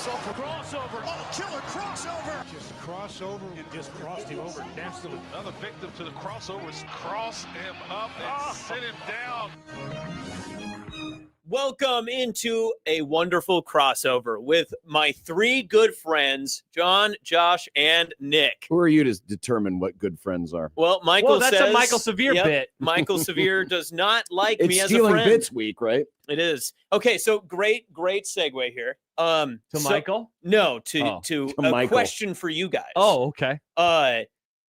Crossover. Oh, killer crossover. Just crossover and just crossed him over nastily. Another victim to the crossovers. Cross him up and sit him down. Welcome into a wonderful crossover with my three good friends, John, Josh, and Nick. Who are you to determine what good friends are? Well, Michael that's says... a Michael Severe bit. Michael Severe does not like It's me as a stealing friend. bits week, right? It is. Okay, so great segue here. Michael? No, to a Michael. question for you guys. Oh, okay.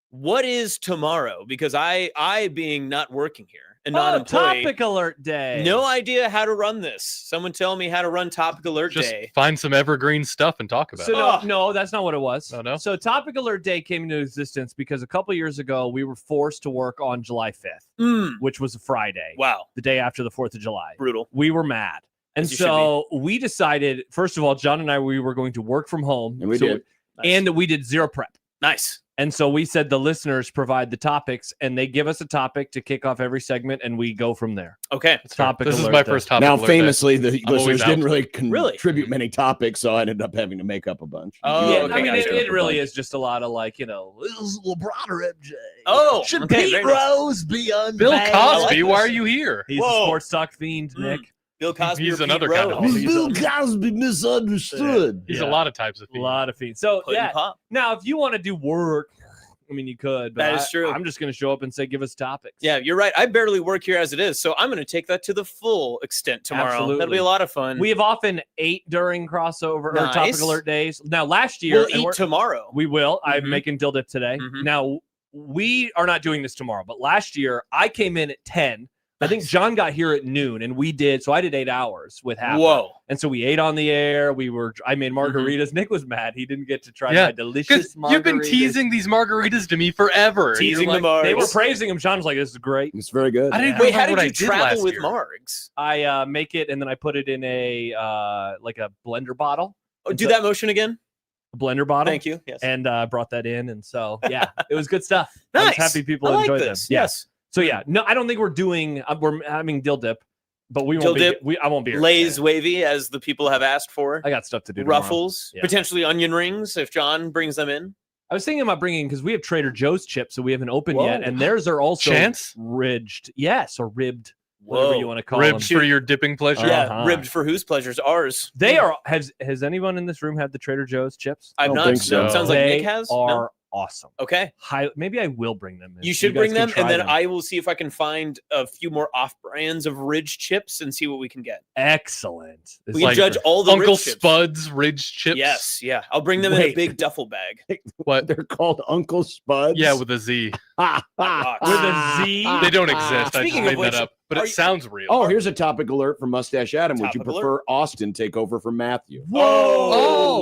What is tomorrow? Because I being not working here and not employed, Topic Alert Day. no idea how to run this. Someone tell me how to run Topic Alert Just Day. find some evergreen stuff and talk about it. No, that's not what it was. Oh, no? So Topic Alert Day came into existence because a couple years ago we were forced to work on July 5th, which was a Friday. Wow, The day after the 4th of July. brutal. We were mad. And As you should so we decided, first of all, John and I, we were going to work from home. And we did. Nice. And we did zero prep. Nice. And so we said the listeners provide the topics and they give us a topic to kick off every segment and we go from there. Okay. Topic This is Alert my Day. first topic. Now, alert famously, the I'm always listeners out. didn't really Really? contribute many topics, so I ended up having to make up a bunch. Oh, Yeah, okay, I mean, gotcha. it really is just a lot of like, this is LeBron or MJ. Oh, Should okay, Pete very nice. Rose be day. unbanned? Bill I Cosby, like why this. are you here? He's Whoa. a sports talk fiend, Nick. Bill Cosby. He's or another Pete kind of Rose? fiend. Bill Cosby misunderstood. He's Yeah. a lot of types of A fiend. lot of fiends. So, Pudding yeah. pop. Now, if you want to do work, I mean, you could. But That is true. I'm just going to show up and say, give us topics. Yeah, you're right. I barely work here as it is, so I'm going to take that to the full extent tomorrow. Absolutely. That'll be a lot of fun. We have often ate during crossover or Nice. Topic Alert days. Now, last year, will and eat we're- tomorrow. we will. I'm Mhm. making dill dip today. Mhm. Now, we are not doing this tomorrow, but last year I came in at 10. I think John got here at noon, and we did. So I did 8 hours with half. Whoa. And so we ate on the air. I made margaritas. Nick was mad. He didn't get to try Yeah, my delicious margaritas. You've been teasing these margaritas to me forever. Teasing You're the Margs. They were praising him. John was like, this is great. It's very good. I didn't Wait, remember how did what you I did travel last with year. Margs? I make it, and then I put it in a like a blender bottle. Oh, And do so- that motion again. A blender bottle. Thank you. Yes. And brought that in. And so, yeah, it was good stuff. I was Nice. happy people I like enjoyed this. them. Yeah. Yes. So yeah, no, I don't think we're having dill dip, but we Dill won't be. dip, I won't be here. Lay's today. wavy, as the people have asked for. I got stuff to do. tomorrow. Ruffles, Yeah. potentially onion rings if John brings them in. I was thinking about bringing because we have Trader Joe's chips, so we haven't opened Whoa. yet, and theirs are also Chance? ridged, yes, or ribbed, whatever you want to call Ribs them. for your dipping pleasure. Yeah, Uh-huh. ribbed for whose pleasures? Ours. They are. Has anyone in this room had the Trader Joe's chips? I've don't not. think So. so. Sounds like They Nick has. are No? awesome. Okay. Maybe I will bring them. You if should guys bring can them, try and then them. I will see if I can find a few more off-brands of Ridge chips and see what we can get. Excellent. This We is can like judge all the Uncle Ridge chips. Spud's Ridge chips. Yes, yeah. I'll bring them in a Wait. big duffel bag. What? They're called Uncle Spuds. Yeah, with a Z. Rocks. with a Z. They don't exist. I just Speaking of made which, that up. But are it you- sounds real. Oh, here's a topic alert from Mustache Adam. Would you Topic prefer Austin take over from Matthew? Whoa!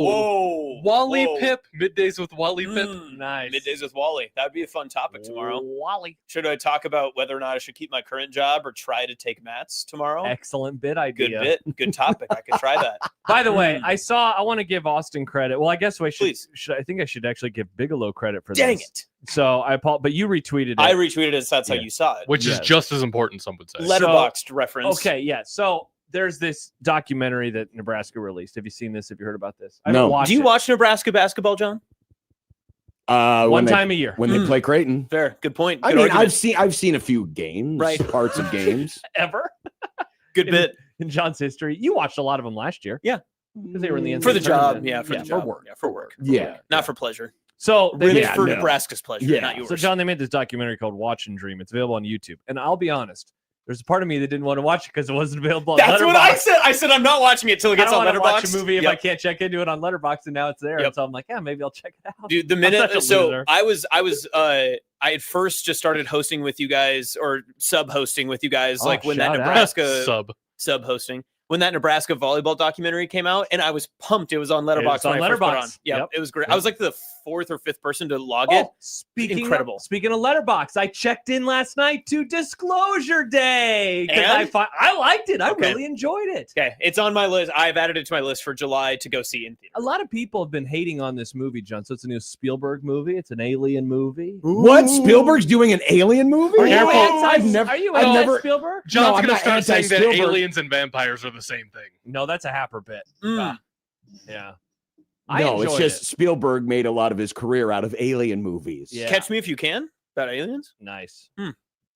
Oh. Wally Whoa. Pip. Middays with Wally Pip. Nice. Middays with Wally. That'd be a fun topic tomorrow. Wally. Should I talk about whether or not I should keep my current job or try to take Matt's tomorrow? Excellent bit Good idea. bit. Good topic. I could try that. By the way, I want to give Austin credit. Well, I guess I Please. I think I should actually give Bigelow credit for Dang this. it. So but you retweeted it. I retweeted it. So that's Yeah. how you saw it. Which is Yes. just as important, some would say. Letterboxed reference. Okay, yeah. So there's this documentary that Nebraska released. Have you seen this? Have you heard about this? I No. haven't watched Do you it. watch Nebraska basketball, John? When one they- time a year? when they play Creighton. Fair. Good point. I Good mean, argument. I've seen a few games, Right. parts of games. Ever Good bit. in John's history. You watched a lot of them last year. Yeah. Because they were in the For the NCAA job. tournament. Yeah, for the For job. work. Yeah, for work. Yeah. Not for pleasure. So they Really Yeah, for no. Nebraska's pleasure, Yeah. not yours. So, John, they made this documentary called Watch and Dream. It's available on YouTube. And I'll be honest, there's a part of me that didn't want to watch it because it wasn't available on That's what I Letterboxd. said. I said I'm not watching it till it I gets don't on want to watch Letterboxd. a movie if Yep. I can't check into it on Letterboxd, and now it's there. Yep. And so I'm like, yeah, maybe I'll check it out. Dude, the such minute a so loser. I had first just started hosting with you guys or sub-hosting with you guys, Oh, like when that shout out. Nebraska Sub-hosting. when that Nebraska volleyball documentary came out, and I was pumped. It was on Letterboxd. It's on when I first put it on. Letterboxd. Yep, Yep. it was great. Yep. I was like the fourth or fifth person to log it. Oh, speaking Incredible. Speaking of Letterboxd, I checked in last night to Disclosure Day because And? I liked it. I Okay. really enjoyed it. Okay, it's on my list. I've added it to my list for July to go see in theater. A lot of people have been hating on this movie, John. So it's a new Spielberg movie. It's an alien movie. What? Spielberg's doing an alien movie? Are you Careful. I've never. Are you I've anti never. Spielberg? No, John's I'm going to not start saying that anti-Spielberg. aliens and vampires are the same thing. No, that's a Happer bit. Mm. Yeah. I No, it's enjoyed just it. Spielberg made a lot of his career out of alien movies. Yeah. Catch Me If You Can about aliens. Nice. The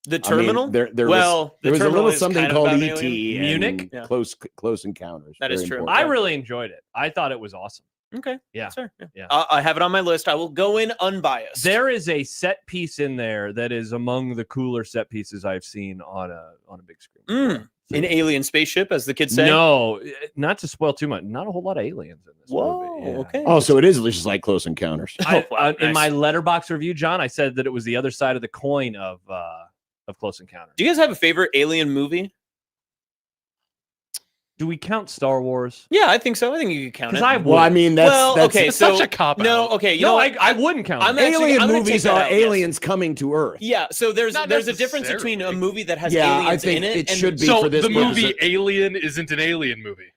I mean, Terminal. there well, was, the there was a Terminal little is something kind of called about an ET. alien. Munich? and Yeah. Close Encounters. That is Very true. important. I really enjoyed it. I thought it was awesome. Okay. Yeah. Sure. Yeah. I have it on my list. I will go in unbiased. There is a set piece in there that is among the cooler set pieces I've seen on a big screen. Mm. An alien spaceship, as the kids say. No, not to spoil too much. Not a whole lot of aliens in this Whoa. movie. Yeah. Okay. Oh, so it is just like Close Encounters. I, wow, In nice. my letterbox review, John, I said that it was the other side of the coin of Close Encounters. Do you guys have a favorite alien movie? Do we count Star Wars? Yeah, I think so. I think you could count it. Because I Well, I would. mean, that's well, okay, It's so such a cop no, out. okay, you no, know, I wouldn't count. I'm it. actually- alien I'm gonna movies take that are out, yes. aliens coming to Earth. yeah. So there's Not a difference between a necessarily. movie that has Yeah, I aliens think in it, it and should be So for this the purpose. movie Alien isn't an alien movie.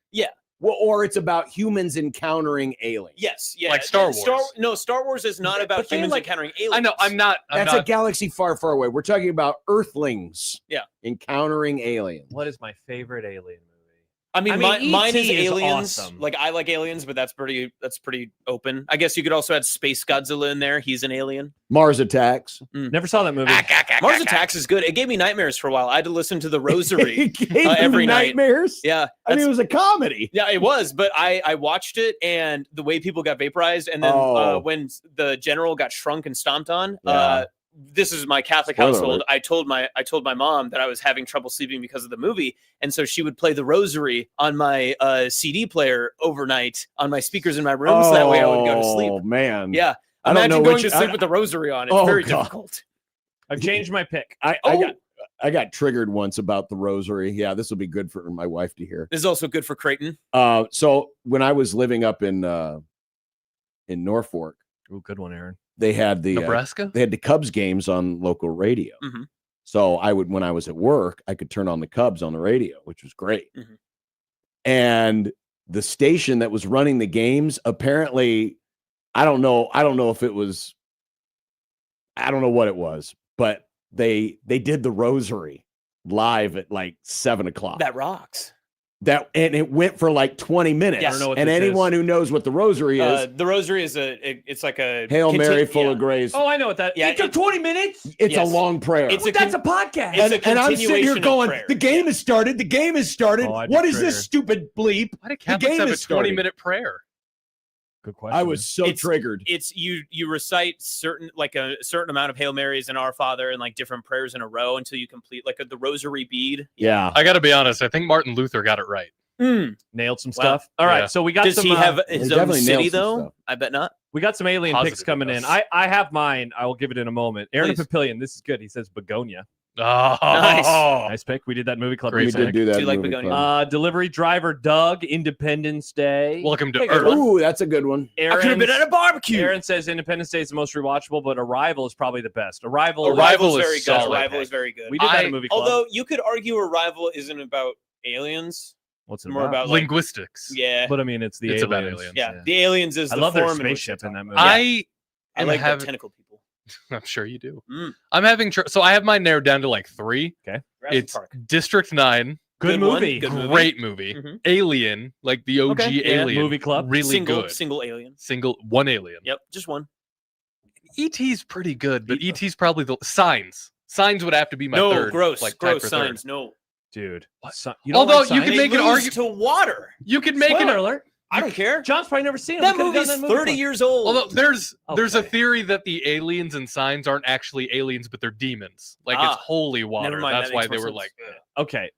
Well, or it's about humans encountering aliens. Yes, yeah, Like Star Wars. Star Wars is not about But they humans like- encountering aliens. I know. I'm not. That's a galaxy far, far away. We're talking about Earthlings. Yeah. Encountering aliens. What is my favorite alien movie? I mean, I mean, mine is E.T. is aliens. awesome. Like I like aliens, but that's pretty open. I guess you could also add Space Godzilla in there. He's an alien. Mars Attacks. Never saw that movie. Mars Attacks is good. It gave me nightmares for a while. I had to listen to the Rosary. It gave you every night. nightmares. Yeah, I mean, that's- it was a comedy. yeah, it was. But I watched it, and the way people got vaporized, and then Oh. when the general got shrunk and stomped on. Yeah. This is my Catholic Spoiler household. alert. I told my mom that I was having trouble sleeping because of the movie, and so she would play the Rosary on my CD player overnight on my speakers in my room, so that way I would go to sleep. Oh, man. Yeah, I don't imagine know going which- to sleep I- with the Rosary on. It's Oh, very God. difficult. I've changed my pick. I got triggered once about the Rosary. Yeah, this will be good for my wife to hear. This is also good for Creighton. So when I was living up in Norfolk, Ooh, good one, Aaron. they had the Nebraska. they had the Cubs games on local radio. Mhm. So when I was at work, I could turn on the Cubs on the radio, which was great. Mhm. And the station that was running the games, apparently, I don't know if it was, I don't know what it was, but they did the Rosary live at like 7:00. That rocks. And it went for like 20 minutes. Yes. I don't know what and this anyone is. who knows what the Rosary is, The Rosary is it's like a Hail Mary, full yeah. of grace. Oh, I know what that. Yeah, it took it- 20 minutes. It's yes. a long prayer. It's That's a podcast. It's a and I'm sitting continuation here of going, prayer. the game has started. The game has started. Oh, I'd be What is this triggered. stupid bleep? Why did The Catholics game have a is starting. 20-minute prayer? Good question. I was so It's- triggered. It's you recite a certain amount of Hail Marys and Our Father and like different prayers in a row until you complete like the Rosary bead. Yeah. I got to be honest. I think Martin Luther got it right. nailed some Wow. stuff. All right, Yeah. so we got Does some. he have He his own definitely nailed city some though? stuff. I bet not. we got some alien Positive picks it coming does. in. I have mine. I will give it in a moment. Aaron Please. Papillion. This is good. He says begonia. Oh, Nice pick. We did that in movie club. Great We recently. did do that. Do you in like Movie Begonia? Club. Delivery driver Doug. Independence Day. Welcome to Hey, good Earth. one. Ooh, that's a good one. I could have been at a barbecue. Aaron says Independence Day is the most rewatchable, but Arrival is probably the best. Arrival Arrival is very good. solid. Arrival is very good. We did that in I- movie club. Although you could argue Arrival isn't about aliens. What's it more about like, Linguistics. yeah, But I mean, it's the It's about aliens. aliens. yeah. The aliens is I the love their form in which spaceship they in that talk. movie. I I am like having. the tentacle people. I'm sure you do. Mm. I'm having. So I have mine narrowed down to like 3. Jurassic It's Park. District 9. Good one. movie. Good movie. Great movie. Mhm. Alien, like the OG Okay, yeah. Alien. Movie club. Really single good. single alien. One alien. Yep, just one. ET's pretty good, but ET's probably the Signs. Signs would have to be my No, third. gross, like, tied gross for third. signs. No, Dude. What? You don't Although like you Signs? can They make an lose argu- to water. You could make Spoiler an. alert. I don't care. John's probably never seen it. That We could've done movie's that movie 30 club. years old. Although there's a Okay. theory that the aliens and Signs aren't actually aliens, but they're demons. Like Ah, it's holy water. never mind, That's that why makes they more were sense. like. Okay.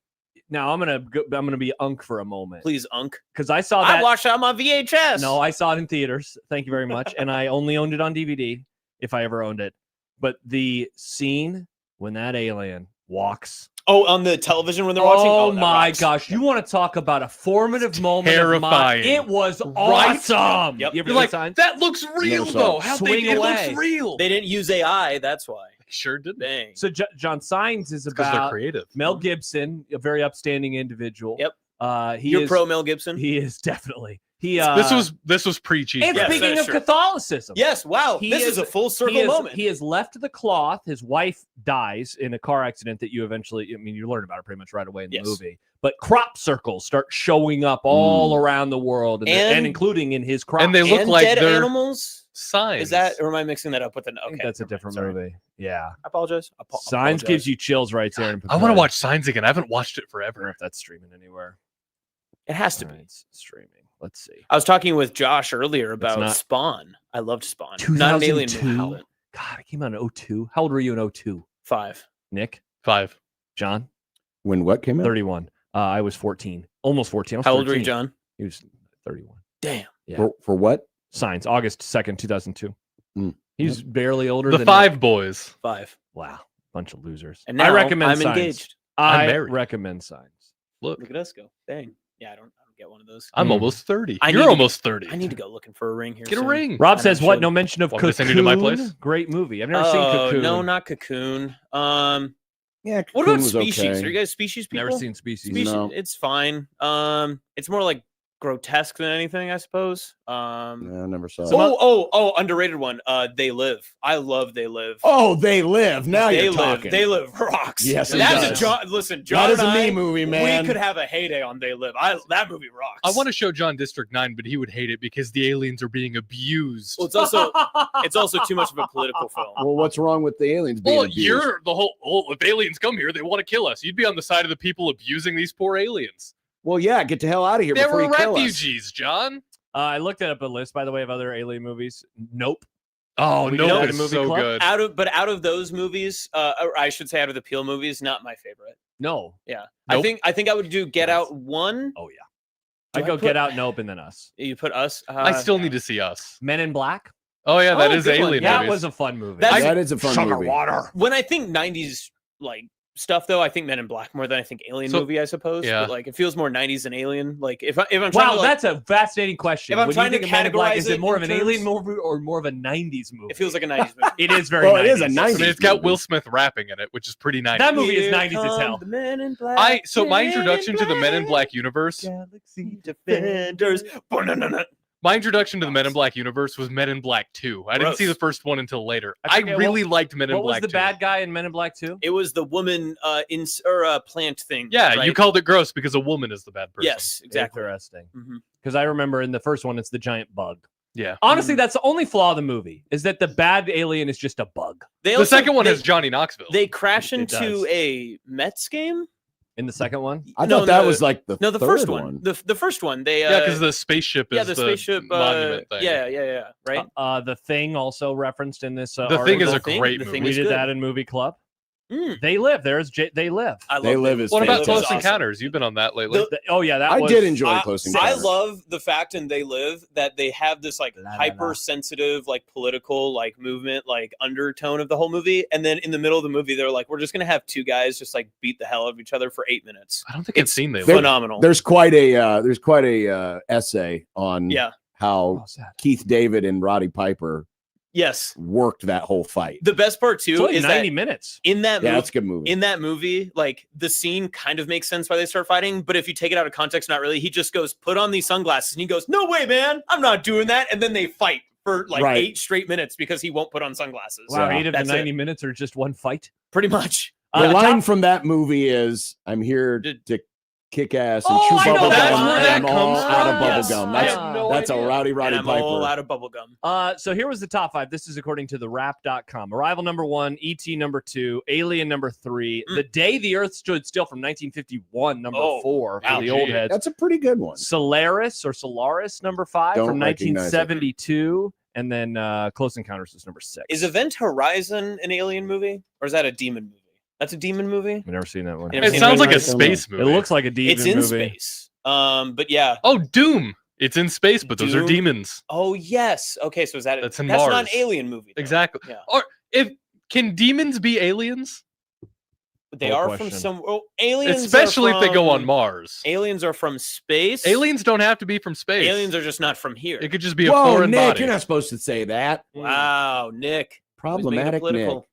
Now I'm gonna be unk for a moment Please, Unk. because I saw I that. watched it on my VHS. No, I saw it in theaters. Thank you very much, and I only owned it on DVD if I ever owned it. But the scene when that alien walks. Oh, on the television when they're watching. Oh that my rocks. gosh! You want to talk about a formative moment? terrifying. Of mine. It was Right? awesome. Yep. You ever You're see like, Signs? that looks real Never saw though. it. How Swing it away. looks real. They didn't use AI. That's why. Sure didn't. Dang. So John Signs is Because they're about creative. Mel Gibson, a very upstanding individual. Yep. He You're is pro Mel Gibson. He is definitely. This was pre-cheese. And Yes, speaking that of is true. Catholicism, Yes, wow. He This is- is a full circle moment. He has left the cloth. His wife dies in a car accident that you eventually, I mean, you learn about it pretty much right away in the Yes. movie. But crop circles start showing up all around the world, and including in his crop. And they look and like dead they're animals. signs. Is that, or am I mixing that up with an? I Okay, think that's a never mind, different sorry. movie. Yeah. I apologize. Signs gives you chills right there. I want to watch Signs again. I haven't watched it I don't know forever. if that's streaming anywhere. It has to All be. right, it's streaming. Let's see. I was talking with Josh earlier about not- Spawn. I loved Spawn. Not an alien 2002? movie. God, it came out in 02. How old were you in 02? 5. Nick? 5. John? When what came out? 31. I was 14. Almost 14. I was How old were you, 13. John? He was 31. Damn. Yeah. For what? Signs, August 2nd, 2002. Mm. He's barely older The than 5 boys. 5. Wow. Bunch of losers. And now I recommend I'm Signs. engaged. I I'm married. recommend Signs. Look, Look at us go. Dang. Yeah, I don't get one of those. I'm Mm. almost 30. I need You're to- almost 30. I need to go looking for a ring here. Get a soon. ring. Rob I says, know, what? should- No mention of Want me Cocoon. to send you to my place? Great movie. I've never seen Cocoon. No, not Cocoon. Yeah. What Cocoon about was Species? okay. Are you guys Species people? Never seen Species. Species. No. It's fine. It's more like grotesque than anything, I suppose. No, I never saw. it. Oh, underrated one. They Live. I love They Live. Oh, They Live. Now They you're Live. talking. They Live rocks. Yes, it that's does. a John. Listen, John. That is and a me I, movie, man. We could have a heyday on They Live. That movie rocks. I want to show John District 9, but he would hate it because the aliens are being abused. Well, it's also too much of a political film. Well, what's wrong with the aliens being Well, abused? you're the whole. Oh, if aliens come here, they want to kill us. You'd be on the side of the people abusing these poor aliens. Well, yeah, get the hell out of here They before were you kill us. refugees, John. I looked up a list, by the way, of other alien movies. Nope. Oh We no, did that in it's movie so club. good. Out of those movies, or I should say, out of the Peel movies, not my favorite. No. Yeah, Nope. I think I would do Get Out 1. Oh, yeah. Do I'd I go put- Get Out, Nope, and then Us. You put Us. I still need to see Us. Men in Black. Oh yeah, that Oh, is good one. alien. That movies. was a fun movie. That's- That is a fun Sugar movie. water. When I think 90s like stuff, though, I think Men in Black more than I think Alien So- movie. I suppose. yeah. But, like it feels more 90s than Alien. Like if I'm trying Wow, to, like, that's a fascinating question. if I'm When trying you to think of Men in Black, categorize is it it more in of an alien terms- movie or more of a 90s movie? it feels like a 90s movie. It is very Well, 90s. it is a I 90s. mean, it's got movie. Will Smith rapping in it, which is pretty nice. That movie is Here 90s as come hell. the Men in Black. So my Men introduction to the Men in Black universe, Galaxy Defenders. my introduction to the Men in Black universe was Men in Black 2. I didn't see Gross. the first one until later. I I forget really liked Men in What was Black the 2. bad guy in Men in Black 2? It was the woman plant thing. Yeah, you right? called it gross because a woman is the bad person. Yes, exactly. Interesting. Mhm. Because I remember in the first one, it's the giant bug. Yeah. Honestly, that's the only flaw of the movie, is that the bad alien is just a bug. They The also- second one they, has Johnny Knoxville. They crash It into does. a Mets game. In the second one? I No, thought that the- was like the No, the third first one. The first one. They yeah, because the spaceship is yeah, the spaceship monument thing. Yeah, right. The Thing also referenced in this The Thing is article. a Thing- great The movie. Thing We is did good. that in Movie Club. Mm, They Live. There's They Live. I love They Live is What about fantastic. Close Awesome. Encounters? You've been on that lately. Oh, yeah, that I was... did enjoy Close I Encounters. love the fact in They Live that they have this like La, la, la. hypersensitive, like political, like movement, like undertone of the whole movie. And then in the middle of the movie, they're like, we're just gonna have two guys just like beat the hell out of each other for 8 minutes. I don't think I've It's seen They There- Live. Phenomenal. There's quite a essay on Yeah. how Keith David and Roddy Piper Yes. worked that whole fight. The best part It's too only is 90 that minutes. in that Yeah, movie, that's a good movie. in that movie, like the scene kind of makes sense why they start fighting, but if you take it out of context, not really. He just goes, "Put on these sunglasses," and he goes, "No way, man, I'm not doing that." And then they fight for like Right. 8 straight minutes because he won't put on sunglasses. Wow, Yeah, 8 of the that's 90 it. minutes are just one fight. Pretty much. The line top- from that movie is, "I'm here Did- to kick ass and Oh, chew I know bubble that's gum, where and that I'm all comes out of from. bubble Yes. gum." I That's, have no that's a idea. Rowdy And I'm Piper. all out of bubble gum. So here was the top 5. This is according to the Wrap.com. Arrival number 1, E.T. number 2, Alien number 3, The Day the Earth Stood Still from 1951 number Oh, 4 for wow, the old gee. heads. That's a pretty good one. Solaris number 5 Don't from recognize it. 1972, and then Close Encounters is number 6. Is Event Horizon an alien movie, or is that a demon movie? That's a demon movie. I've never seen that one. Never It seen sounds like a Event Horizon. space movie. It looks like a demon It's in movie. space. But yeah. Oh, Doom. It's in space, but those are Doom? demons. Oh yes. Okay, so is that That's in that's not an Mars. alien movie? though. Exactly. Yeah. Or if can demons be aliens? They Good are question. from some aliens, Especially are if they go on from- Mars. Aliens are from space. Aliens don't have to be from space. Aliens are just not from here. It could just be a Whoa, foreign Nick, body. you're not supposed to say that. Wow, Nick. Always making it Problematic Nick. political.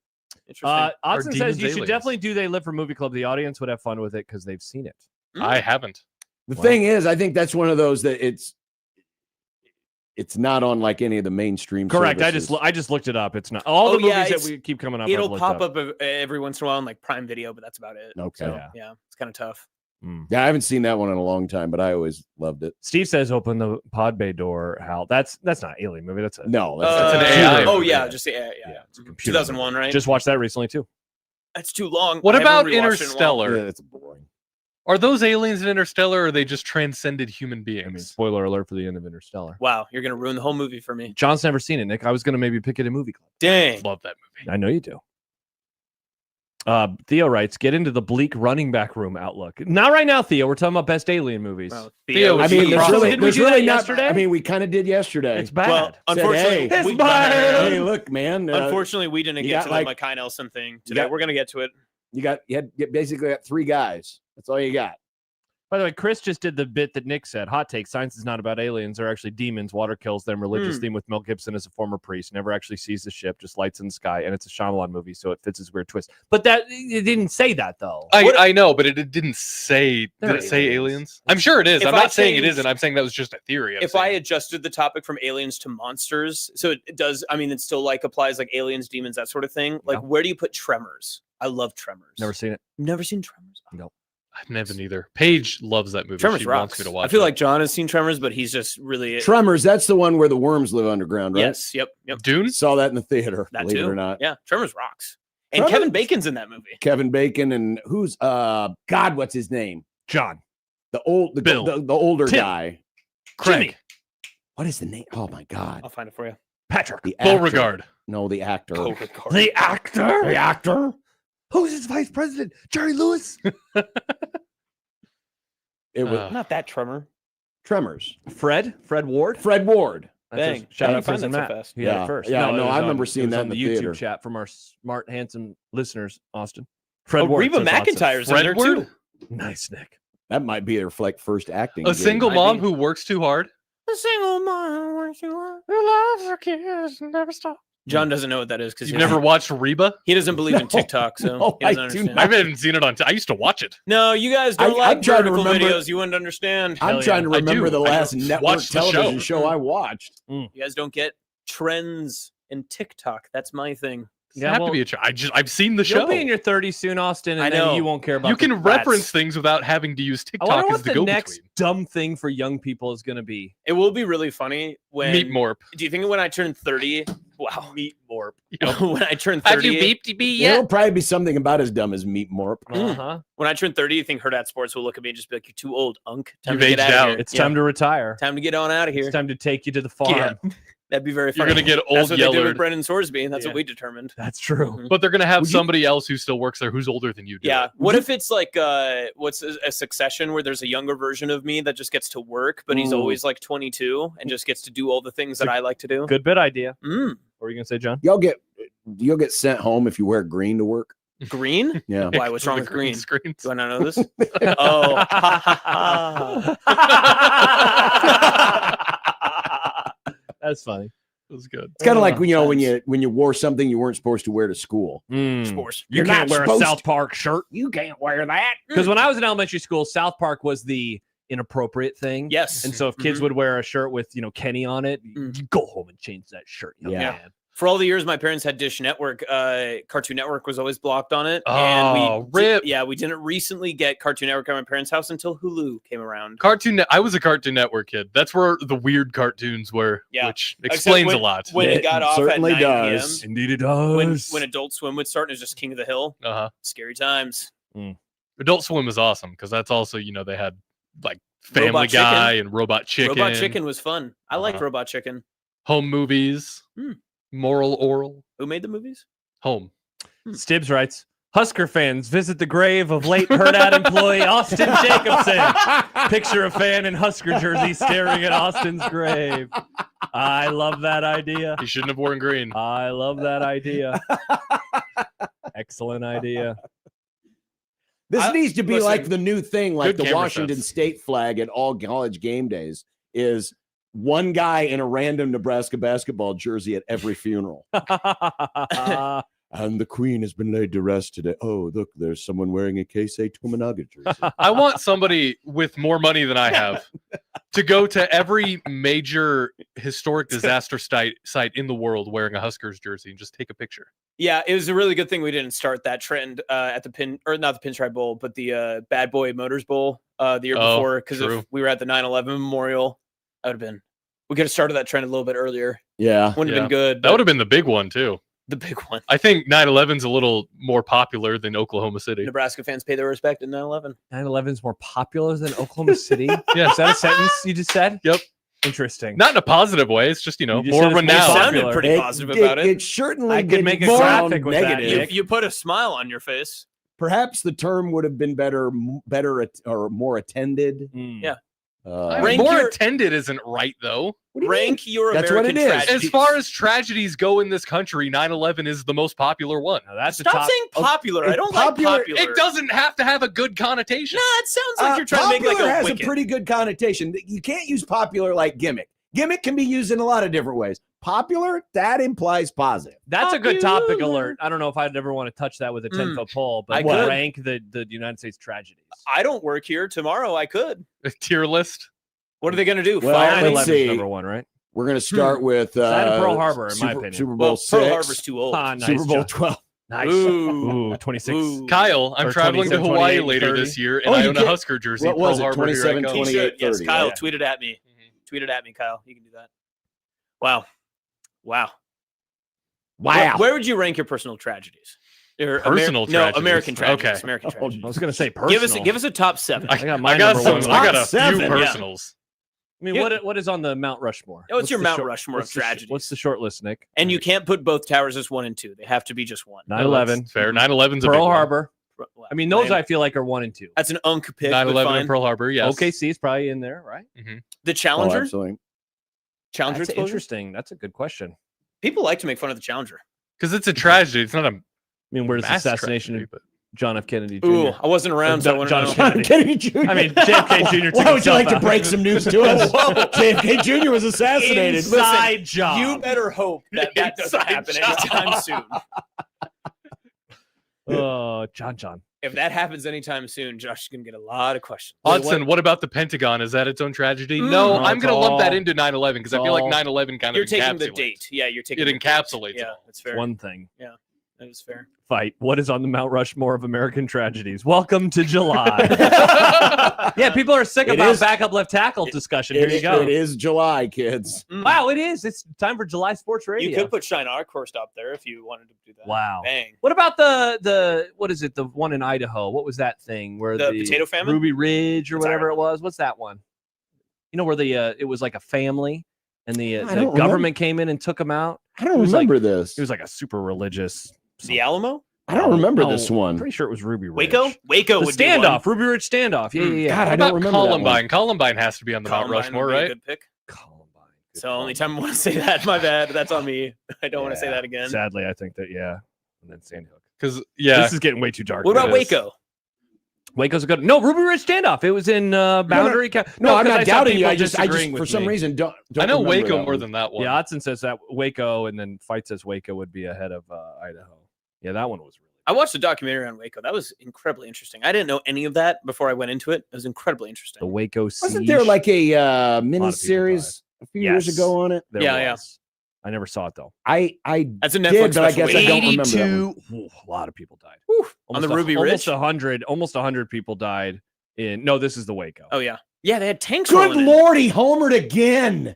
Interesting. Odson says demons you should aliens? definitely do They Live for Movie Club. The audience would have fun with it because they've seen it. I haven't. The thing is, I think that's one of those that it's it's not on like any of the mainstream. Correct. services. I just looked it up. It's not all the Oh, yeah, movies that we keep coming up. I've It'll looked pop up every once in a while on like Prime Video, but that's about it. Okay. So, yeah, it's kind of tough. Yeah, I haven't seen that one in a long time, but I always loved it. Steve says, "Open the pod bay door." Hal, that's not Alien movie. That's a No, That's an Uh, AI Oh movie. yeah, just yeah. it's a computer 2001, right? Just watched that recently too. That's too long. What I haven't about rewatched it in a while. Interstellar? yeah, it's boring. Are those aliens in Interstellar, or are they just transcended human I beings? mean, spoiler alert for the end of Interstellar. Wow, you're gonna ruin the whole movie for me. John's never seen it, Nick. I was gonna maybe pick it in movie club. Dang. Love that movie. I know you do. Theo writes, "Get into the bleak running back room outlook." Not right now, Theo. We're talking about best Alien movies. Well, Theo, I mean, Cross- there's Didn't we there's do that really not. yesterday? I mean, we kind of did yesterday. It's bad. Well, unfortunately, hey, it's we, bad. Hey, look, man. unfortunately, we didn't you get got, to like- the Mikhail Nelson thing today. got- We're gonna get to it. you basically got 3 guys. That's all you got. By the way, Chris just did the bit that Nick said. Hot take: science is not about aliens; they're actually demons. Water kills them. Religious theme with Mel Gibson as a former priest. Never actually sees the ship, just lights in the sky, and it's a Shyamalan movie, so it fits his weird twist. But that it didn't say that though. I know, but it didn't say. They're Did it say aliens. aliens? I'm sure it is. If I'm I not saying it changed- isn't. I'm saying that was just a theory. If I adjusted the topic from aliens to monsters, so it does. I mean, it still like applies like aliens, demons, that sort of thing. Like, Yeah. where do you put Tremors? I love Tremors. Never seen it. Never seen Tremors. I've never neither. Paige loves that movie. Tremors she rocks. wants me to watch. I feel it. like John has seen Tremors, but he's just really Tremors. That's the one where the worms live underground, right? Yes. Yep. Dune. Saw that in the theater. That believe too. it or not. Yeah. Tremors rocks. And Tremors- Kevin Bacon's in that movie. Kevin Bacon and who's God? What's his name? John. The Bill. the older Tim. guy. Craig. Jimmy. What is the name? Oh my God. I'll find it for you. Patrick. The actor. Beauregard. No, the actor. The actor. The actor. Who's his vice president? Jerry Lewis. It was Not that Tremor. Tremors. Fred Ward. Fred Ward. That's a Dang. shout How out you find Prison that so Matt. fast? He had Yeah. it first. Yeah, it no, was I remember on- seeing it was that on in the the YouTube theater. chat from our smart, handsome listeners, Austin. Fred Oh, Ward. Reba says Austin. McIntyre's in there Fredward? too. Nice, Nick. That might be their like first acting. A gig. single might mom be. who works too hard. A single mom who loves her kids and never stop. John doesn't know what that is because You've never watched Reba? he doesn't believe in TikTok, so No, he doesn't I do understand. I haven't seen it on. I used to watch it. No, you guys don't I'm like trying to vertical remember- videos. You wouldn't understand. I'm Hell trying to I remember do. the I last just network watched the television show. show I watched. You guys don't get trends in TikTok. That's my thing. Doesn't have to be a show. I've seen the You'll show. be in your 30s soon, Austin, and I then know. you won't care about You can the reference rats. things without having to use I TikTok wonder as what the the go next between. dumb thing for young people is going to be. It will be really funny when. Meat morp. Do you think when I turn 30? Wow. Meat morp. When I turn 30, It'll probably be something about as dumb as Meat Morp. Uh-huh. when I turn 30, you think Herd at Sports will look at me and just be like, "You're too old, Unk. Time You've to get aged out of out. here. It's Yeah. time to retire. Time to get on out of here." It's time to take you to the farm. Yeah. That'd be very You're funny. gonna get old That's what they did Yeller. with Brendan Sorsby. That's Yeah. what we determined. That's true. Mhm. But they're gonna have Would you- somebody else who still works there who's older than you do. Yeah. What if it's like what's a Succession where there's a younger version of me that just gets to work, but he's Ooh. always like 22 and just gets to do all the things that I like to do? Good bit idea. Mm. What were you going to say, John? You'll get sent home if you wear green to work. Green? Yeah. Why? What's wrong with green? screens? Do I not know this? Oh. That's funny. It was good. It's kind of like Oh, when you wore something you weren't supposed to wear to school. Sports. You You're can't not wear a supposed South to. Park shirt. You can't wear that. Because when I was in elementary school, South Park was the inappropriate thing. Yes. And so if kids would wear a shirt with, Kenny on it, you go home and change that shirt. young Yeah. man. For all the years my parents had Dish Network, Cartoon Network was always blocked on it. Oh, and rip. we didn't recently get Cartoon Network at my parents' house until Hulu came around. I was a Cartoon Network kid. That's where the weird cartoons were, Yeah. which Except explains when- a lot. When it got off at certainly 9 does. p.m. Indeed it does. When Adult Swim would start, and it was just King of the Hill. Uh-huh. Scary times. Adult Swim is awesome because that's also, they had like Family Robot Guy Chicken. and Robot Chicken. Robot Chicken was fun. I liked Uh-huh. Robot Chicken. Home movies. Moral oral. Who made the movies? Home. Stibbs writes, Husker fans visit the grave of late Hurrdat employee Austin Jacobson. Picture a fan in Husker jersey staring at Austin's grave. I love that idea. He shouldn't have worn green. I love that idea. Excellent idea. This needs to be listen, like the new thing, like good the camera Washington sets. State flag at all college game days is one guy in a random Nebraska basketball jersey at every funeral. I And the queen has been laid to rest today. Oh, look, there's someone wearing a Keisei Tominaga jersey. I want somebody with more money than I have to go to every major historic disaster site in the world wearing a Huskers jersey and just take a picture. Yeah, it was a really good thing we didn't start that trend at the not the Pinstripe Bowl, but the Bad Boy Motors Bowl the year before. Because if we were at the 9/11 memorial, we could have started that trend a little bit earlier. Yeah. Wouldn't have been good. That would have been the big one, too. The big one. I think 9/11's a little more popular than Oklahoma City. Nebraska fans pay their respect in 9/11. 9/11 is more popular than Oklahoma City. Yeah. Is that a sentence you just said? Yep. Interesting. Not in a positive way. It's just, You more just said it's more renowned. Sounded pretty positive about it. It certainly I could didn't make a sound graphic with that, negative. Nick. You put a smile on your face. Perhaps the term would have been better or more attended. Yeah. Rank more attended isn't right, though. Rank your That's American what it is. tragedies. As far as tragedies go in this country, 9/11 is the most popular one. Now that's Stop saying popular. I don't popular- like popular. It doesn't have to have a good connotation. No, it sounds like you're trying to make like popular a has Wicked. a pretty good connotation. You can't use popular like gimmick. Gimmick can be used in a lot of different ways. Popular, that implies positive. That's a good topic Popular. alert. I don't know if I'd ever want to touch that with a 10-foot pole, but I could. rank the United States tragedies. I don't work here. Tomorrow I could. A tier list. What are they going to do? Well, Fire me? let's 9/11 is see. number one, right? We're going to start with Side of Pearl Harbor, in my opinion. Super Bowl Well, 6. Pearl Harbor's too old. Ah, nice, Super Bowl John. 12. Nice. Ooh. Ooh, 26. Ooh. Kyle, I'm Or traveling to 27, Hawaii 28, later 30. this year, and Oh, I you own a can't- Husker jersey. What was Pearl it, Harbor, here I 27, go. He 28, should. Yes, 30, Kyle, yeah. tweet it at me. Tweet it at me, Kyle. You can do that. Wow. Where would you rank your personal tragedies? Or Personal No, tragedies. American tragedies. Okay. American tragedies. I was going to say personal. Give us a top 7. I got my I got number some. one. I got a Top 7, few yeah. personals. I mean, what is on the Mount Rushmore? What's your Mount short- Rushmore of what's the tragedies? What's the short list, Nick? And you can't put both towers as 1 and 2. They have to be just one. 9/11, That's fair. 9/11's a big Pearl one. Harbor. Wow. I mean, those Lame. I feel like are 1 and 2. That's an unk pick. 9/11 but and fine. Pearl Harbor, yes. OKC is probably in there, right? The Challenger. absolutely. Challenger That's explosion? interesting. That's a good question. People like to make fun of the Challenger. Because it's a tragedy. It's not a I mean, where's the mass assassination tragedy, of but John F. Kennedy Jr.? Ooh, I wasn't around, so I wouldn't John know. F. John Kennedy Jr. I mean, JFK Jr. took Why would you himself like to out. break some news to us? JFK Jr. was assassinated. Inside job. You better hope that doesn't Inside happen job. anytime soon. Oh, John. If that happens anytime soon, Josh is going to get a lot of questions. Hudson, what about the Pentagon? Is that its own tragedy? No, No, I'm it's going to lump that all- into 9/11 because I feel like all- 9/11 kind of You're taking the encapsulates. date. Yeah, you're taking It the date. encapsulates Yeah, all. that's fair. One thing. That is fair. Fight. What is on the Mount Rushmore of American tragedies? Welcome to July. Yeah, people are sick It about is- backup left tackle discussion. Here you go. It is July, kids. Wow, it is. It's time for July Sports Radio. You could put Shine Eichorst up there if you wanted to do that. Wow. Bang. What about the what is it? The one in Idaho? What was that thing where The potato famine? Ruby Ridge or It's whatever Ireland. it was? What's that one? You know where the it was like a family and the I don't government came in and took them out. I don't It was like- remember this. It was like a super religious. The Alamo? I don't remember No, this I'm one. pretty sure it was Ruby Ridge. Waco? Waco The would be one. standoff, Ruby Ridge standoff. Yeah, yeah. God, What I about don't remember that Columbine? one. Columbine has to be on the Mount Columbine Rushmore, would be a right? good pick. Columbine. Good So only call. time I want to say that, my bad. That's on me. I don't want to say that again. Sadly, I think that and then Sandy Hook. Because This is getting way too dark. What about It is. Waco? Waco's a good. No, Ruby Ridge standoff. It was in Boundary County. No, I'm 'cause I not saw doubting you. people I just disagreeing for with some me. reason don't I know remember Waco that more one. than that one. Yeah, Hudson says that Waco, and then Fight says Waco would be ahead of Idaho. Yeah, that one was really. I watched a documentary on Waco. That was incredibly interesting. I didn't know any of that before I went into it. It was incredibly interesting. The Waco siege. Wasn't there like a mini people series a few years Yes. ago on it? There Yeah, was. I never saw it though. I That's a did, Netflix but I special. guess I don't remember that one. Ooh, a lot of people died. On the Ruby Ridge? Almost 100 people died in. No, this is the Waco. Oh yeah, yeah. They had tanks. Good rolling in. Lord, he homered again.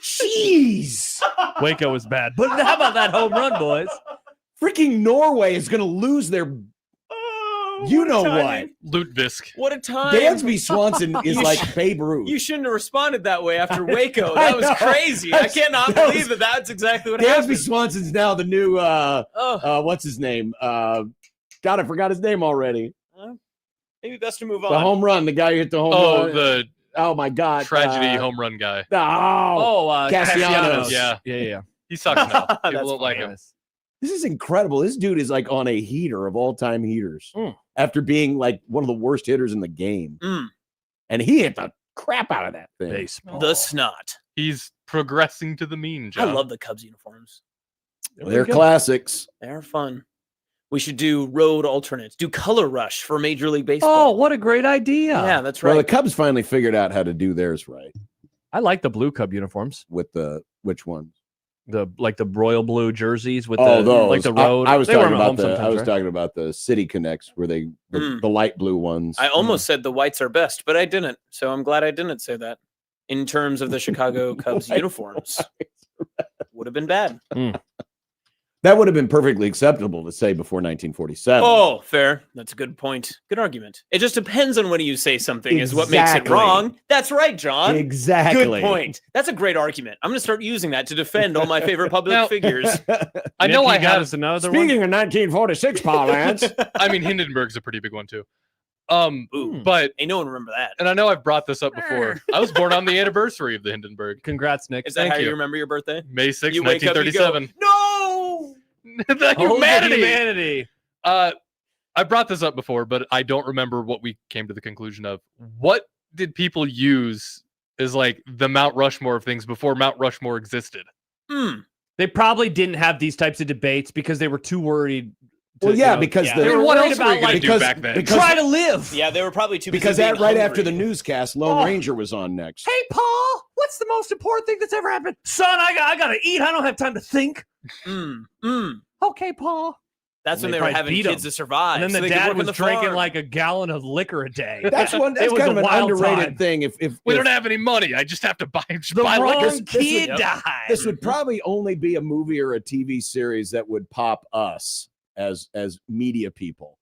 Jeez. Waco was bad, but how about that home run, boys? Freaking Norway is going to lose their. Oh, You what a know timing. Lutevisk. What a time. Dansby Swanson is You like sh- Babe Ruth. You shouldn't have responded that way after Waco. I That was know. crazy. I cannot that believe that that's exactly what Dansby happened. Swanson's now the new Oh, what's his name? God, I forgot his name already. maybe best to move The on. home run, the guy who hit the home Oh, run. the Oh my God! tragedy home run guy. Oh, Castellanos. Yeah. He sucks now. People That's don't like him. this is incredible. This dude is like on a heater of all time heaters after being like one of the worst hitters in the game, and he hit the crap out of that thing. Baseball. The snot. He's progressing to the mean, Joe. I love the Cubs uniforms. They're classics. They're fun. We should do road alternates. Do color rush for Major League Baseball. Oh, what a great idea! Yeah, that's right. Well, the Cubs finally figured out how to do theirs right. I like the blue Cub uniforms. With which ones? The royal blue jerseys with those. like the road. I was They talking were about home talking about the City Connects, where the light blue ones. I almost said the whites are best, but I didn't. So I'm glad I didn't say that. In terms of the Chicago Cubs uniforms, would have been bad. That would have been perfectly acceptable to say before 1947. Oh, fair. That's a good point. Good argument. It just depends on when you say something is what makes it wrong. That's right, John. Exactly. Good point. That's a great argument. I'm going to start using that to defend all my favorite public figures. I know I have. Another Speaking of 1946 parlance, I mean, Hindenburg's a pretty big one too. But ain't no one remember that. and I know I've brought this up before. I was born on the anniversary of the Hindenburg. Congrats, Nick. Is that how you remember your birthday? May 6th, You wake up and you 1937. go, no! The Humanity. humanity. I brought this up before, but I don't remember what we came to the conclusion of. What did people use as like the Mount Rushmore of things before Mount Rushmore existed? They probably didn't have these types of debates because they were too worried. because they were what worried else were you about gonna do back then? try to live. Yeah, they were probably too busy because being right hungry. after the newscast, Lone Ranger was on next. Hey, Paul, what's the most important thing that's ever happened? Son, I gotta eat. I don't have time to think. Okay, Paul. That's when they they were probably having beat kids him. to survive. And then so the they could dad work was on the drinking farm. like a gallon of liquor a day. That's kind was of a an wild underrated time. thing. If We don't have any money. I just have to buy The liquor. wrong kid Yep. died. this would probably only be a movie or a TV series that would pop us as media people.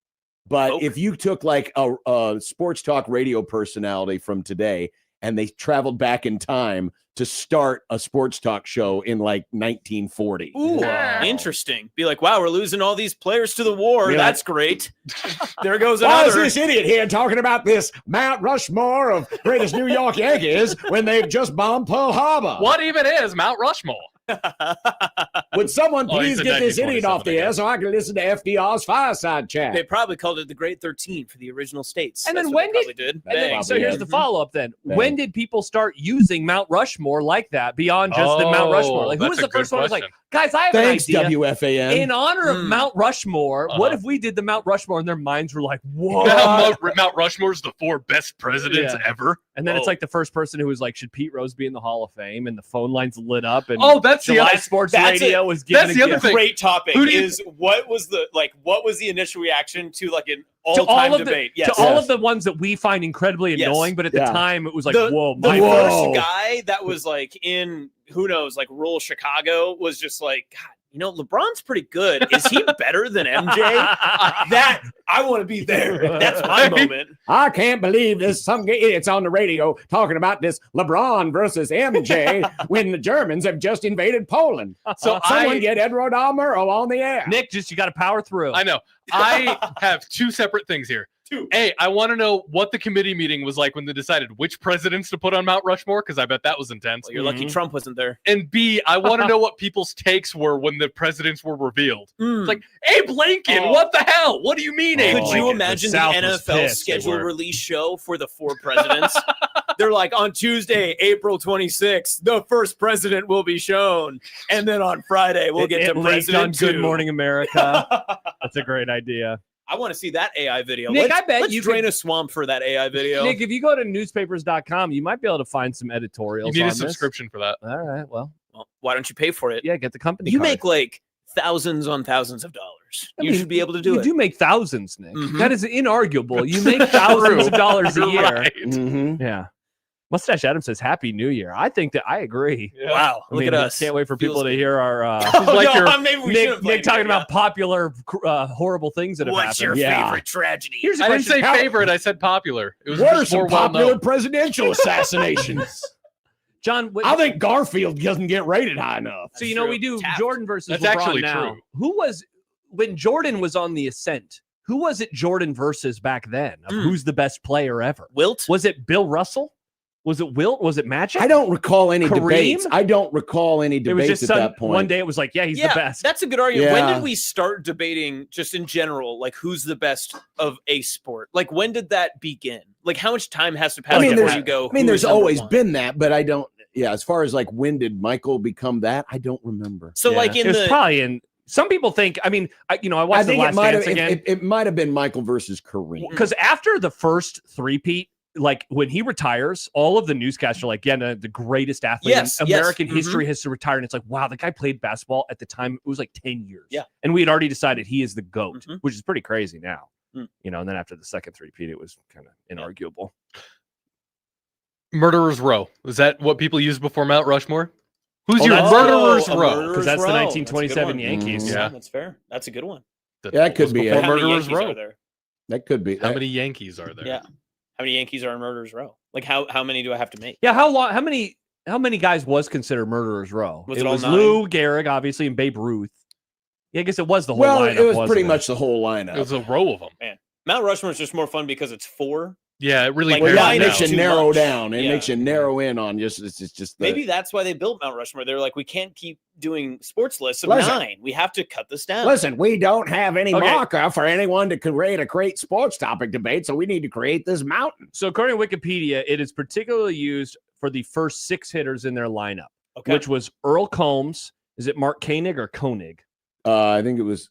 But Folk. if you took like a sports talk radio personality from today and they traveled back in time to start a sports talk show in like 1940. Ooh, interesting. Be like, wow, we're losing all these players to the war. Yeah. That's great. There goes Why is another. this idiot here talking about this Mount Rushmore of greatest New York Yankees when they've just bombed Pearl Harbor? What even is Mount Rushmore? Would someone Oh, please he's a get this idiot 1947 off the air so I can listen to FDR's fireside chat? They probably called it the Great 13 for the original states. And That's then what when they probably did? And then, Bang. so here's the follow-up then. Bang. When did people start using Mount Rushmore like that beyond just the Mount Rushmore? Like, who was that's the a good first one who was like, question. guys, I have Thanks, an idea. WFAN. In honor of Mount Rushmore, what Uh-huh. if we did the Mount Rushmore and their minds were like, what? Mount Rushmore's the 4 best presidents ever. And then it's like the first person who was like, should Pete Rose be in the Hall of Fame? And the phone lines lit up. And Oh, that's the July other. Sports that's Radio was giving that's the other thing. Great topic Who do you- is what was the initial reaction to like an to all-time all of debate? the, Yes. to all of the ones that we find incredibly Yes. annoying, but at the Yeah. time it was like, the, whoa, the my Whoa. first guy that was like in who knows like rural Chicago was just like, God, you know, LeBron's pretty good. Is he better than MJ? That I want to be there. That's my moment. I can't believe there's some idiots on the radio talking about this LeBron versus MJ when the Germans have just invaded Poland. So Someone I get Edward R. Murrow on the air. Nick, just you got to power through. know. I have 2 separate things here. A, I want to know what the committee meeting was like when they decided which presidents to put on Mount Rushmore, because I bet that was intense. Well, you're lucky Trump wasn't there. And B, I want to know what people's takes were when the presidents were revealed. It's like, Abe Lincoln, Oh. what the hell? What do you mean, Abe Could Lincoln? you imagine the South was NFL pissed, they schedule were. release show for the 4 presidents? They're like, on Tuesday, April 26th, the first president will be shown. And then on Friday, we'll get it to leaked on President Good 2. Morning America. That's a great idea. I want to see that AI video. Nick, let's, I bet let's you drain could- a swamp for that AI video. Nick, if you go to newspapers.com, you might be able to find some editorials. You need on a subscription for that. This. All right. Well, Well, why don't you pay for it? yeah, get the company. You card. make like thousands on thousands of dollars. I You mean, should be able to do you it. do make thousands, Nick. Mhm. That is inarguable. You make thousands of dollars a You're year. right. Mm-hmm. Yeah. Mustache Adam says Happy New Year. I think that I agree. Wow, I look mean, at us. Can't wait for Feels people to good. hear our Oh, like no, your- maybe we Nick, should've Nick played talking that. about popular horrible things that have What's happened. your Yeah. favorite tragedy? Here's a I didn't question. say favorite. I said popular. It was What are just some more well popular known. presidential assassinations? John, what, I think Garfield doesn't get rated high enough. so you know we do Taft. Jordan versus That's LeBron actually now. true. Who was when Jordan was on the ascent? Who was it Jordan versus back then? Of who's the best player ever? Wilt? Was it Bill Russell? Was it Wilt? Was it Magic? I don't recall any Kareem? debates. I don't recall any It was debates just at that point. one day it was like, yeah, he's the best. That's a good argument. When Yeah. did we start debating just in general, like who's the best of a sport? Like when did that begin? Like how much time has to pass before there's- you go? I mean, who there's is number always one? been that, but I don't. Yeah, as far as like when did Michael become that, I don't remember. So Yeah. like in it was the probably in Some people think. I mean, I I watched The think Last Dance again it might have been Michael versus Kareem. because after the first three-peat, like when he retires, all of the newscasts are like, "Yeah, the greatest athlete in American history has to retire," and it's like, wow, the guy played basketball at the time. It was like 10 years. Yeah, and we had already decided he is the GOAT, which is pretty crazy now. And then after the second three-peat, it was kind of inarguable. Murderer's Row. Was that what people used before Mount Rushmore? Who's your Murderer's Row? Because that's the 1927 Yankees. Yeah, that's fair. That's a good one. That could be before Murderer's Row. That could be. How many Yankees are there? Yeah. How many Yankees are in Murderer's Row? Like how many do I have to make? Yeah, how many guys was considered Murderer's Row? Was it all was 9? Lou Gehrig, obviously, and Babe Ruth. Yeah, I guess it was the whole lineup. It was pretty much the whole lineup. It was a row of them. Man, Mount Rushmore is just more fun because it's 4. Yeah, it really Like, Well, narrows it it makes down. you too narrow much. down. It Yeah. makes you narrow in on just. It's just Maybe that's why they built Mount Rushmore. They're like, we can't keep doing sports lists of Listen. 9. We have to cut this down. Listen, we don't have any Okay. marker for anyone to create a great sports topic debate, so we need to create this mountain. So according to Wikipedia, it is particularly used for the first 6 hitters in their lineup, Okay. which was Earl Combs. Is it Mark Koenig or Koenig? I think it was.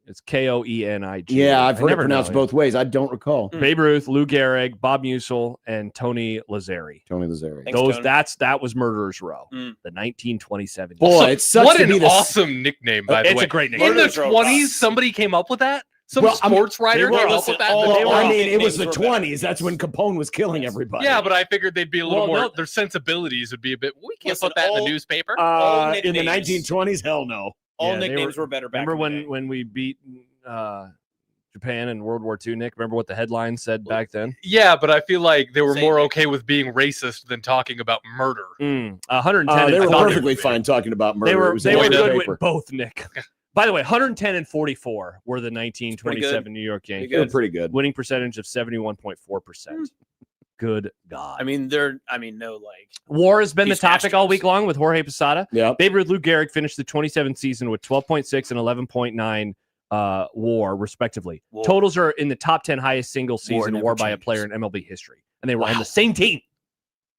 It's Koenig. Yeah, I've heard it never pronounced know. both ways. I don't recall. Babe Ruth, Lou Gehrig, Bob Musil, and Tony Lazzari. Tony Lazzari. Thanks, Those Tony. that was Murderer's Row, the 1927. Boy, So, it sucks what to an be this. awesome nickname, by the It's way. a great name. In the Murderer's Row 20s, rocks. somebody came up with that? Some Well, I mean, sports writer they came were- up with that? listen, They all- were- I mean, it was the nicknames were better. 20s. That's when Capone was killing everybody. Yeah, but I figured they'd be a little Well, more. no- Their sensibilities would be a bit. We can't Listen, put that in all- the newspaper. all in the nicknames. 1920s, hell no. All Yeah, they nicknames were better back. Remember in the day. when we beat Japan in World War II, Nick? Remember what the headline said back then? Yeah, but I feel like they were Same more thing. okay with being racist than talking about murder. 110. They and were 40. perfectly fine talking about murder. They It were was they in were the good paper. with both, Nick. By the way, 110 and 44 were the 1927 New York Yankees. They were pretty good. Winning percentage of 71.4%. Good God. I mean, no, like War has been the These topic all Astros. week long with Jorge Posada. Yeah. Babe Ruth, Lou Gehrig finished the 27th season with 12.6 and 11.9 WAR, respectively. War. Totals are in the top 10 highest single season never WAR by a changes. player in MLB history, and they were on the same team.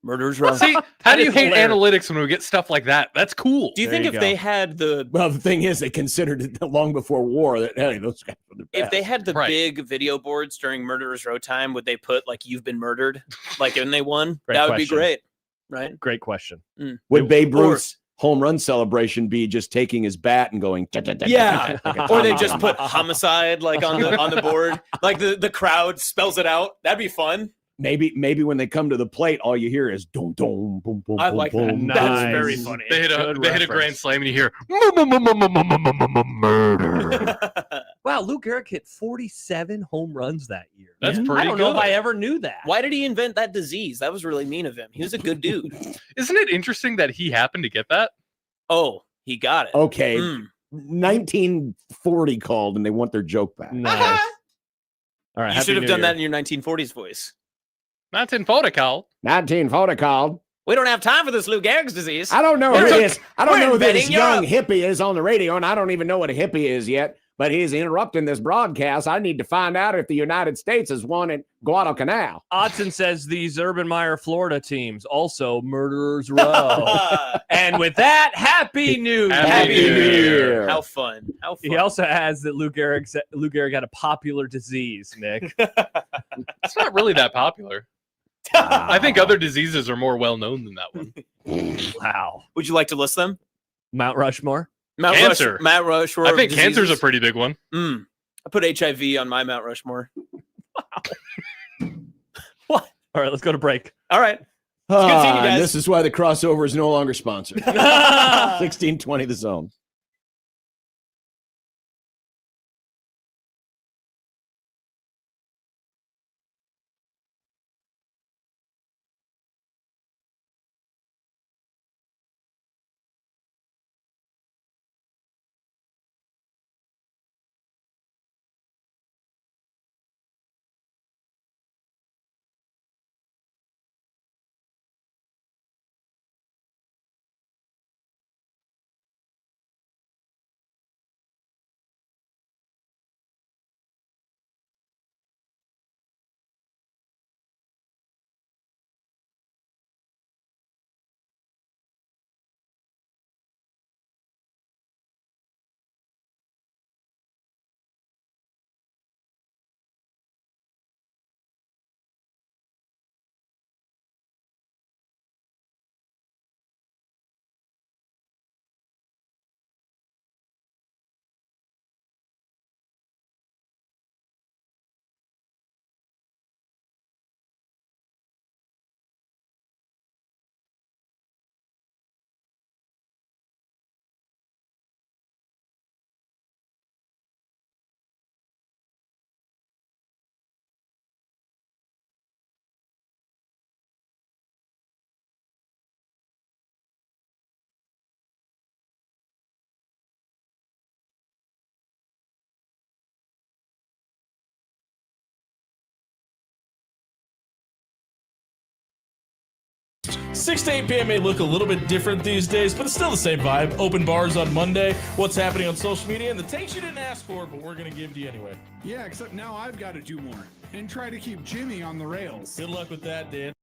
Murderer's Row. See, how That do you is hate hilarious. analytics when we get stuff like that? That's cool. Do you There think you if go. they had the Well, the thing is, they considered it long before war that, hey, those guys were the best. if they had the Right. big video boards during Murderer's Row time, would they put like "You've been murdered" like when they won? Great That would be question. great, right? Great question. Would Babe Or- Ruth's home run celebration be just taking his bat and going, Yeah. like a Or they Tom just gun? put homicide like on the board, like the crowd spells it out. That'd be fun. Maybe when they come to the plate, all you hear is dum dum boom boom. I boom, like that. boom. Nice. That's very funny. They hit a Good grand reference. slam and you hear murder. Wow, Lou Gehrig hit 47 home runs that year. That's man. pretty I don't know if good. I ever knew that. Why did he invent that disease? That was really mean of him. He was a good dude. Isn't it interesting that he happened to get that? Oh, he got it. Okay, Mm. 1940 called and they want their joke back. Nice. All right, You Happy should have New done Year. that in your 1940s voice. That's in Vodacall. 1940 called. We don't have time for this Lou Gehrig's disease. I don't know who We're- this. I don't we're know who this inventing young Europe. hippie is on the radio, and I don't even know what a hippie is yet. But he's interrupting this broadcast. I need to find out if the United States has won at Guadalcanal. Odson says these Urban Meyer Florida teams also Murderers Row. And with that, Happy New Year. Happy New Year. How fun. How fun. He also has that Lou Gehrig had a popular disease, Nick. It's not really that popular. I think other diseases are more well known than that one. Wow. Would you like to list them? Mount Rushmore. Mount Cancer. Mount Rushmore. I of think cancer's a diseases? pretty big one. I put HIV on my Mount Rushmore. All right, let's go to break. All right. good seeing you And guys. this is why the crossover is no longer sponsored. 1620 the zone. 6 to 8 p.m. may look a little bit different these days, but it's still the same vibe. Open bars on Monday, what's happening on social media, and the takes you didn't ask for, but we're going to give to you anyway. Yeah, except now I've got to do more and try to keep Jimmy on the rails. Good luck with that, Dan.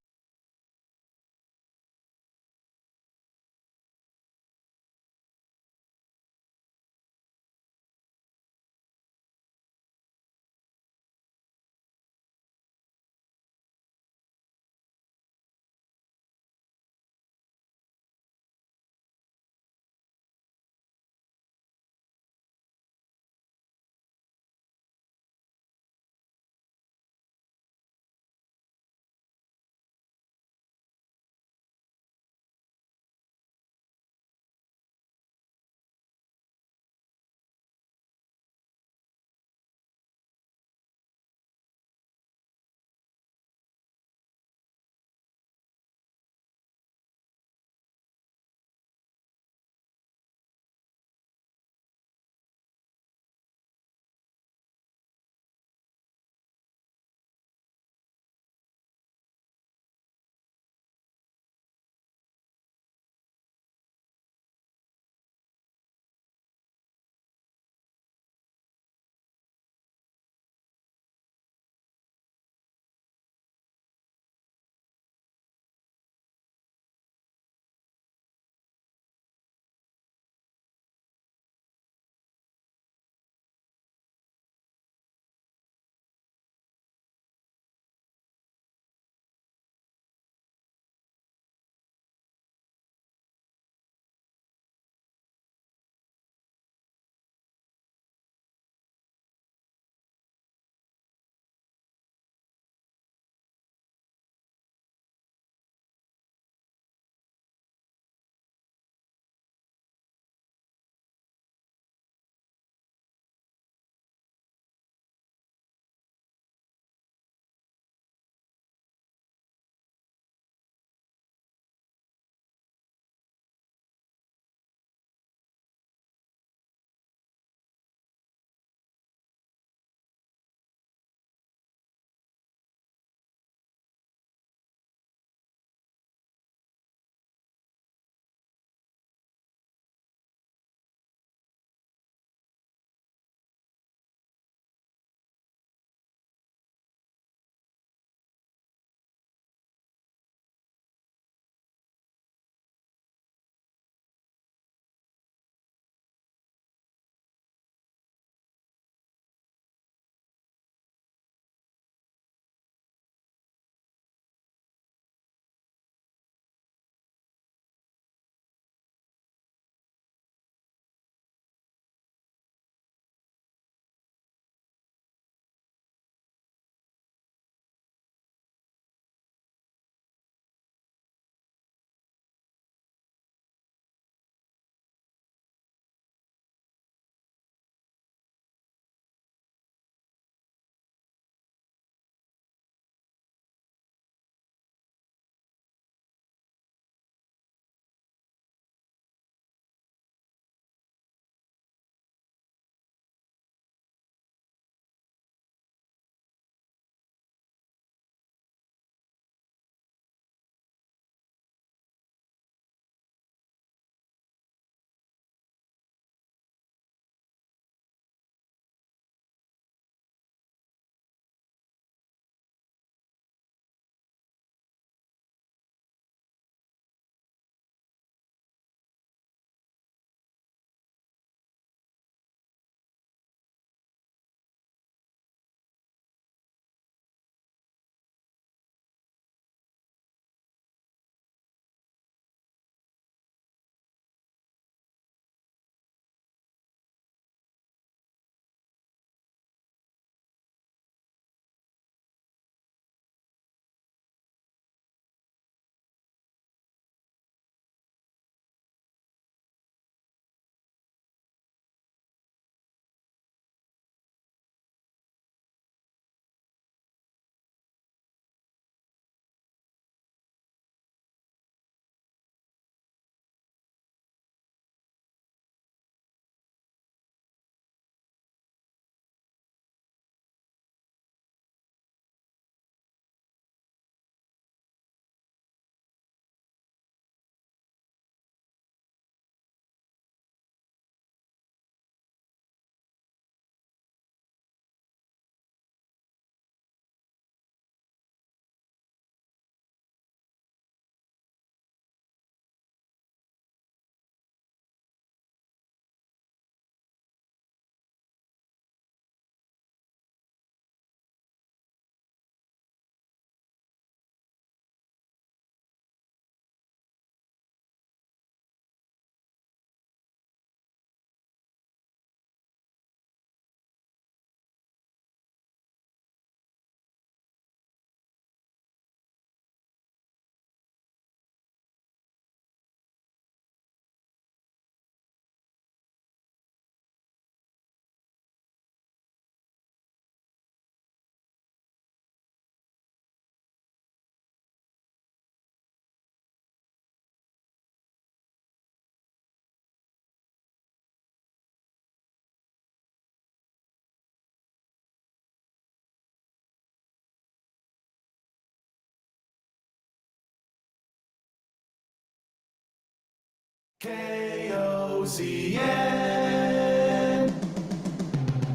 KOCN.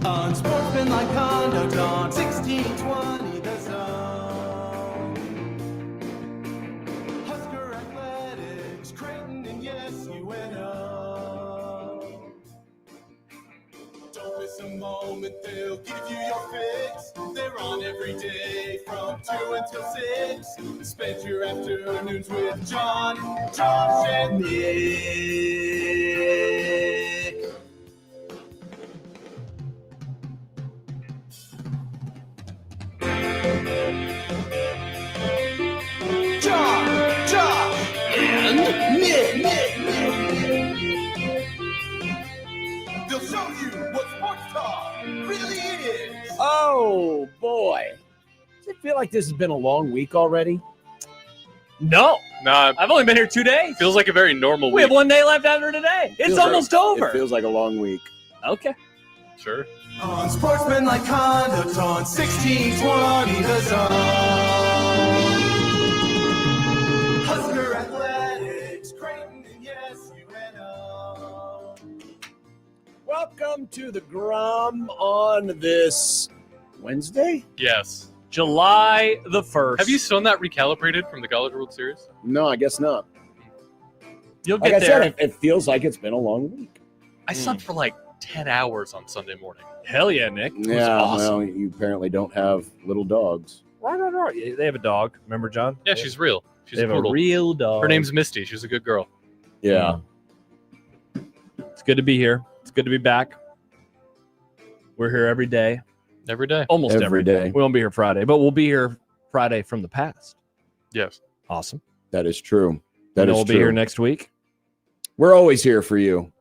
Unsportsmanlike conduct on 1620 The Zone. Husker Athletics, Creighton, and yes, UNO. Don't miss a moment, they'll give you your fix. They're on every day from 2 until 6. Spend your afternoons with John, Josh, and Nick. John, Josh, and Nick. They'll show you what sports talk really is. Oh boy. Does it feel like this has been a long week already? No, Nah, I've only been here 2 days. feels like a very normal We week. have 1 day left after today. It's Feels almost over. It feels like a long week. Okay. Sure. Unsportsmanlike conduct on 1620 The Zone. Husker Athletics, Creighton, and yes, UNO. Welcome to the Grum on this Wednesday? Yes. July the 1st. Have you shown that recalibrated from the College World Series? No, I guess not. You'll Like get I there. said, it feels like it's been a long week. I slept for like 10 hours on Sunday morning. Hell yeah, Nick. Yeah, awesome. well, you apparently don't have little dogs. Right. They have a dog. Remember, John? Yeah, she's real. She's They a have poodle. a real dog. Her name's Misty. She's a good girl. Yeah. It's good to be here. It's good to be back. We're here every day. Every day. Almost Every every day. day. We won't be here Friday, but we'll be here Friday from the past. Yes. Awesome. That is true. That is We'll true. be here next week. We're always here for you.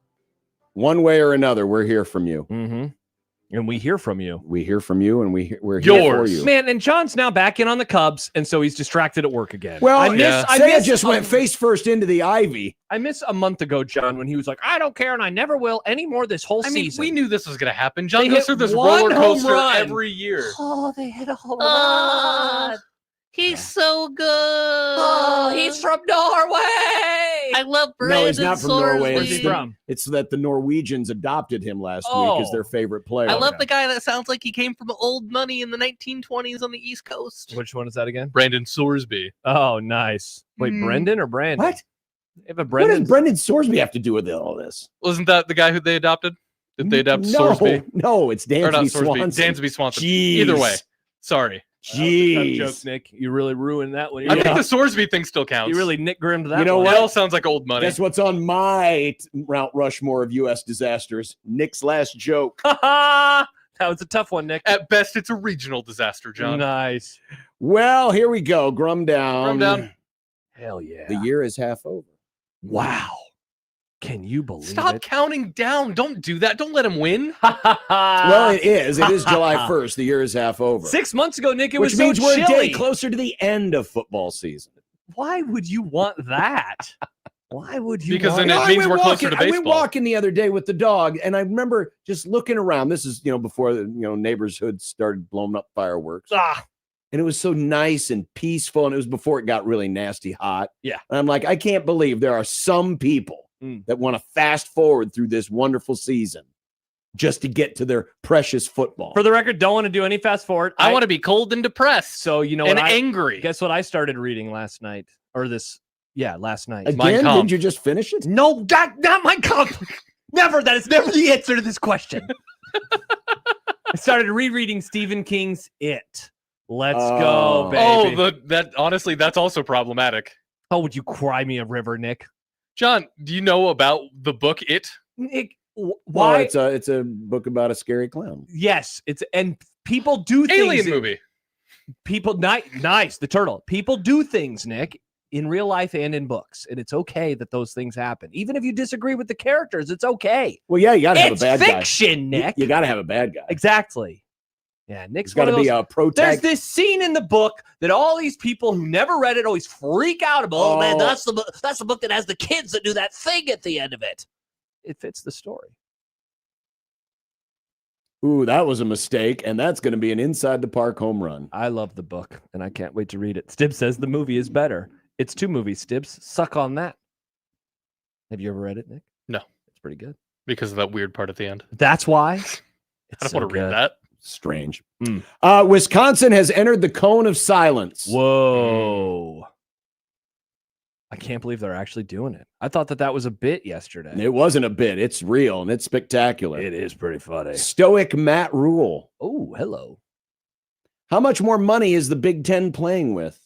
One way or another, we're here from you. Mm-hmm. And we hear from you. We hear from you, and we're here for Yours. you. Man, and John's now back in on the Cubs, and so he's distracted at work again. Well, I miss Saya just went face first into the ivy. I miss a month ago, John, when he was like, I don't care and I never will anymore this whole I mean, season. we knew this was going to happen. John They goes hit through this one roller home coaster run. every year. Oh, they hit a home run. He's so good. Oh, he's from Norway. I love Brandon. No, he's not from Norway. Where's he It's, from? it's that the Norwegians adopted him last Oh. week as their favorite player. I love the guy that sounds like he came from old money in the 1920s on the East Coast. Which one is that again? Brandon Sorsby. Oh, nice. Wait, Brendan or Brandon? What? They have a What Brendan. does Brendan Sorsby have to do with all this? Wasn't that the guy who they adopted? Did they adopt No, Sorsby? no, it's Or not Dansby Sorsby. Swanson. Dansby Swanson. Jeez. Either way. Sorry. Jeez. Tough joke, Nick. You really ruined that one. I think the Sorsby thing still counts. You really Nick Grimmed that You know one. It all sounds like old money. Guess what's on my Mount Rushmore of U.S. disasters? Nick's last joke. That was a tough one, Nick. At best, it's a regional disaster, John. Nice. Well, here we go. Grum down. Grum down. Hell yeah. The year is half over. Wow. Can you believe Stop it? counting down. Don't do that. Don't let him win. Well, it is. It is July 1st. The year is half over. 6 months ago, Nick, it Which was means so we're a chilly. day closer to the end of football season. Why would you want that? Why would you Because want then it I means went we're closer to I went baseball. walking the other day with the dog, and I remember just looking around. This is, before the, neighborhood started blowing up fireworks. And it was so nice and peaceful, and it was before it got really nasty hot. Yeah. And I'm like, I can't believe there are some people that want to fast forward through this wonderful season just to get to their precious football. For the record, don't want to do any fast forward. I want to be cold and depressed. So you know and what? angry. Guess what I started reading last night, or this? Yeah, last night. Again, didn't you just finish it? No, not my comp. Never. That is never the answer to this question. I started rereading Stephen King's It. Let's go, baby. that honestly, that's also problematic. Oh, would you cry me a river, Nick? John, do you know about the book It? Nick, Well, why? it's a book about a scary clown. Yes, and people do Alien things. movie. People, nice, the turtle. People do things, Nick, in real life and in books, and it's okay that those things happen. Even if you disagree with the characters, it's okay. Well, yeah, you got to have a It's bad guy. fiction, Nick. You got to have a bad guy. Exactly. Yeah, Nick's It's got to one of be those- a protect. There's this scene in the book that all these people who never read it always freak out about. Oh, man, Oh. that's the book that has the kids that do that thing at the end of it. It fits the story. Ooh, that was a mistake, and that's going to be an inside the park home run. I love the book, and I can't wait to read it. Stibbs says the movie is better. It's two movies, Stibbs. Suck on that. Have you ever read it, Nick? No. It's pretty good. Because of that weird part at the end. That's why. I don't want to read that. Strange. Wisconsin has entered the cone of silence. Whoa. I can't believe they're actually doing it. I thought that was a bit yesterday. It wasn't a bit. It's real, and it's spectacular. It is pretty funny. Stoic Matt Rule. Oh, hello. How much more money is the Big Ten playing with?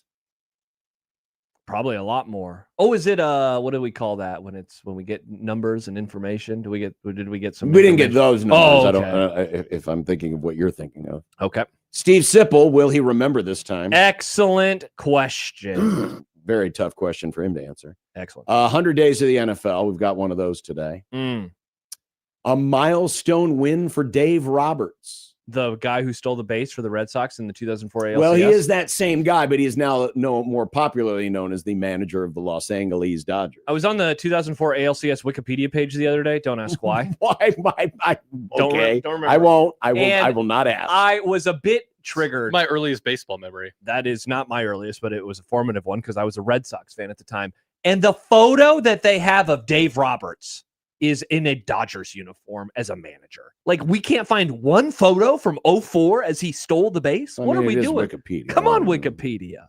Probably a lot more. Oh, is it what do we call that when we get numbers and information? Did we get some? We didn't get those numbers. Oh, I okay. don't. If I'm thinking of what you're thinking of. Okay. Steve Sipple, will he remember this time? Excellent question. Very tough question for him to answer. Excellent. 100 days of the NFL. We've got one of those today. A milestone win for Dave Roberts. The guy who stole the base for the Red Sox in the 2004 ALCS? Well, he is that same guy, but he is now more popularly known as the manager of the Los Angeles Dodgers. I was on the 2004 ALCS Wikipedia page the other day. Don't ask why. Why? Don't I remember. won't. I And will not ask. I was a bit triggered. My earliest baseball memory. That is not my earliest, but it was a formative one because I was a Red Sox fan at the time. And the photo that they have of Dave Roberts is in a Dodgers uniform as a manager. Like, we can't find one photo from 2004 as he stole the base. What are we doing? Wikipedia. Come on, Wikipedia.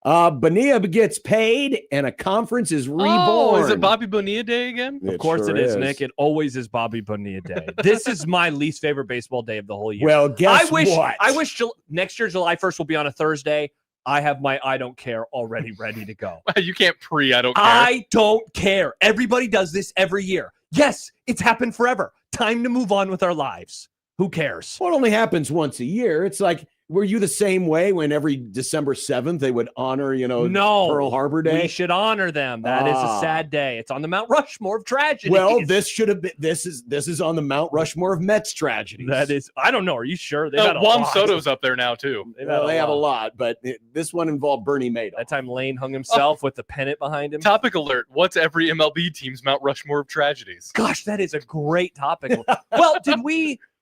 Bonilla gets paid and a conference is reborn. Oh, is it Bobby Bonilla Day again? Of course it is, Nick. It always is Bobby Bonilla Day. This is my least favorite baseball day of the whole year. Well, guess what? I wish next year July 1st will be on a Thursday. I have my I don't care already ready to go. You can't I don't care. I don't care. Everybody does this every year. Yes, it's happened forever. Time to move on with our lives. Who cares? Well, it only happens once a year. It's like, were you the same way when every December 7th they would honor, Pearl Harbor Day? We should honor them. That is a sad day. It's on the Mount Rushmore of tragedies. Well, this should have been. This is on the Mount Rushmore of Mets tragedies. That is. I don't know. Are you sure? They've had a Juan lot. Soto's up there now too. They have a lot, but this one involved Bernie Madoff. That time Lane hung himself with the pennant behind him. Topic alert. What's every MLB team's Mount Rushmore of tragedies? Gosh, that is a great topic. Well, did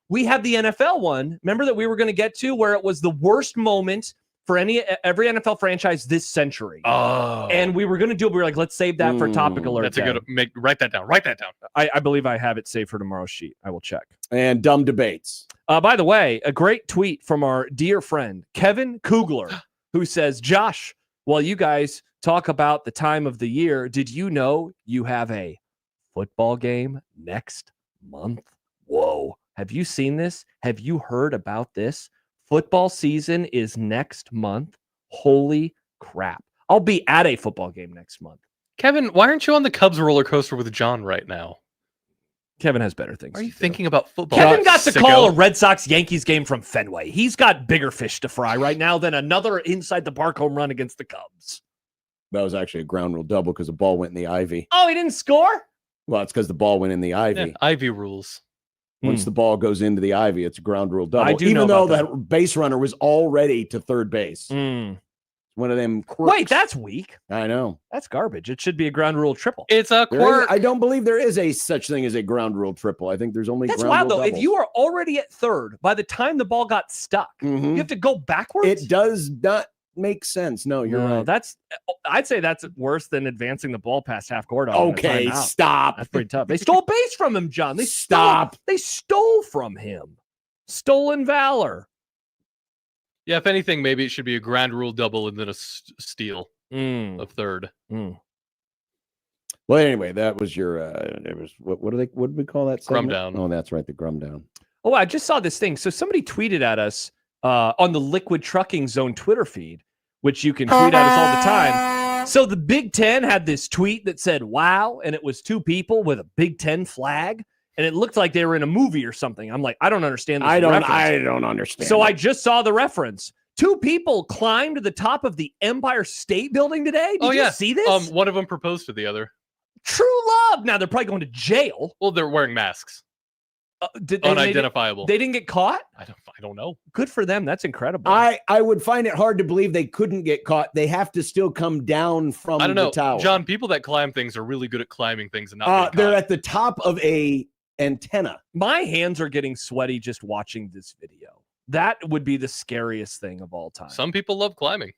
we have the NFL one, remember, that we were going to get to, where it was the worst moment for every NFL franchise this century. Oh. And we were going to do it. We were like, let's save that for topic alert. That's a good, write that down. Write that down. I believe I have it saved for tomorrow's sheet. I will check. And dumb debates. By the way, a great tweet from our dear friend, Kevin Kugler, who says, Josh, while you guys talk about the time of the year, did you know you have a football game next month? Whoa. Have you seen this? Have you heard about this? Football season is next month. Holy crap. I'll be at a football game next month. Kevin, why aren't you on the Cubs roller coaster with John right now? Kevin has better things. Are you thinking about football? Kevin got to call a Red Sox-Yankees game from Fenway. He's got bigger fish to fry right now than another inside the park home run against the Cubs. That was actually a ground rule double because the ball went in the ivy. Oh, he didn't score? Well, it's because the ball went in the ivy. Yeah, ivy rules. Once the ball goes into the ivy, it's a ground rule double. I do Even know though about that base runner was already to third base. One of them quirks. Wait, that's weak. I know. That's garbage. It should be a ground rule triple. It's a quirk. I don't believe there is a such thing as a ground rule triple. I think there's only That's ground wild, rule though. doubles. If you are already at third, by the time the ball got stuck, you have to go backwards? It does not make sense. No, you're right. I'd say that's worse than advancing the ball past half court. Okay, stop. That's pretty tough. They stole base from him, John. They stole from him. Stolen valor. Yeah, if anything, maybe it should be a grand rule double and then a steal of third. Well, anyway, that was your. It was what do we call that? Grum segment? down. Oh, that's right, the grum down. Oh, I just saw this thing. So somebody tweeted at us on the Liquid Trucking Zone Twitter feed, which you can tweet at us all the time. So the Big Ten had this tweet that said, wow, and it was two people with a Big Ten flag, and it looked like they were in a movie or something. I'm like, I don't understand this reference. I don't understand. So I just saw the reference. Two people climbed to the top of the Empire State Building today. Did you see this? One of them proposed to the other. True love. Now they're probably going to jail. Well, they're wearing masks. Unidentifiable. They didn't get caught? I don't know. Good for them. That's incredible. I would find it hard to believe they couldn't get caught. They have to still come down from the tower. John, people that climb things are really good at climbing things and not being caught. They're at the top of a antenna. My hands are getting sweaty just watching this video. That would be the scariest thing of all time. Some people love climbing.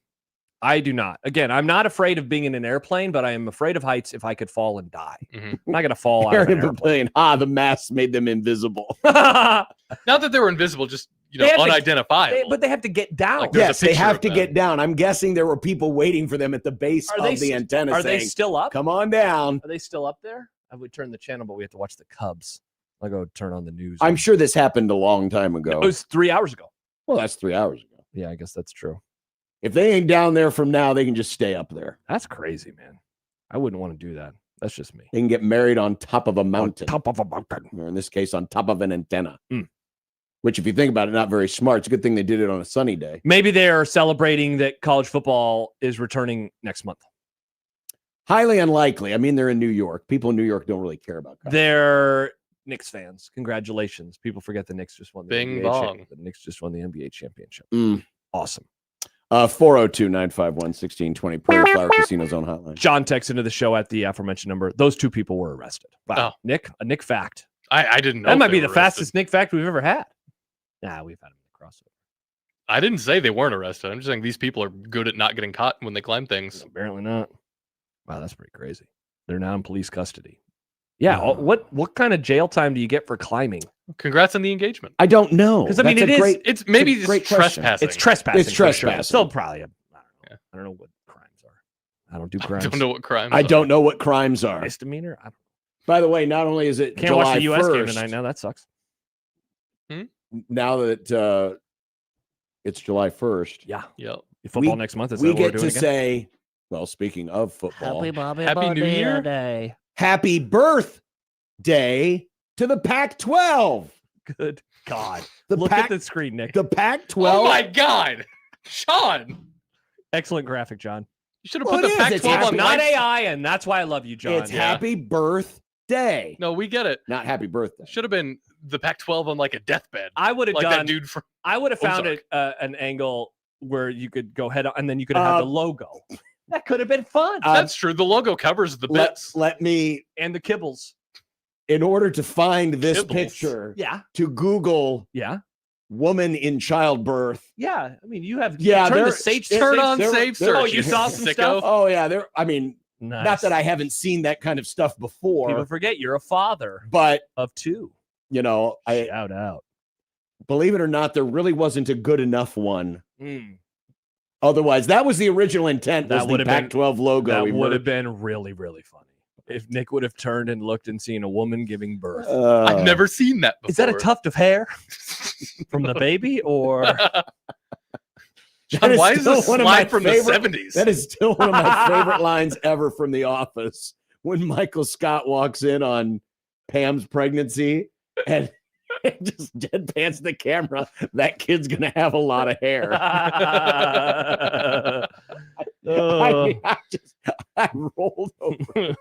I do not. Again, I'm not afraid of being in an airplane, but I am afraid of heights if I could fall and die. I'm not going to fall out of an airplane. The mask made them invisible. Not that they were invisible, just unidentifiable. But they have to get down. Yes, they have to get down. I'm guessing there were people waiting for them at the base of the antenna. Are they still up? Come on down. Are they still up there? I would turn the channel, but we have to watch the Cubs. I'll go turn on the news. I'm sure this happened a long time ago. It was 3 hours ago. Well, that's 3 hours ago. Yeah, I guess that's true. If they ain't down there from now, they can just stay up there. That's crazy, man. I wouldn't want to do that. That's just me. They can get married on top of a mountain. On top of a mountain. Or in this case, on top of an antenna. Which, if you think about it, not very smart. It's a good thing they did it on a sunny day. Maybe they're celebrating that college football is returning next month. Highly unlikely. I mean, they're in New York. People in New York don't really care about college. They're Knicks fans. Congratulations. People forget the Knicks just won the Bing NBA bong. The Knicks just won the NBA championship. Awesome. 402-951-1620. Prairie Flower Casino's own hotline. John texted into the show at the aforementioned number. Those two people were arrested. Wow. Oh. A Nick fact. I didn't know. That might be the fastest Nick fact we've ever had. Nah, we've had him in the crossover. I didn't say they weren't arrested. I'm just saying these people are good at not getting caught when they climb things. Apparently not. Wow, that's pretty crazy. They're now in police custody. Yeah. What kind of jail time do you get for climbing? Congrats on the engagement. I don't know. Because I mean, it's maybe great trespassing. It's trespassing. It's trespassing. Sure. Still probably. I don't know what crimes are. I don't do crimes. I don't know what crimes. I don't know what crimes are. Misdemeanor. I don't. By the way, not only is it Can't July watch the U.S. 1st, game tonight. Now that sucks. Now that it's July 1st. Yeah. Yep. Football next month. Is we that what we're get doing to again? say, well, speaking of football, Happy New Year. Day. happy birthday to the Pac-12. Good God. Look at the screen, Nick. The Pac-12. Oh my God, Shawn! Excellent graphic, John. You should have put the It's Pac-12 on happy. Not AI, and that's why I love you, John. It's happy birthday. No, we get it. Not happy birthday. Should have been the Pac-12 on like a deathbed. I would have like done. that dude from. I would have found an angle where you could go head on, and then you could have had the logo. That could have been fun. That's true. The logo covers the bits. Let me, and the kibbles. in order to find this Kibbles. picture, Yeah. to Google Yeah. woman in childbirth. Yeah. I mean, you have Yeah, turn there- the safe Turn on there- safe there- search. Oh, you saw some sicko. stuff? Oh yeah, there. I mean, Nice. not that I haven't seen that kind of stuff before, People forget you're a father but of two. you know, I Shout out. believe it or not, there really wasn't a good enough one. Otherwise, that was the original intent. That Was the would have been- Pac-12 logo. That we would have merged. been really, really funny if Nick would have turned and looked and seen a woman giving birth. I've never seen that before. Is that a tuft of hair from the baby, or John, why is still this one of my slide from the favorite- 70s? That is still one of my favorite lines ever from The Office. When Michael Scott walks in on Pam's pregnancy and just deadpans the camera, that kid's gonna have a lot of hair. I rolled over.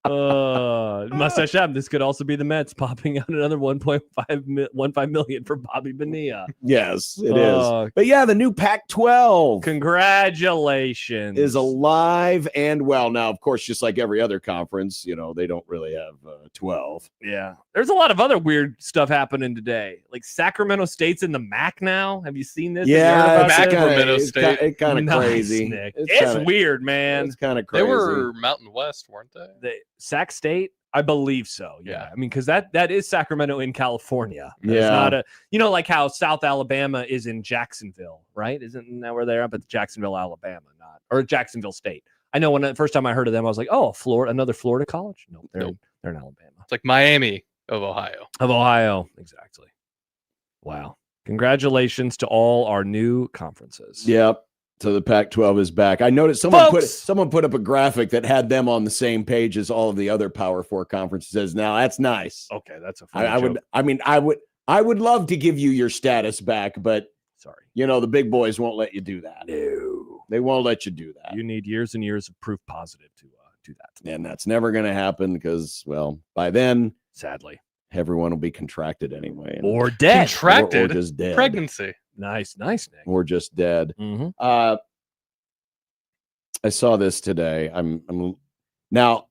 Mustache Adam, this could also be the Mets popping out another 1.15 million for Bobby Bonilla. Yes, it is. But yeah, the new Pac-12 Congratulations is alive and well. Now, of course, just like every other conference, you know, they don't really have 12. Yeah, there's a lot of other weird stuff happening today. Like Sacramento State's in the MAC now. Have you seen this? Yeah, Have you heard about this? Sacramento State. It's kind of Nice, crazy. Nick. It's It's kinda- weird, man. It's kind of They crazy. were Mountain West, weren't they? Sac State, I believe so. Yeah, I mean, because that is Sacramento in California. It's Yeah. not a, you know, like how South Alabama is in Jacksonville, right? Isn't that where they're up at Jacksonville, Alabama, not or Jacksonville State? I know when the first time I heard of them, I was like, oh, another Florida college? No, they're in Alabama. It's like Miami of Ohio. Of Ohio, exactly. Wow! Congratulations to all our new conferences. Yep. So the Pac-12 is back. I noticed someone put up a graphic that had them on the same page as all of the other Power 4 conferences. Now that's nice. Okay, that's a I would love to give you your status back, but sorry, you know the big boys won't let you do that. No, they won't let you do that. You need years and years of proof positive to do that, and that's never going to happen because, well, by then, sadly, everyone will be contracted anyway, or dead, contracted, or just dead. pregnancy. Nice, Nick. Or just dead. Mm-hmm. I saw this today. I'm now.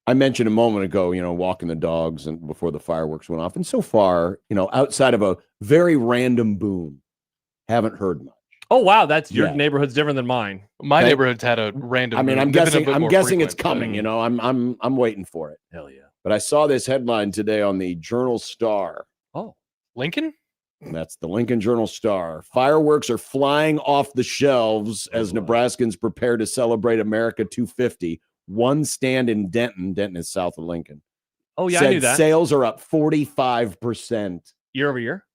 I mentioned a moment ago, you know, walking the dogs and before the fireworks went off, and so far, you know, outside of a very random boom, haven't heard much. Oh wow, that's your Yeah. neighborhood's different than mine. My neighborhood's had a random. I mean, I'm they've been a guessing. bit I'm more guessing it's frequent. coming. You know, I'm waiting for it. Hell yeah. But I saw this headline today on the Journal Star. Oh, Lincoln. That's the Lincoln Journal Star. Fireworks are flying off the shelves as Nebraskans prepare to celebrate America 250. One stand in Denton. Denton is south of Lincoln. Oh yeah, said I knew that. Sales are up 45%. Year over year.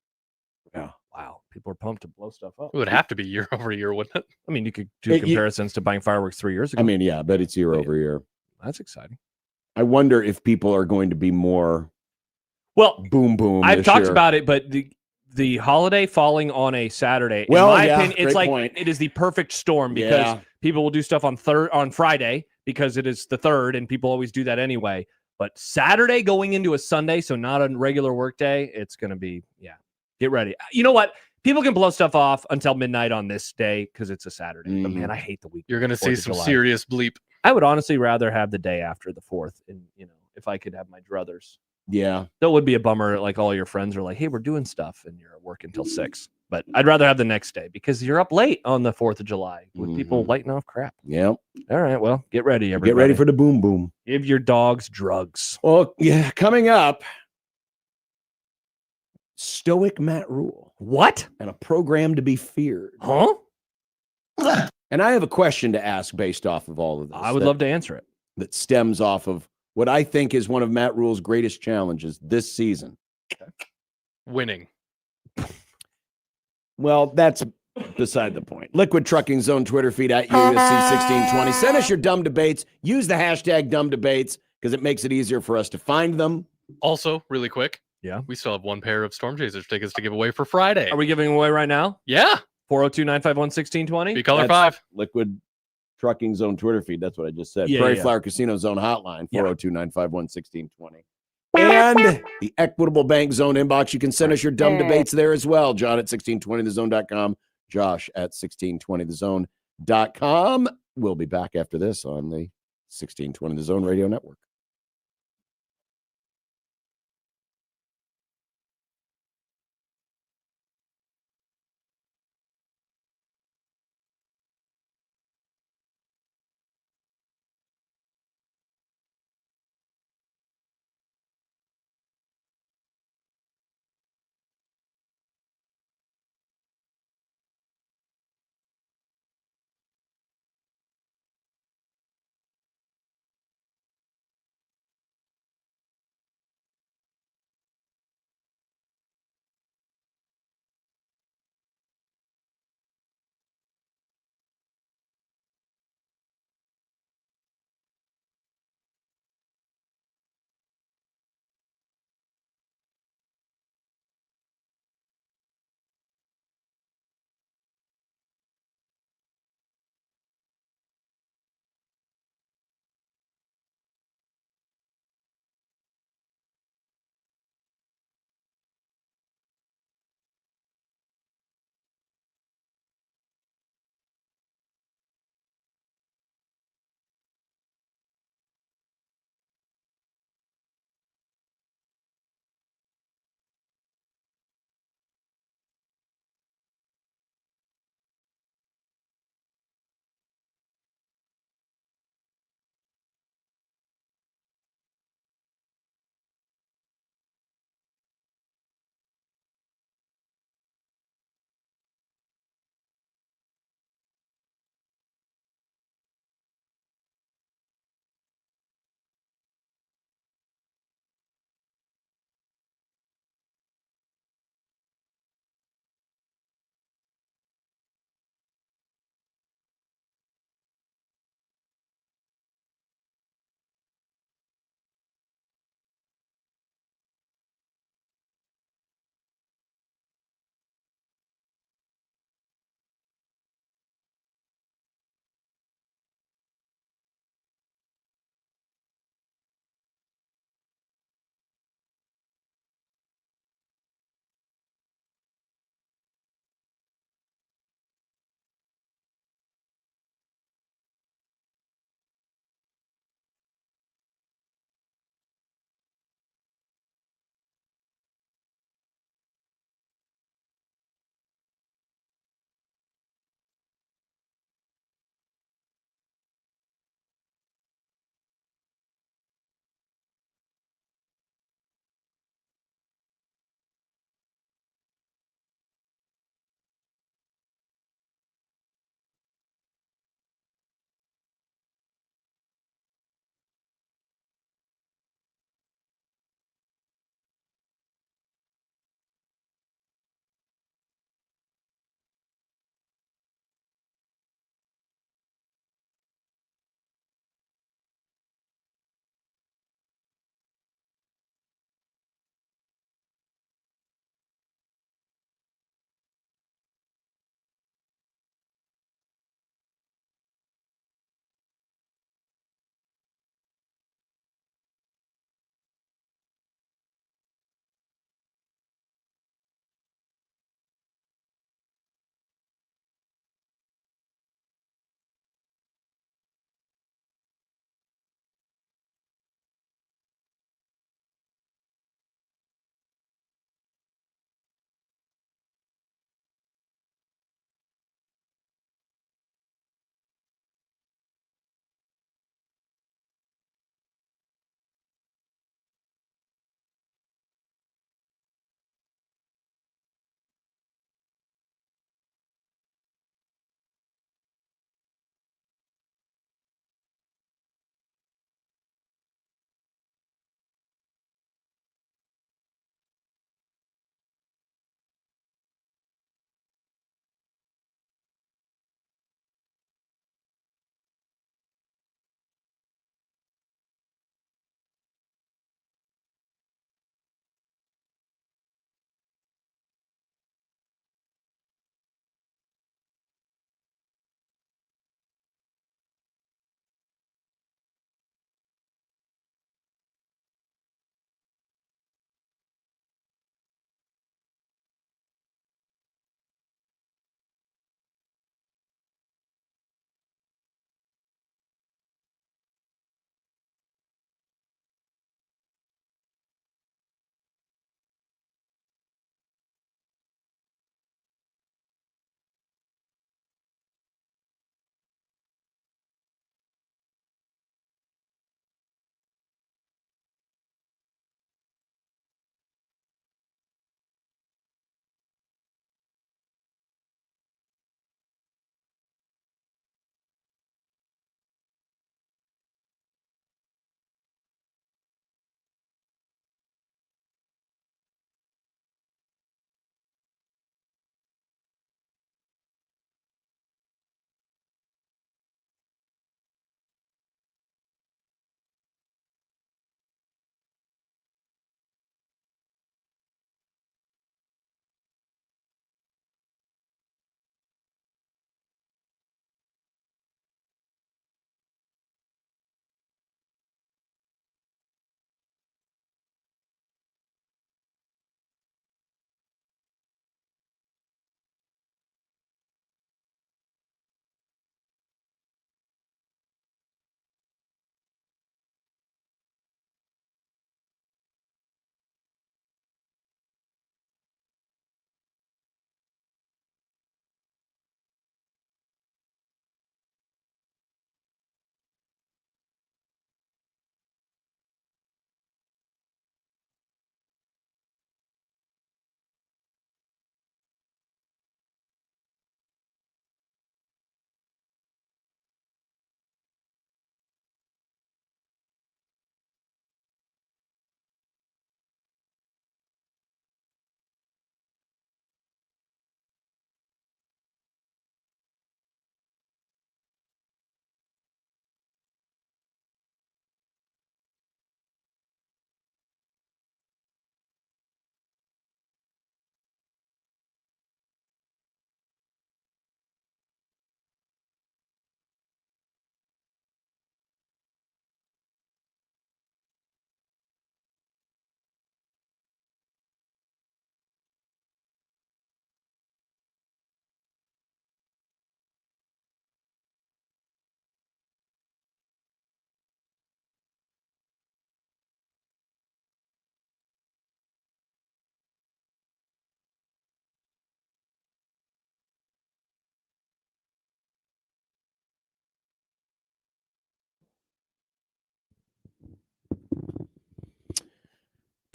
Yeah. Wow, people are pumped to blow stuff up. It would have to be year over year, wouldn't it? I mean, you could do comparisons to buying fireworks 3 years ago. I mean, yeah, but it's year over year. That's exciting. I wonder if people are going to be more boom boom. I've talked about it, but the holiday falling on a Saturday, in my opinion, it's like it is the perfect storm because people will do stuff on Friday because it is the 3rd, and people always do that anyway. But Saturday going into a Sunday, so not a regular work day, it's going to be, get ready. You know what? People can blow stuff off until midnight on this day because it's a Saturday. But man, I hate the week. You're going to see some serious bleep. I would honestly rather have the day after the 4th, and if I could have my druthers. Yeah, that would be a bummer. Like all your friends are like, "Hey, we're doing stuff," and you're working till 6. But I'd rather have the next day because you're up late on the 4th of July with people lighting off crap. Yeah. All right. Well, get ready, everybody. Get ready for the boom boom. Give your dogs drugs. Well, yeah. Coming up, Stoic Matt Rule. What? And a program to be feared. Huh? And I have a question to ask based off of all of this. I would love to answer it. That stems off of what I think is one of Matt Rule's greatest challenges this season. Winning. Well, that's beside the point. Liquid Trucking Zone Twitter feed at USC1620. Send us your dumb debates. Use the hashtag dumb debates because it makes it easier for us to find them. Also, really quick. Yeah. We still have one pair of Storm Chasers tickets to give away for Friday. Are we giving away right now? Yeah. 402-951-1620. Be color 5. Liquid Trucking Zone Twitter feed. That's what I just said. Yeah, Prairie yeah. Flower Casino Zone hotline, 402-951-1620. And the Equitable Bank Zone inbox. You can send us your dumb debates there as well. John at 1620thezone.com. Josh at 1620thezone.com. We'll be back after this on the 1620 The Zone Radio Network.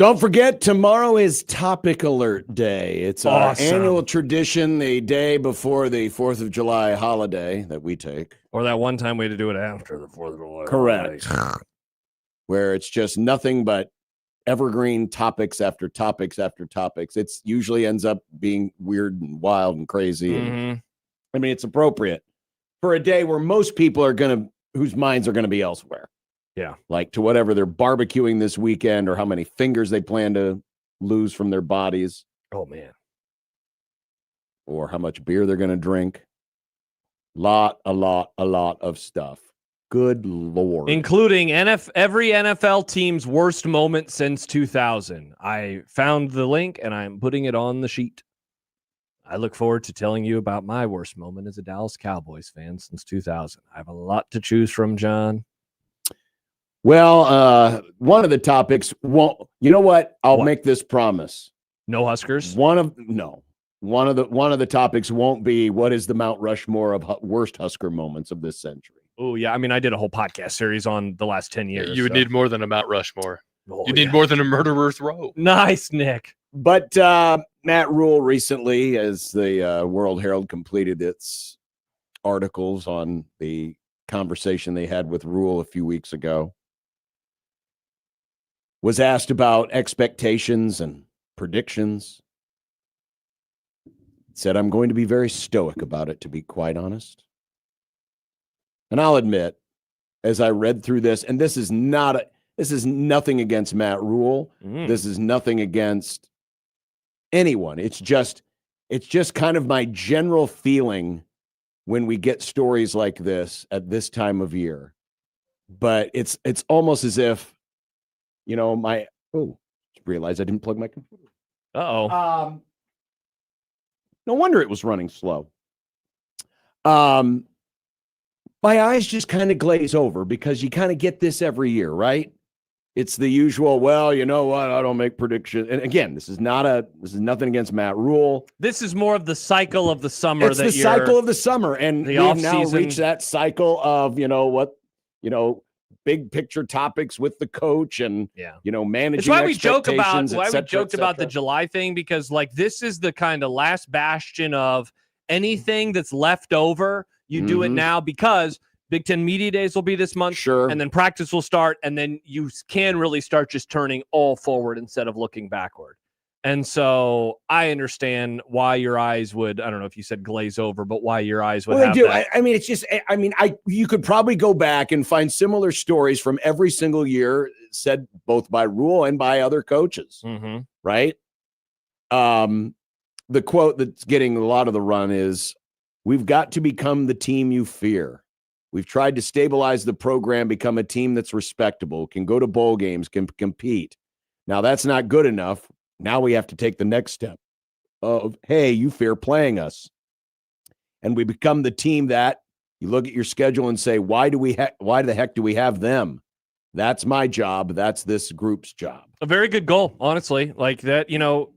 Don't forget, tomorrow is Topic Alert Day. It's our annual tradition, the day before the 4th of July holiday that we take. Or that one time we had to do it after the 4th of July. Correct. Where it's just nothing but evergreen topics after topics after topics. It usually ends up being weird and wild and crazy. And, I mean, it's appropriate for a day where most people are whose minds are going to be elsewhere. Yeah. Like to whatever they're barbecuing this weekend or how many fingers they plan to lose from their bodies. Oh, man. Or how much beer they're going to drink. A lot of stuff. Good Lord. Including every NFL team's worst moment since 2000. I found the link and I'm putting it on the sheet. I look forward to telling you about my worst moment as a Dallas Cowboys fan since 2000. I have a lot to choose from, John. Well, one of the topics won't. You know what? I'll make this promise. No Huskers. One of the topics won't be what is the Mount Rushmore of worst Husker moments of this century. Oh yeah, I mean, I did a whole podcast series on the last 10 years. You would need more than a Mount Rushmore. You need more than a murderer's row. Nice, Nick. But Matt Rule recently, as the World Herald completed its articles on the conversation they had with Rule a few weeks ago, was asked about expectations and predictions. Said, I'm going to be very stoic about it, to be quite honest. And I'll admit, as I read through this, and this is nothing against Matt Rule. This is nothing against anyone. It's just kind of my general feeling when we get stories like this at this time of year. But it's almost as if, you know, realized I didn't plug my computer. Uh-oh. No wonder it was running slow. My eyes just kind of glaze over because you kind of get this every year, right? It's the usual, well, you know what? I don't make predictions. And again, this is nothing against Matt Rule. This is more of the cycle of the summer. It's the cycle of the summer. And we've now reached that cycle of, big picture topics with the coach and, managing It's why we joke about the July thing, because this is the kind of last bastion of anything that's left over. You do it now because Big Ten Media Days will be this month. Sure. And then practice will start. And then you can really start just turning all forward instead of looking backward. And so I understand why your eyes would, I don't know if you said glaze over, but why your eyes would have that. I mean, it's just, you could probably go back and find similar stories from every single year said both by Rule and by other coaches. Right. The quote that's getting a lot of the run is, we've got to become the team you fear. We've tried to stabilize the program, become a team that's respectable, can go to bowl games, can compete. Now that's not good enough. Now we have to take the next step of, hey, you fear playing us. And we become the team that you look at your schedule and say, why the heck do we have them? That's my job. That's this group's job. A very good goal, honestly. Like that,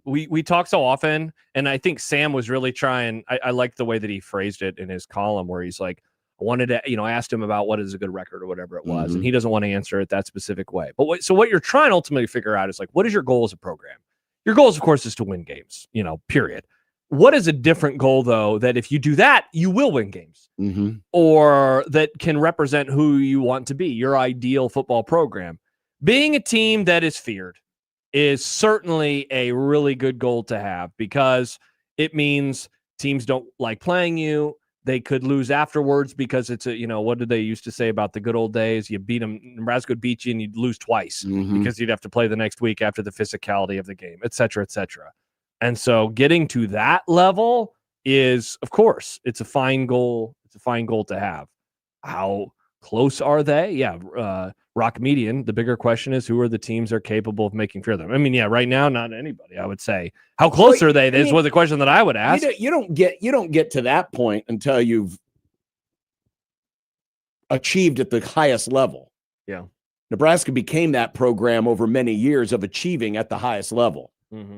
we talk so often, and I think Sam was really trying. I like the way that he phrased it in his column where he's like, I wanted to, I asked him about what is a good record or whatever it was, and he doesn't want to answer it that specific way. But what you're trying to ultimately figure out is what is your goal as a program? Your goal, of course, is to win games, period. What is a different goal, though, that if you do that, you will win games or that can represent who you want to be, your ideal football program? Being a team that is feared is certainly a really good goal to have because it means teams don't like playing you. They could lose afterwards because it's what did they used to say about the good old days? You beat them, Nebraska would beat you and you'd lose twice because you'd have to play the next week after the physicality of the game, et cetera, et cetera. And so getting to that level is, of course, it's a fine goal. It's a fine goal to have. How close are they? Yeah. Rock Median. The bigger question is who are the teams that are capable of making fear of them? I mean, right now, not anybody, I would say. How close are they? This was the question that I would ask. You don't get to that point until you've achieved at the highest level. Yeah. Nebraska became that program over many years of achieving at the highest level.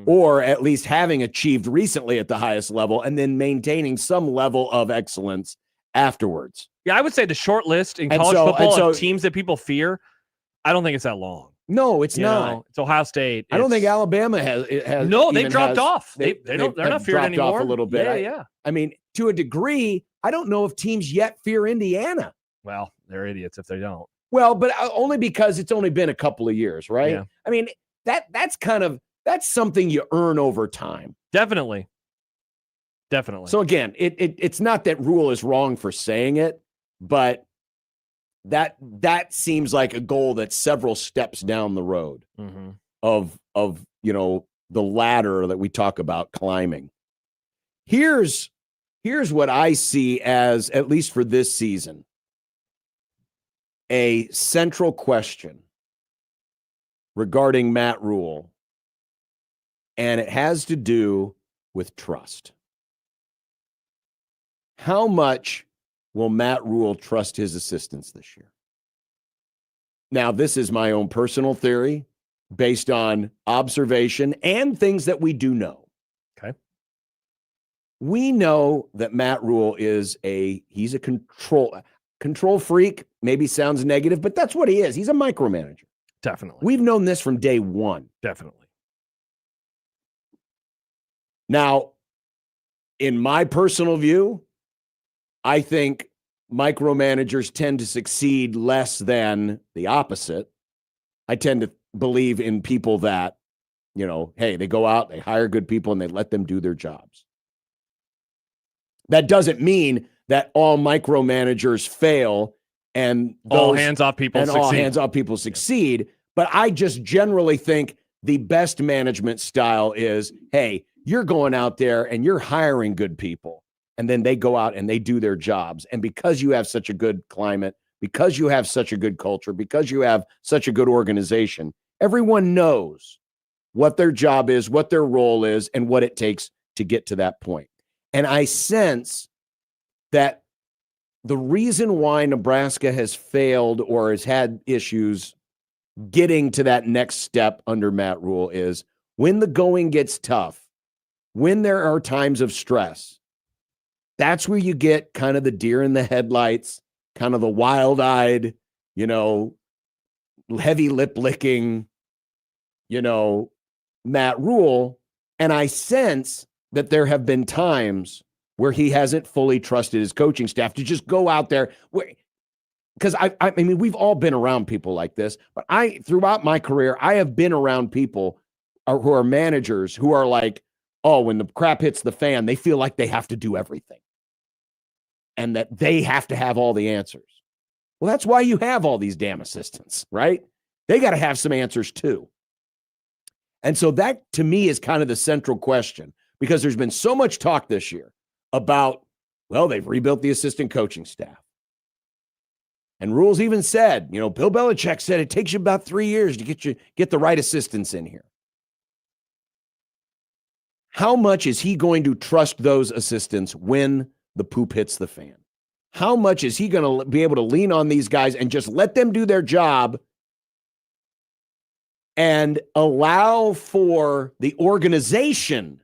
Or at least having achieved recently at the highest level and then maintaining some level of excellence afterwards. Yeah, I would say the short list in college football of teams that people fear, I don't think it's that long. No, it's not. It's Ohio State. I don't think Alabama has. No, they've dropped off. They're not feared anymore. Off a little bit. Yeah. I mean, to a degree, I don't know if teams yet fear Indiana. Well, they're idiots if they don't. Well, but only because it's only been a couple of years, right? Yeah. I mean, that's something you earn over time. Definitely. So again, it's not that Rule is wrong for saying it, but that seems like a goal that's several steps down the road of the ladder that we talk about climbing. Here's what I see as, at least for this season, a central question regarding Matt Rule, and it has to do with trust. How much will Matt Rule trust his assistants this year? Now, this is my own personal theory based on observation and things that we do know. Okay. We know that Matt Rule he's a control freak. Maybe sounds negative, but that's what he is. He's a micromanager. Definitely. We've known this from day one. Definitely. Now, in my personal view, I think micromanagers tend to succeed less than the opposite. I tend to believe in people that, hey, they go out, they hire good people, and they let them do their jobs. That doesn't mean that all micromanagers fail and all hands off people succeed. But I just generally think the best management style is, hey, you're going out there and you're hiring good people. And then they go out and they do their jobs. And because you have such a good climate, because you have such a good culture, because you have such a good organization, everyone knows what their job is, what their role is, and what it takes to get to that point. And I sense that the reason why Nebraska has failed or has had issues getting to that next step under Matt Rule is when the going gets tough, when there are times of stress, that's where you get kind of the deer in the headlights, kind of the wild-eyed, heavy lip-licking, Matt Rule. And I sense that there have been times where he hasn't fully trusted his coaching staff to just go out there. Because I mean, we've all been around people like this, but throughout my career, I have been around people who are managers who are like, oh, when the crap hits the fan, they feel like they have to do everything and that they have to have all the answers. Well, that's why you have all these damn assistants, right? They got to have some answers too. And so that, to me, is kind of the central question, because there's been so much talk this year about, well, they've rebuilt the assistant coaching staff. And Rules even said, Bill Belichick said it takes you about 3 years to get the right assistants in here. How much is he going to trust those assistants when the poop hits the fan? How much is he going to be able to lean on these guys and just let them do their job and allow for the organization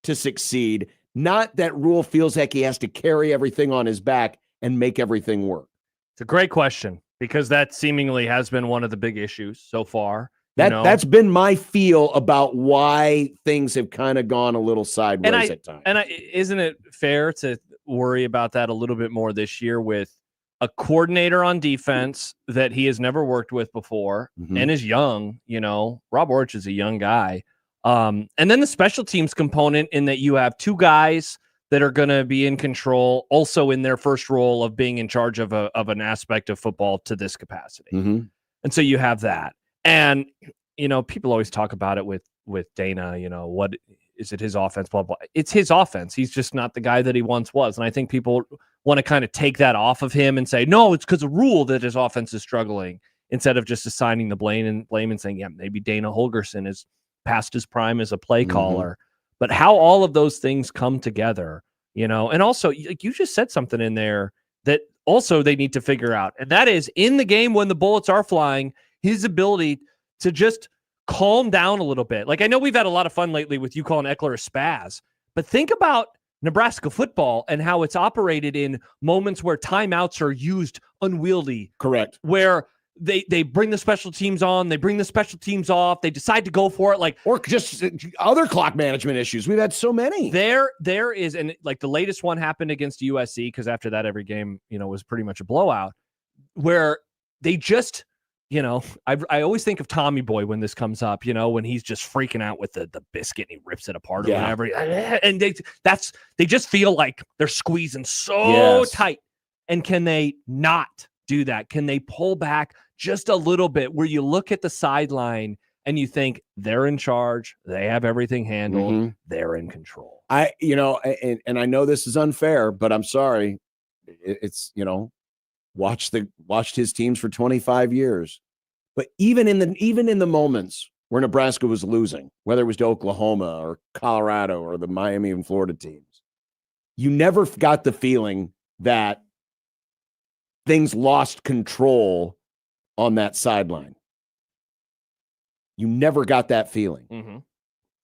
to succeed, not that Rule feels like he has to carry everything on his back and make everything work? It's a great question, because that seemingly has been one of the big issues so far. That's been my feel about why things have kind of gone a little sideways at times. And isn't it fair to worry about that a little bit more this year with a coordinator on defense that he has never worked with before and is young? Rob Orich is a young guy. And then the special teams component, in that you have two guys that are going to be in control, also in their first role of being in charge of an aspect of football to this capacity. And so you have that. And, people always talk about it with Dana, what is it, his offense, blah, blah. It's his offense. He's just not the guy that he once was. And I think people want to kind of take that off of him and say, no, it's because of Rule that his offense is struggling, instead of just assigning the blame and saying, yeah, maybe Dana Holgerson is past his prime as a play caller. But how all of those things come together, and also, like, you just said something in there that also they need to figure out. And that is, in the game when the bullets are flying, his ability to just calm down a little bit. Like, I know we've had a lot of fun lately with you calling Eckler a spaz, but think about Nebraska football and how it's operated in moments where timeouts are used unwieldy. Correct. Where they bring the special teams on, they bring the special teams off, they decide to go for it, like, or just other clock management issues. We've had so many. There is, and like the latest one happened against USC, because after that every game, was pretty much a blowout, where they just, I always think of Tommy Boy when this comes up, when he's just freaking out with the biscuit and he rips it apart or whatever, and they just feel like they're squeezing so tight. And can they not do that? Can they pull back just a little bit, where you look at the sideline and you think they're in charge, they have everything handled, they're in control? And I know this is unfair, but I'm sorry. It's, watched his teams for 25 years. But even in the moments where Nebraska was losing, whether it was to Oklahoma or Colorado or the Miami and Florida teams, you never got the feeling that things lost control on that sideline. You never got that feeling.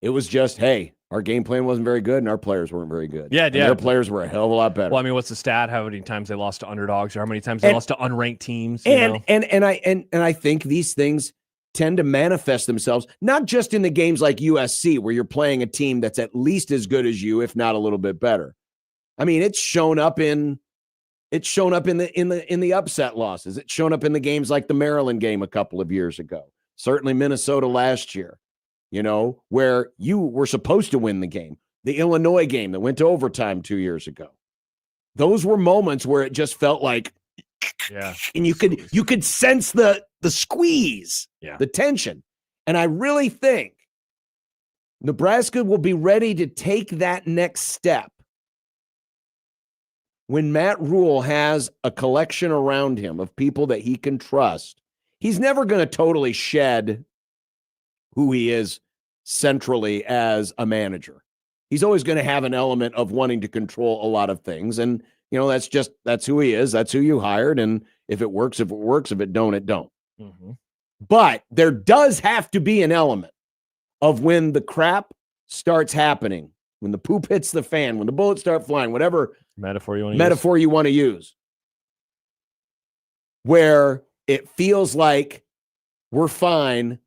It was just, hey, our game plan wasn't very good and our players weren't very good. Yeah. Their players were a hell of a lot better. Well, I mean, what's the stat? How many times they lost to underdogs, or how many times they lost to unranked teams? And I think these things tend to manifest themselves not just in the games like USC, where you're playing a team that's at least as good as you, if not a little bit better. I mean, it's shown up in the upset losses. It's shown up in the games like the Maryland game a couple of years ago. Certainly Minnesota last year, where you were supposed to win the game. The Illinois game that went to overtime 2 years ago. Those were moments where it just felt like, and you could sense the squeeze, the tension. And I really think Nebraska will be ready to take that next step when Matt Rule has a collection around him of people that he can trust. He's never going to totally shed who he is centrally as a manager. He's always going to have an element of wanting to control a lot of things. And, that's who he is. That's who you hired. And if it works, if it works. If it don't, it don't. But there does have to be an element of when the crap starts happening, when the poop hits the fan, when the bullets start flying, whatever metaphor you want to use, where it feels like we're fine,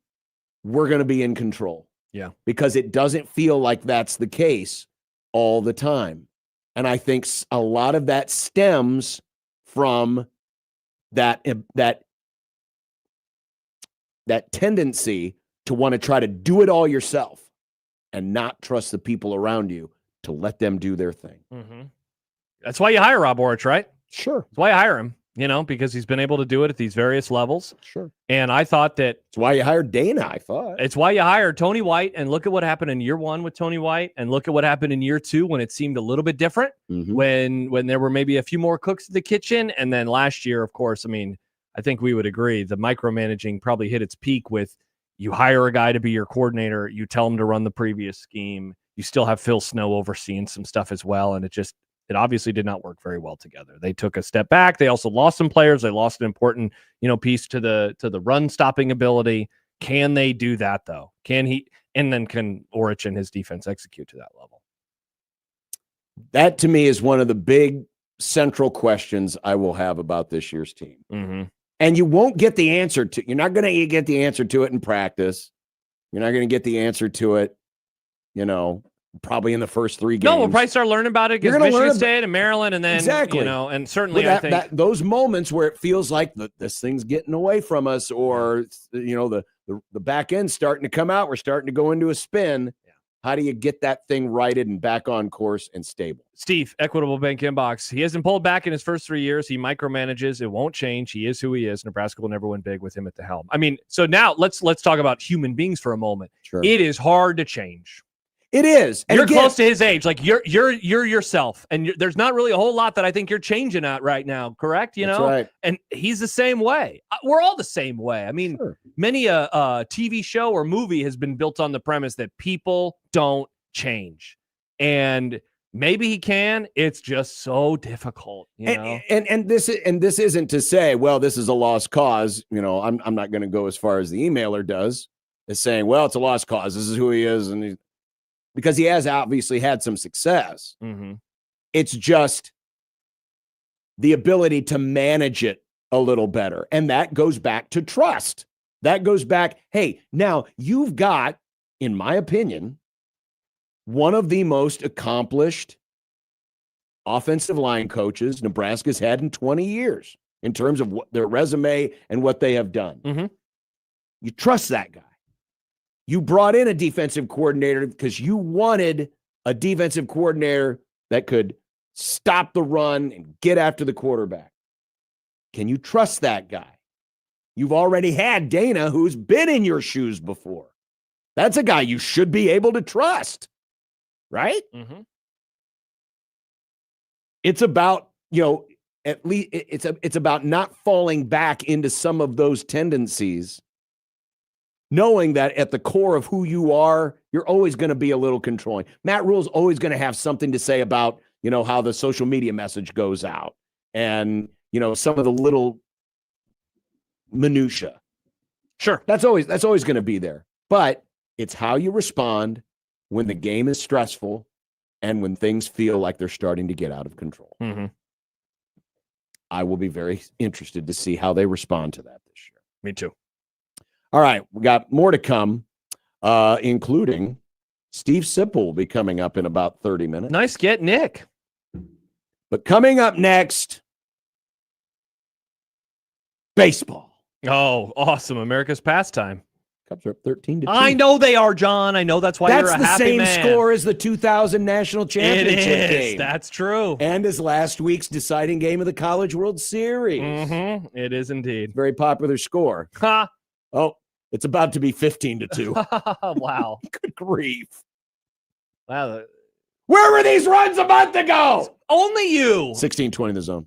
we're going to be in control. Yeah. Because it doesn't feel like that's the case all the time. And I think a lot of that stems from that tendency to want to try to do it all yourself and not trust the people around you to let them do their thing. That's why you hire Rob Orich, right? Sure. That's why you hire him, because he's been able to do it at these various levels. Sure. And I thought that it's why you hired Dana, I thought. It's why you hired Tony White, and look at what happened in year one with Tony White, and look at what happened in year two when it seemed a little bit different, when there were maybe a few more cooks in the kitchen. And then last year, of course, I think we would agree the micromanaging probably hit its peak with you hire a guy to be your coordinator, you tell him to run the previous scheme, you still have Phil Snow overseeing some stuff as well, and it obviously did not work very well together. They took a step back. They also lost some players. They lost an important, piece to the run stopping ability. Can they do that though? Can Orich and his defense execute to that level? That to me is one of the big central questions I will have about this year's team. And you won't get the answer to. You're not going to get the answer to it in practice. You're not going to get the answer to it, probably in the first 3 games. No, we'll probably start learning about it against Michigan State and Maryland, and then exactly. And certainly I think those moments where it feels like this thing's getting away from us, or the back end's starting to come out, we're starting to go into a spin. How do you get that thing righted and back on course and stable? Steve, Equitable Bank Inbox. He hasn't pulled back in his first 3 years. He micromanages. It won't change. He is who he is. Nebraska will never win big with him at the helm. So now let's talk about human beings for a moment. Sure. It is hard to change. It is. And you're close to his age. Like you're yourself, and there's not really a whole lot that I think you're changing at right now. Correct? That's right. And he's the same way. We're all the same way. Sure. Many a TV show or movie has been built on the premise that people don't change, and maybe he can. It's just so difficult, And this isn't to say, well, this is a lost cause. I'm not going to go as far as the emailer does, as saying, well, it's a lost cause. This is who he is, and because he has obviously had some success. It's just the ability to manage it a little better. And that goes back to trust. That goes back, hey, now you've got, in my opinion, one of the most accomplished offensive line coaches Nebraska's had in 20 years in terms of what their resume and what they have done. Mm-hmm. You trust that guy. You brought in a defensive coordinator because you wanted a defensive coordinator that could stop the run and get after the quarterback. Can you trust that guy? You've already had Dana, who's been in your shoes before. That's a guy you should be able to trust, right? Mm-hmm. It's about, at least it's about not falling back into some of those tendencies, knowing that at the core of who you are, you're always going to be a little controlling. Matt Rule's always going to have something to say about, how the social media message goes out and, some of the little minutia. Sure. That's always going to be there. But it's how you respond when the game is stressful and when things feel like they're starting to get out of control. Mm-hmm. I will be very interested to see how they respond to that this year. Me too. All right, we got more to come, including Steve Sipple will be coming up in about 30 minutes. Nice get, Nick. But coming up next, baseball. Oh, awesome. America's pastime. Cubs are up 13-2. I know they are, John. I know that's why you're a happy man. That's the same score as the 2000 National Championship game. That's true. And as last week's deciding game of the College World Series. Mm-hmm. It is indeed. Very popular score. Ha! Oh, it's about to be 15-2. Wow. Good grief. Wow. Where were these runs a month ago? Only you. 16-20 in the zone.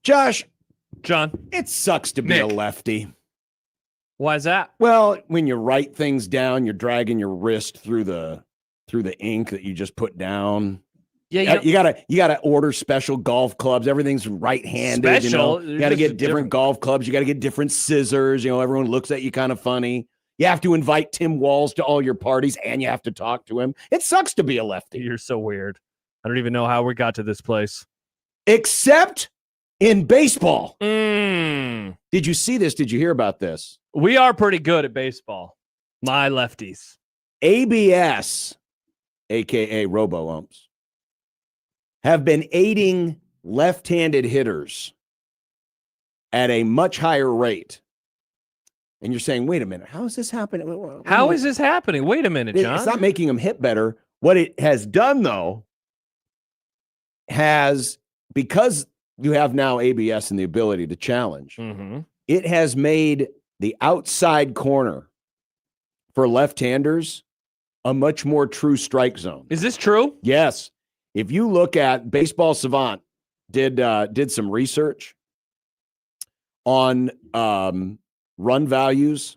Josh, John, it sucks to be a lefty. Why is that? Well, when you write things down, you're dragging your wrist through the ink that you just put down. Yeah, you gotta order special golf clubs. Everything's right-handed. Special? You got to get different golf clubs. You got to get different scissors. Everyone looks at you kind of funny. You have to invite Tim Walz to all your parties, and you have to talk to him. It sucks to be a lefty. You're so weird. I don't even know how we got to this place. Except in baseball. Did you see this? Did you hear about this? We are pretty good at baseball. My lefties. ABS, a.k.a. robo-umps, have been aiding left-handed hitters at a much higher rate. And you're saying, wait a minute, how is this happening? How is this happening? Wait a minute, John. It's not making them hit better. What it has done, though, because you have now ABS and the ability to challenge, it has made the outside corner for left-handers a much more true strike zone. Is this true? Yes. If you look at Baseball Savant did some research on run values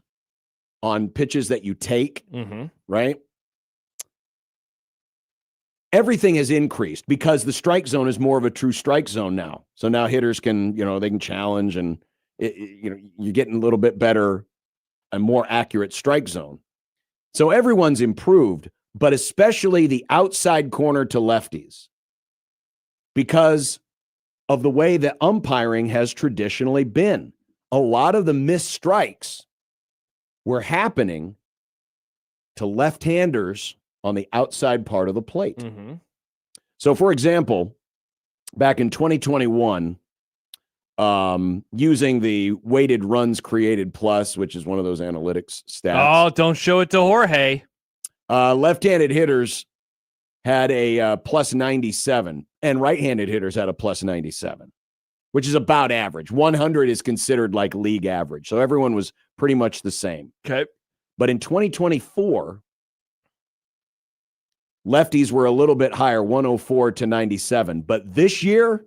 on pitches that you take, right? Everything has increased because the strike zone is more of a true strike zone now. So now hitters can, they can challenge and, you're getting a little bit better and more accurate strike zone. So everyone's improved, but especially the outside corner to lefties because of the way that umpiring has traditionally been. A lot of the missed strikes were happening to left-handers on the outside part of the plate. So, for example, back in 2021, using the weighted runs created plus, which is one of those analytics stats. Oh, don't show it to Jorge. Left-handed hitters had a plus 97, and right-handed hitters had a plus 97, which is about average. 100 is considered like league average. So everyone was pretty much the same. Okay. But in 2024, lefties were a little bit higher, 104 to 97. But this year,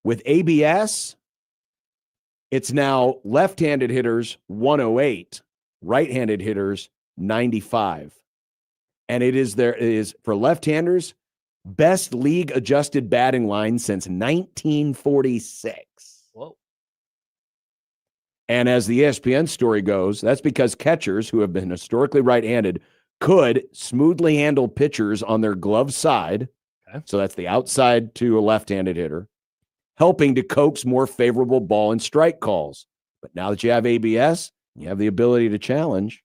with ABS, it's now left-handed hitters 108, right-handed hitters 95. And it is for left-handers, best league adjusted batting line since 1946. Whoa. And as the ESPN story goes, that's because catchers who have been historically right-handed could smoothly handle pitchers on their glove side. Okay. So that's the outside to a left-handed hitter, helping to coax more favorable ball and strike calls. But now that you have ABS, you have the ability to challenge.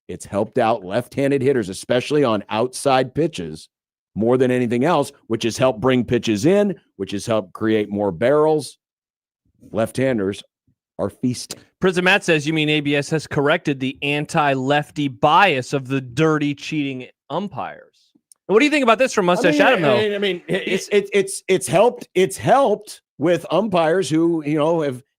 It's helped out left-handed hitters, especially on outside pitches, more than anything else, which has helped bring pitches in, which has helped create more barrels. Left-handers are feasting. Prison Matt says, you mean ABS has corrected the anti-lefty bias of the dirty, cheating umpires. What do you think about this from Mustache Adam, though? It's helped. It's helped with umpires who,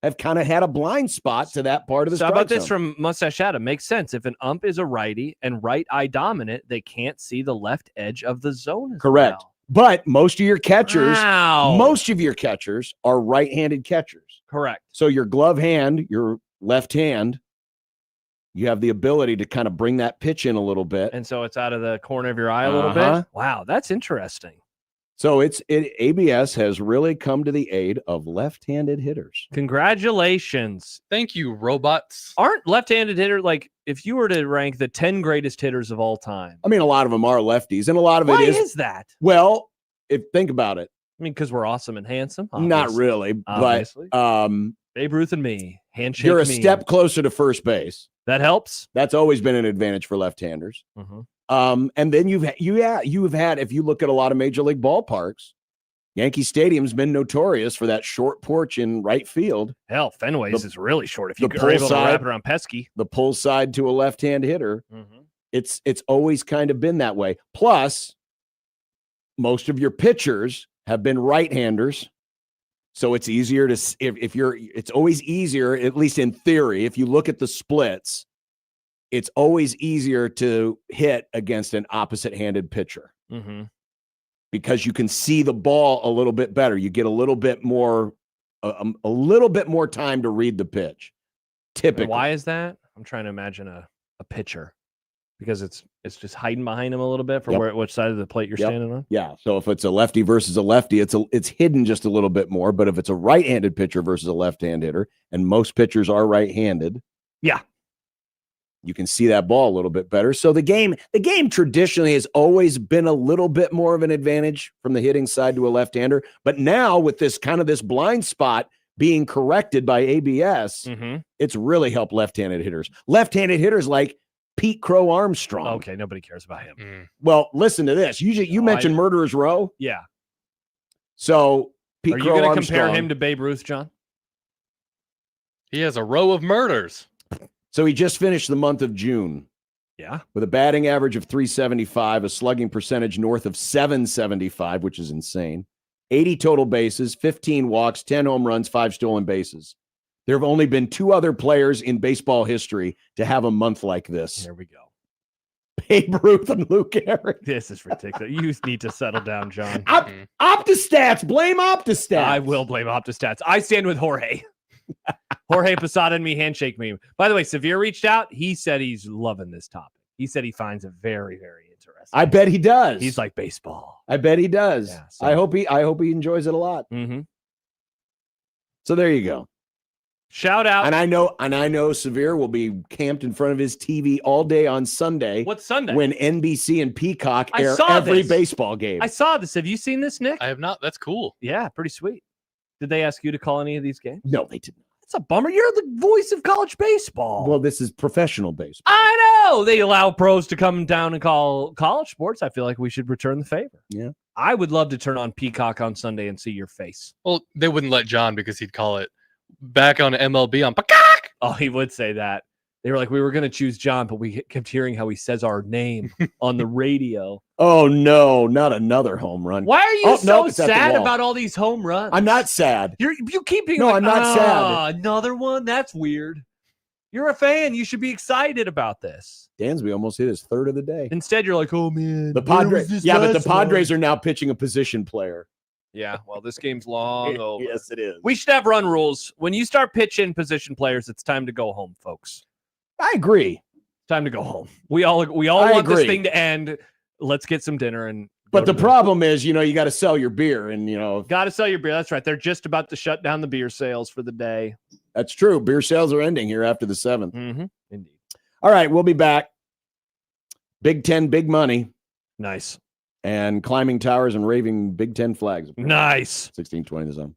have kind of had a blind spot to that part of the So how strike about this zone. from Mustache Adam? Makes sense. If an ump is a righty and right eye dominant, they can't see the left edge of the zone as Correct. well. But most of your catchers, Wow. are right-handed catchers. Correct. So your glove hand, your left hand, you have the ability to kind of bring that pitch in a little bit. And so it's out of the corner of your eye a little bit. Wow, that's interesting. So ABS has really come to the aid of left-handed hitters. Congratulations. Thank you, robots. Aren't left-handed hitter, like, if you were to rank the 10 greatest hitters of all time? I mean, a lot of them are lefties, and a lot of Why it is that? Well, think about it. I mean, because we're awesome and handsome? Not really, Obviously. but Babe Ruth and me, handshake you're a me. step closer to first base. That helps. That's always been an advantage for left-handers. And then you've had, if you look at a lot of major league ballparks, Yankee Stadium's been notorious for that short porch in right field. Hell, Fenway's is really short. If you the are able pull to side- wrap around Pesky. The pull side to a left-hand hitter. It's always kind of been that way. Plus, most of your pitchers have been right-handers. So it's easier to, it's always easier, at least in theory, if you look at the splits, it's always easier to hit against an opposite-handed pitcher because you can see the ball a little bit better. You get a little bit more a little bit more time to read the pitch. Typically. Why is that? I'm trying to imagine a pitcher because it's just hiding behind him a little bit for which side of the plate you're standing on. Yeah. So if it's a lefty versus a lefty, it's hidden just a little bit more. But if it's a right-handed pitcher versus a left-hand hitter, and most pitchers are right-handed, you can see that ball a little bit better. So the game traditionally has always been a little bit more of an advantage from the hitting side to a left-hander. But now with this blind spot being corrected by ABS, it's really helped left-handed hitters. Left-handed hitters like Pete Crow Armstrong. Okay, nobody cares about him. Well, listen to this. You mentioned Murderer's Row. Yeah. So Pete Crow Armstrong. Are you going to compare him to Babe Ruth, John? He has a row of murders. So he just finished the month of June. Yeah. With a batting average of 375, a slugging percentage north of 775, which is insane. 80 total bases, 15 walks, 10 home runs, 5 stolen bases. There have only been 2 other players in baseball history to have a month like this. There we go. Babe Ruth and Lou Gehrig. This is ridiculous. You need to settle down, John. Optastats. Blame Optastats. I will blame Optastats. I stand with Jorge. Jorge Posada and me handshake meme. By the way, Severe reached out. He said he's loving this topic. He said he finds it very, very interesting. I bet he does. He's like baseball. I bet he does. Yeah, so. I hope he enjoys it a lot. So there you go. Shout out. And I know Severe will be camped in front of his TV all day on Sunday. What's Sunday? When NBC and Peacock air every baseball game. I saw this. Have you seen this, Nick? I have not. That's cool. Yeah, pretty sweet. Did they ask you to call any of these games? No, they didn't. It's a bummer. You're the voice of college baseball. Well, this is professional baseball. I know. They allow pros to come down and call college sports. I feel like we should return the favor. Yeah. I would love to turn on Peacock on Sunday and see your face. Well, they wouldn't let John because he'd call it back on MLB on Peacock. Oh, he would say that. They were like, we were going to choose John, but we kept hearing how he says our name on the radio. Oh, no, not another home run. Why are you so sad about all these home runs? I'm not sad. You keep being I'm not sad. Another one? That's weird. You're a fan. You should be excited about this. Dansby almost hit his third of the day. Instead, you're like, oh, man. The Padres. Yeah, but the Padres are now pitching a position player. Yeah, well, this game's long over. Yes, it is. We should have run rules. When you start pitching position players, it's time to go home, folks. I agree. Time to go home. We all want this thing to end. Let's get some dinner and. But the problem is, you got to sell your beer, and got to sell your beer. That's right. They're just about to shut down the beer sales for the day. That's true. Beer sales are ending here after the 7th. Indeed. All right, we'll be back. Big Ten, big money. Nice. And climbing towers and raving Big Ten flags. Nice. 16-20 the zone.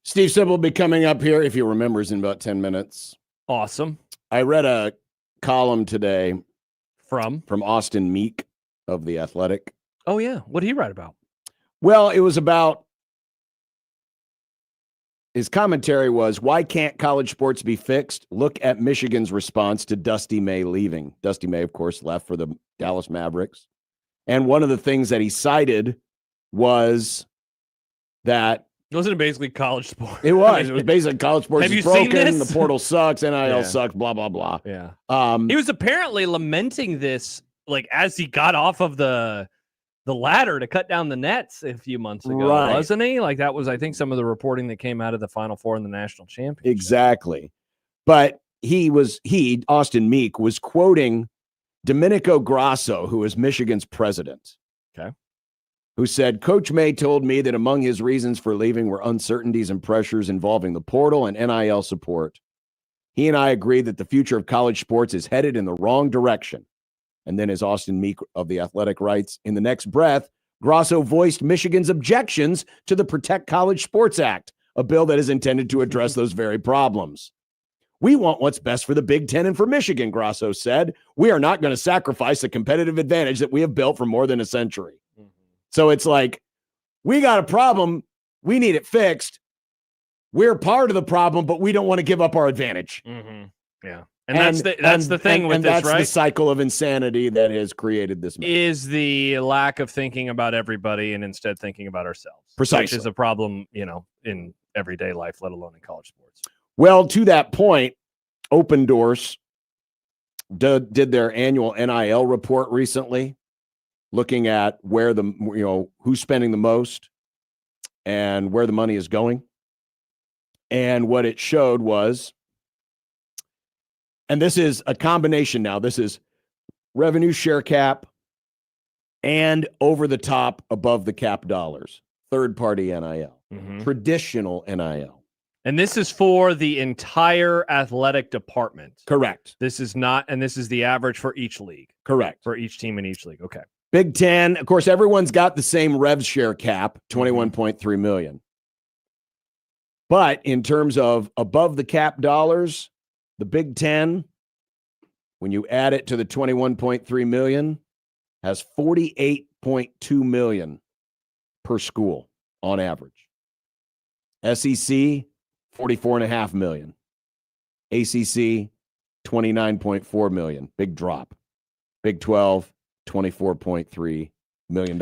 Steve Sipp will be coming up here, if he remembers, in about 10 minutes. Awesome. I read a column today from Austin Meek of The Athletic. Oh, yeah. What did he write about? Well, it was about, his commentary was, why can't college sports be fixed? Look at Michigan's response to Dusty May leaving. Dusty May, of course, left for the Dallas Mavericks. And one of the things that he cited was that wasn't it basically college sports? It was. It was basically college sports. Have you broken. seen this? The portal sucks. NIL sucks. Blah blah blah. Yeah. He was apparently lamenting this, like as he got off of the ladder to cut down the nets a few months ago, wasn't he? Like that was, I think, some of the reporting that came out of the Final Four in the national championship. Exactly. But Austin Meek was quoting Domenico Grasso, who is Michigan's president. Okay. Who said, Coach May told me that among his reasons for leaving were uncertainties and pressures involving the portal and NIL support. He and I agree that the future of college sports is headed in the wrong direction. And then, as Austin Meek of The Athletic writes, in the next breath, Grasso voiced Michigan's objections to the Protect College Sports Act, a bill that is intended to address those very problems. We want what's best for the Big Ten and for Michigan, Grasso said. We are not going to sacrifice the competitive advantage that we have built for more than a century. So it's like, we got a problem. We need it fixed. We're part of the problem, but we don't want to give up our advantage. Mm-hmm. Yeah. And that's the thing with this, that's right? The cycle of insanity that has created this mess. Is the lack of thinking about everybody and instead thinking about ourselves. Precisely. Which is a problem, in everyday life, let alone in college sports. Well, to that point, Open Doors did their annual NIL report recently, looking at where who's spending the most and where the money is going. And what it showed was, and this is a combination now, this is revenue share cap and over the top, above the cap dollars, third party NIL, traditional NIL. And this is for the entire athletic department. Correct. This is not, and this is the average for each league. Correct. For each team in each league. Okay. Big Ten, of course, everyone's got the same rev share cap, $21.3 million. But in terms of above the cap dollars, the Big Ten, when you add it to the $21.3 million, has $48.2 million per school on average. SEC, $44.5 million. ACC, $29.4 million. Big drop. Big 12, $24.3 million.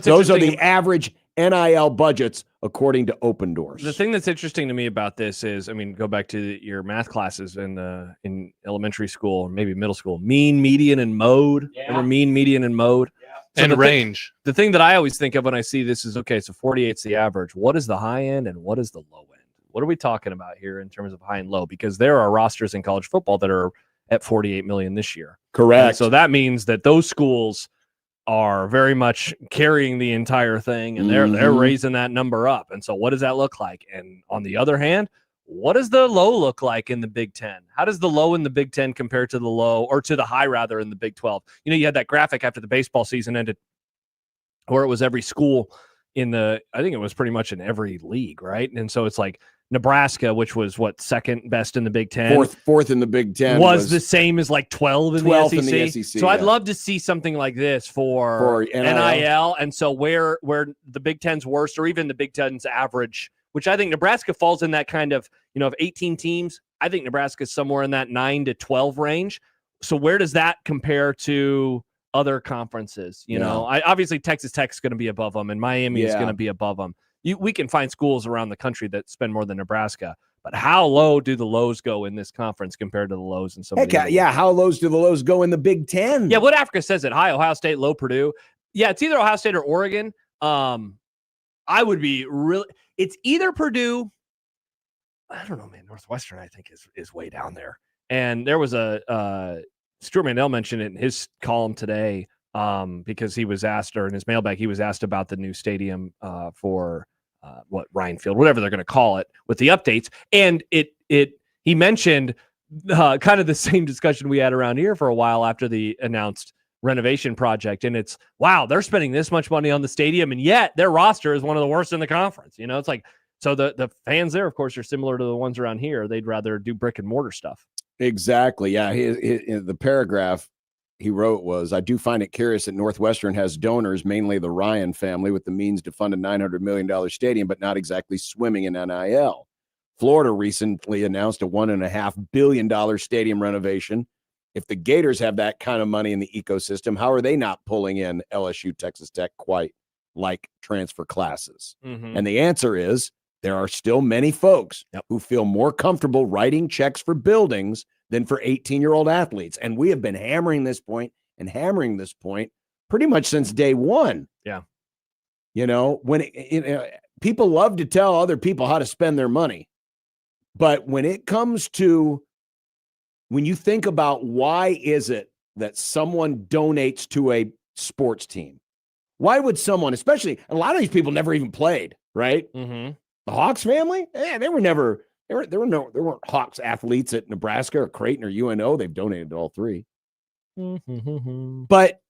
Those are the average NIL budgets according to Open Doors. The thing that's interesting to me about this is, go back to your math classes in elementary school, maybe middle school, mean, median, and mode. Yeah. Remember mean, median, and mode? So and range. The thing that I always think of when I see this is, okay, so 48 is the average. What is the high end and what is the low end? What are we talking about here in terms of high and low? Because there are rosters in college football that are at 48 million this year. Correct. And so that means that those schools are very much carrying the entire thing, and they're raising that number up. And so what does that look like? And on the other hand, what does the low look like in the Big Ten? How does the low in the Big Ten compare to the low, or to the high rather, in the Big 12? You had that graphic after the baseball season ended where it was every school I think it was pretty much in every league, right? And so it's like Nebraska, which was second best in the Big Ten, fourth in the Big Ten, was the same as like 12 in the SEC. So I'd love to see something like this for NIL. And so where the Big Ten's worst, or even the Big Ten's average, which I think Nebraska falls in that kind of, of 18 teams, I think Nebraska's somewhere in that 9 to 12 range. So where does that compare to other conferences? Obviously Texas Tech's going to be above them, and Miami is going to be above them. We can find schools around the country that spend more than Nebraska, but how low do the lows go in this conference compared to the lows in some of the other ones? How lows do the lows go in the Big Ten? Yeah, what Africa says it, high Ohio State, low Purdue. Yeah, it's either Ohio State or Oregon. I would be it's either Purdue. I don't know, man. Northwestern, I think, is way down there. And there was Stuart Mandel mentioned it in his column today, because he was asked, or in his mailbag, he was asked about the new stadium for Ryan Field, whatever they're going to call it, with the updates. And he mentioned kind of the same discussion we had around here for a while after the announced renovation project. And it's, wow, they're spending this much money on the stadium, and yet their roster is one of the worst in the conference. It's like, So the fans there, of course, are similar to the ones around here. They'd rather do brick and mortar stuff. Exactly. Yeah. The paragraph he wrote was, I do find it curious that Northwestern has donors, mainly the Ryan family, with the means to fund a $900 million stadium, but not exactly swimming in NIL. Florida recently announced a $1.5 billion stadium renovation. If the Gators have that kind of money in the ecosystem, how are they not pulling in LSU, Texas Tech quite like transfer classes? Mm-hmm. And the answer is there are still many folks who feel more comfortable writing checks for buildings than for 18-year-old athletes. And we have been hammering this point pretty much since day one. Yeah. You know, people love to tell other people how to spend their money. But when it comes to, when you think about why is it that someone donates to a sports team, why would someone, especially a lot of these people never even played, right? Mm-hmm. The Hawks family, they weren't Hawks athletes at Nebraska or Creighton or UNO. They've donated to all three. Mm-hmm. But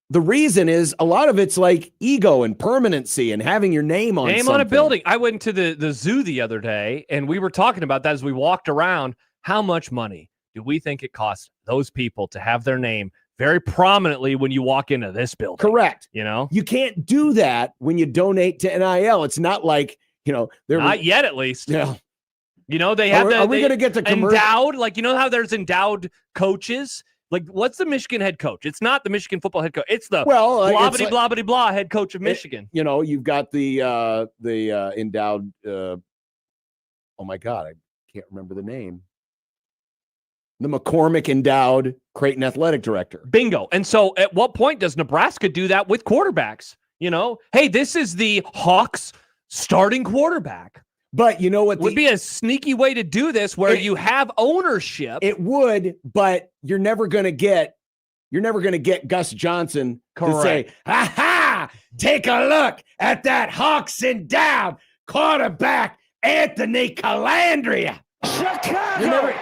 the reason is a lot of it's like ego and permanency and having your name on something. On a building. I went to the zoo the other day, and we were talking about that as we walked around. How much money do we think it costs those people to have their name very prominently when you walk into this building? Correct. You know, you can't do that when you donate to NIL. It's not like, they're not yet, at least. Yeah. You know, they have Are we going to get to endowed? Like, you know how there's endowed coaches? Like, what's the Michigan head coach? It's not the Michigan football head coach. It's the blah head coach of Michigan. You've got the endowed. Oh my God, I can't remember the name. The McCormick endowed Creighton athletic director. Bingo. And so, at what point does Nebraska do that with quarterbacks? You know, hey, this is the Hawks starting quarterback. But you know what would be a sneaky way to do this, where you have ownership. It would, but you're never going to get Gus Johnson to say, "Ha ha! Take a look at that Hawks endowed quarterback, Anthony Calandria." Chicago.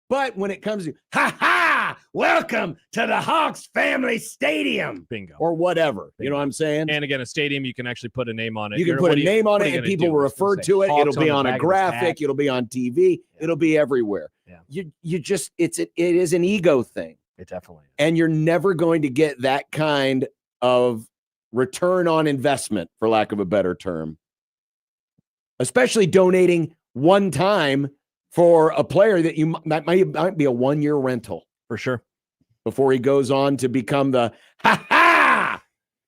But when it comes to ha ha, welcome to the Hawks family stadium. Bingo. Or whatever. Bingo. You know what I'm saying? And again, a stadium, you can actually put a name on it. You can put a name on it, and people will refer to it. It'll be on a graphic. It'll be on TV. Yeah. It'll be everywhere. Yeah. It is an ego thing. It definitely is. And you're never going to get that kind of return on investment, for lack of a better term. Especially donating one time for a player that might be a 1-year rental. For sure. Before he goes on to become the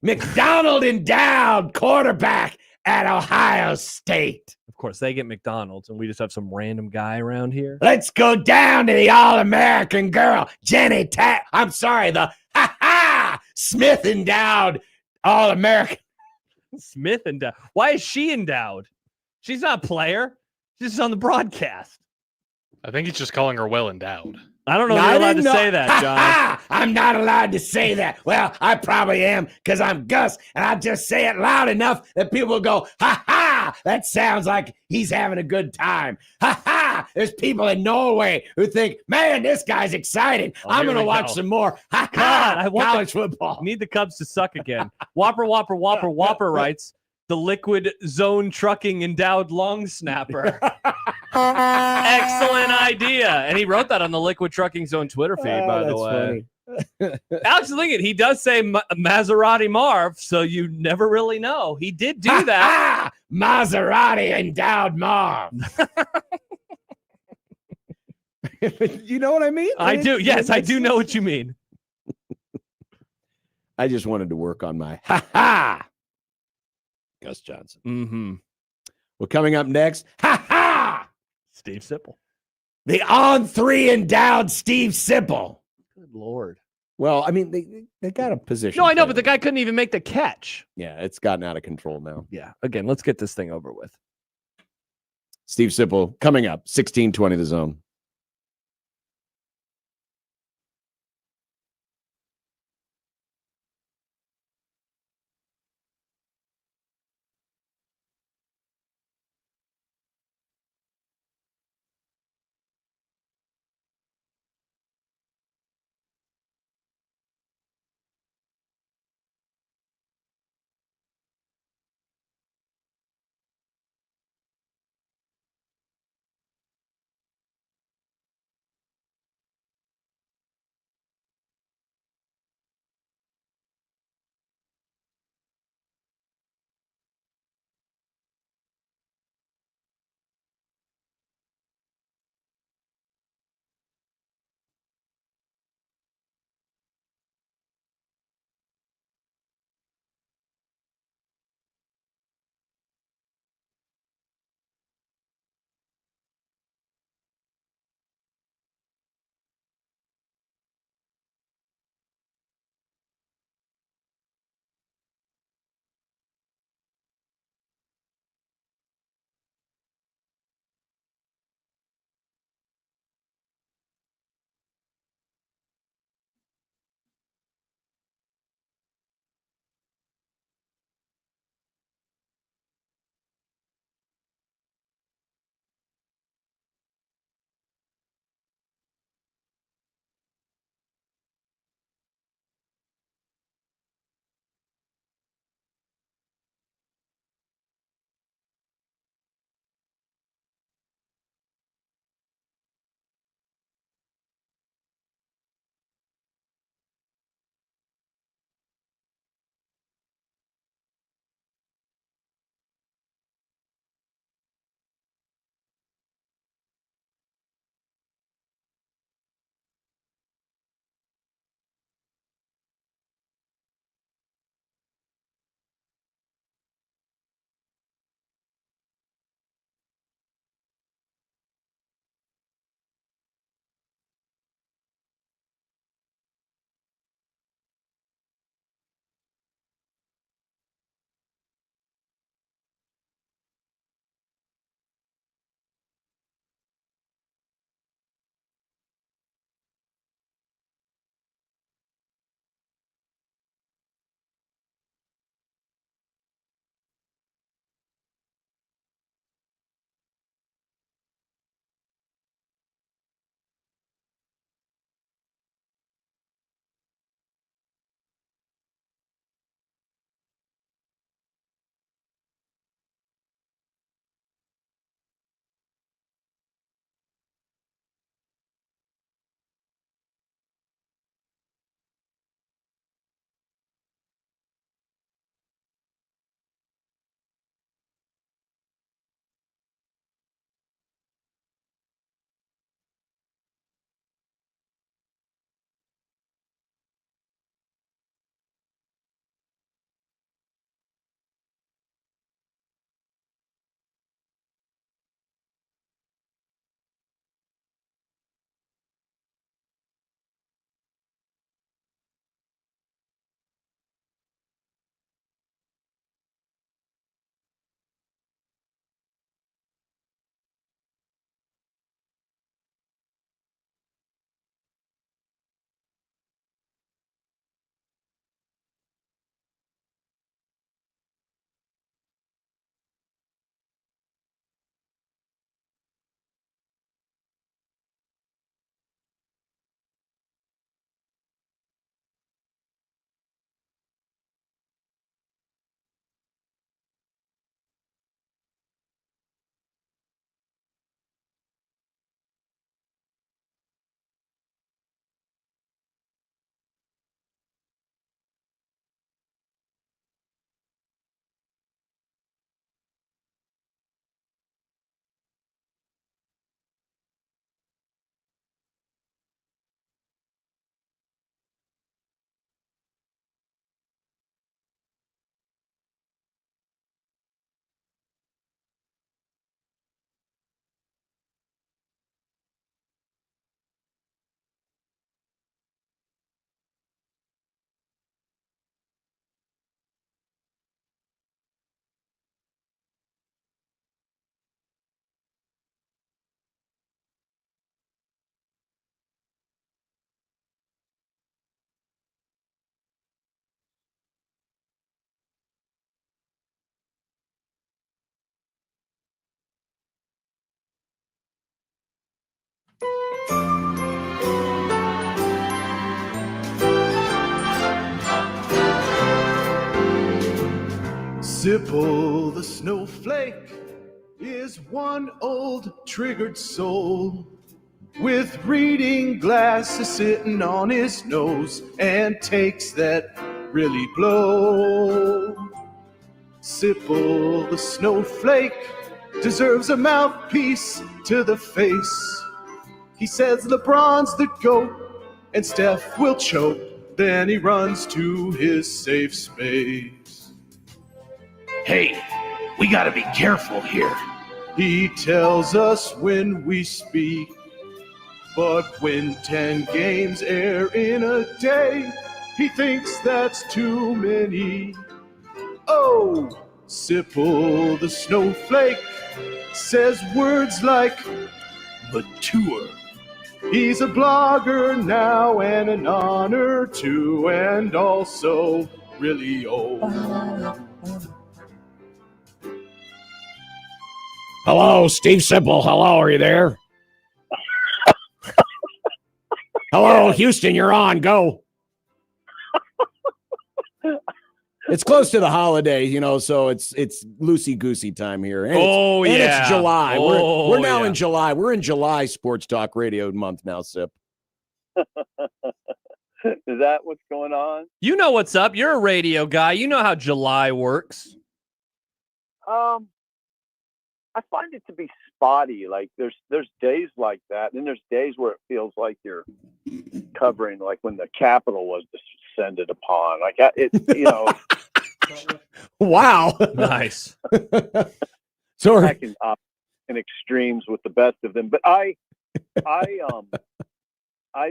McDonald endowed quarterback at Ohio State. Of course, they get McDonald's, and we just have some random guy around here. Let's go down to the All-American girl, the Smith endowed All-American. Smith endowed. Why is she endowed? She's not a player. She's just on the broadcast. I think he's just calling her well endowed. I don't know if you're allowed to say that, John. I'm not allowed to say that. Well, I probably am, because I'm Gus, and I'll just say it loud enough that people will go, ha ha, that sounds like he's having a good time. Ha ha, there's people in Norway who think, man, this guy's exciting. I'm going to watch some more college football. Need the Cubs to suck again. Whopper writes, the Liquid Zone Trucking endowed long snapper. Excellent idea. And he wrote that on the Liquid Trucking Zone Twitter feed, by the way. Alex Lincoln, he does say Maserati Marv, so you never really know. He did do that. Maserati endowed Marv. You know what I mean? I do. Yes, I do know what you mean. I just wanted to work on my ha-ha. Gus Johnson. Mm-hmm. Well, coming up next, Steve Sipple. The on-3 endowed Steve Sipple. Good Lord. Well, I mean, they got a position. No, I know, but the guy couldn't even make the catch. Yeah, it's gotten out of control now. Yeah. Again, let's get this thing over with. Steve Sipple coming up, 1620 The Zone. Sipple the snowflake is one old triggered soul with reading glasses sitting on his nose and takes that really blow. Sipple the snowflake deserves a mouthpiece to the face. He says LeBron's the GOAT and Steph will choke. Then he runs to his safe space. Hey, we gotta be careful here, he tells us when we speak. But when 10 games air in a day, he thinks that's too many. Oh, Sipple the snowflake says words like mature. He's a blogger now and an honor too, and also really old. Hello, Steve Sipple. Hello, are you there? Hello, Houston, you're on. Go. It's close to the holidays, so it's loosey-goosey time here. And it's July. We're now in July. We're in July Sports Talk Radio month now, Sip. Is that what's going on? You know what's up. You're a radio guy. You know how July works. I find it to be spotty. Like there's days like that, and then there's days where it feels like you're covering, like when the Capitol was descended upon. Like Wow, nice. So in extremes with the best of them, but I